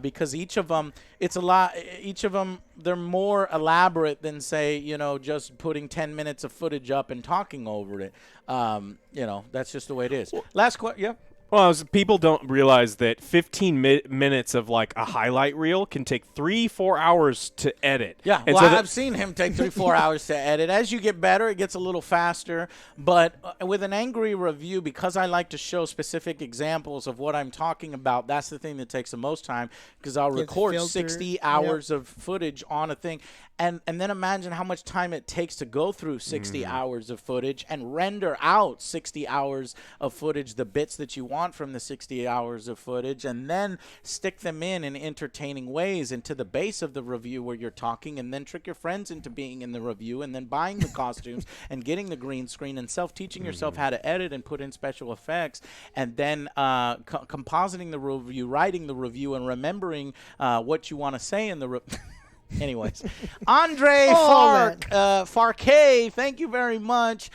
Because each of them, it's a lot. Each of them, they're more elaborate than say, just putting 10 minutes of footage up and talking over it. That's just the way it is. Last question. Yeah. Well, people don't realize that 15 minutes of like a highlight reel can take 3-4 hours to edit. Yeah, and well, so I've seen him take 3-4 hours to edit. As you get better, it gets a little faster. But with an angry review, because I like to show specific examples of what I'm talking about, that's the thing that takes the most time, because I'll record 60 hours of footage on a thing. And then imagine how much time it takes to go through 60 hours of footage and render out 60 hours of footage, the bits that you want from the 60 hours of footage, and then stick them in entertaining ways into the base of the review where you're talking, and then trick your friends into being in the review, and then buying the costumes and getting the green screen and self-teaching yourself how to edit and put in special effects, and then compositing the review, writing the review, and remembering what you want to say in the review. Anyways, Andre Farquet, thank you very much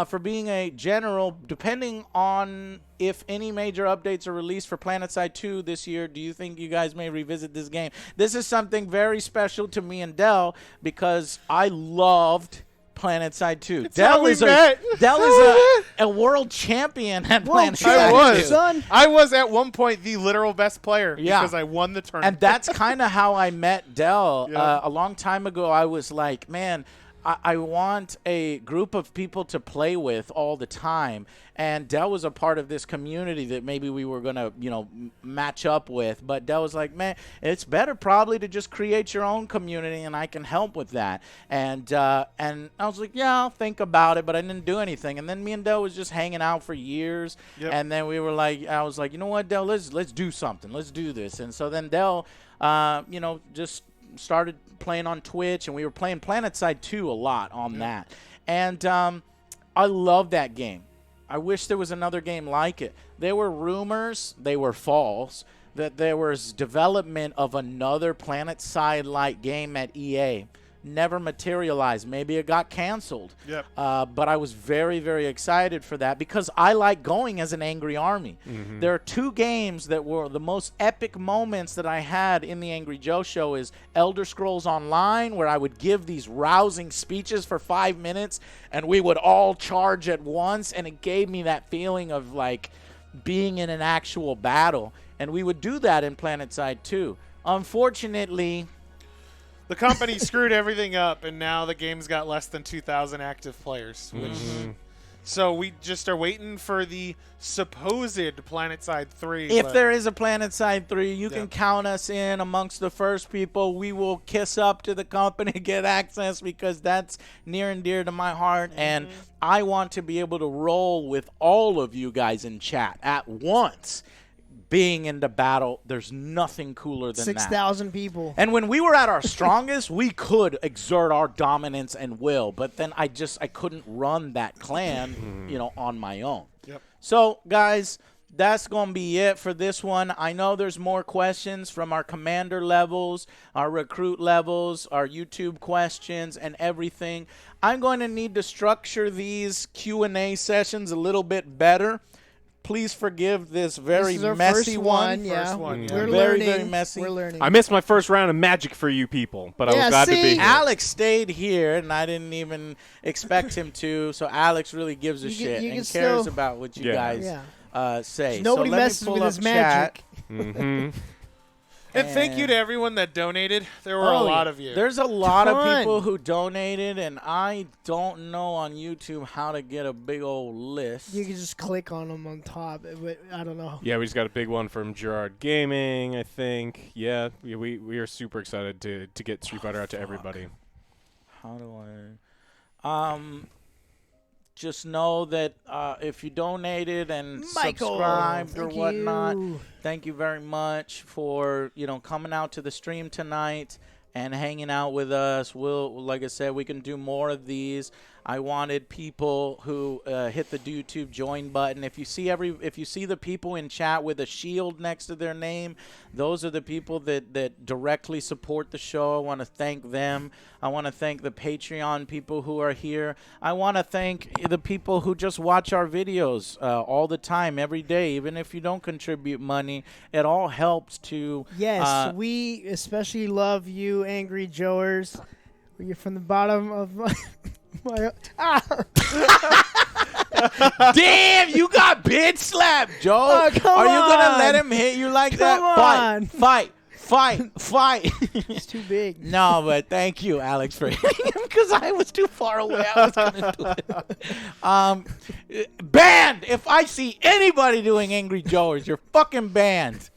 for being a general. Depending on if any major updates are released for PlanetSide 2 this year, do you think you guys may revisit this game? This is something very special to me and Dell because I loved PlanetSide 2. Dell is a world champion at PlanetSide 2. I was at one point the literal best player because I won the tournament. And that's kind of how I met Dell. A long time ago, I was like, man, I want a group of people to play with all the time. And Dell was a part of this community that maybe we were going to, match up with. But Dell was like, man, it's better probably to just create your own community, and I can help with that. And I was like, yeah, I'll think about it, but I didn't do anything. And then me and Dell was just hanging out for years. Yep. And then we were like, I was like, you know what, Dell, let's do something. Let's do this. And so then Dell, just started playing on Twitch, and we were playing PlanetSide 2 a lot on that. And I love that game. I wish there was another game like it. There were rumors, they were false, that there was development of another PlanetSide-like game at EA. never materialized. Maybe it got canceled. Yep. But I was very, very excited for that because I like going as an angry army. There are 2 games that were the most epic moments that I had in the Angry Joe show is Elder Scrolls Online, where I would give these rousing speeches for 5 minutes and we would all charge at once, and it gave me that feeling of like being in an actual battle. And we would do that in PlanetSide too. Unfortunately, the company screwed everything up, and now the game's got less than 2,000 active players. So we just are waiting for the supposed PlanetSide 3. If there is a PlanetSide 3, you can count us in amongst the first people. We will kiss up to the company, get access, because that's near and dear to my heart. And I want to be able to roll with all of you guys in chat at once. Being in the battle, there's nothing cooler than 6,000 people. And when we were at our strongest, we could exert our dominance and will. But then I couldn't run that clan, on my own. Yep. So, guys, that's going to be it for this one. I know there's more questions from our commander levels, our recruit levels, our YouTube questions, and everything. I'm going to need to structure these Q&A sessions a little bit better. Please forgive this very messy one. First one, yeah. We're very, learning. very messy. We're learning. I missed my first round of Magic for you people, but I was glad to be here. Alex stayed here, and I didn't even expect him to. So Alex really gives a shit and cares about what you guys say. Nobody so messes with his magic. And thank you to everyone that donated. There were a lot of you. There's a lot of people who donated, and I don't know on YouTube how to get a big old list. You can just click on them on top. I don't know. Yeah, we just got a big one from Gerard Gaming, I think. Yeah, we are super excited to get Street Fighter out to everybody. How do I... Just know that if you donated and subscribed or whatnot, thank you very much for coming out to the stream tonight and hanging out with us. Like I said, we can do more of these. I wanted people who hit the YouTube join button. If you see the people in chat with a shield next to their name, those are the people that directly support the show. I want to thank them. I want to thank the Patreon people who are here. I want to thank the people who just watch our videos all the time, every day. Even if you don't contribute money, it all helps to. Yes, we especially love you, Angry Joers. You're from the bottom of my. Damn, you got bitch slapped, Joe. Oh, are you gonna let him hit you like that? Fight. It's too big. No, but thank you, Alex, for hitting him because I was too far away. I was gonna do it. Banned. If I see anybody doing Angry Joers, you're fucking banned.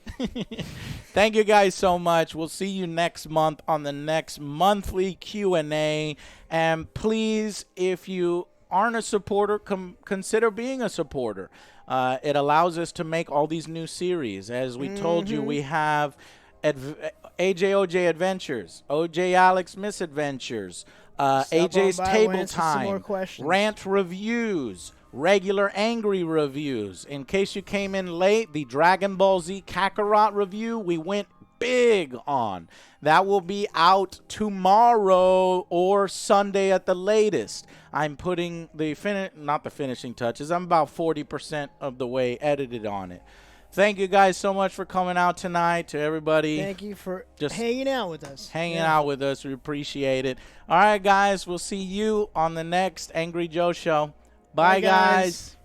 Thank you guys so much. We'll see you next month on the next monthly Q&A. And please, if you aren't a supporter, consider being a supporter. It allows us to make all these new series. As we told you, we have AJOJ Adventures, OJ Alex Misadventures, AJ's Table Time, Rant Reviews, regular Angry Reviews. In case you came in late, the Dragon Ball Z Kakarot review we went big on. That will be out tomorrow or Sunday at the latest. I'm putting not the finishing touches. I'm about 40% of the way edited on it. Thank you guys so much for coming out tonight. To everybody, thank you for just hanging out with us. We appreciate it. All right, guys, we'll see you on the next Angry Joe show. Bye, guys.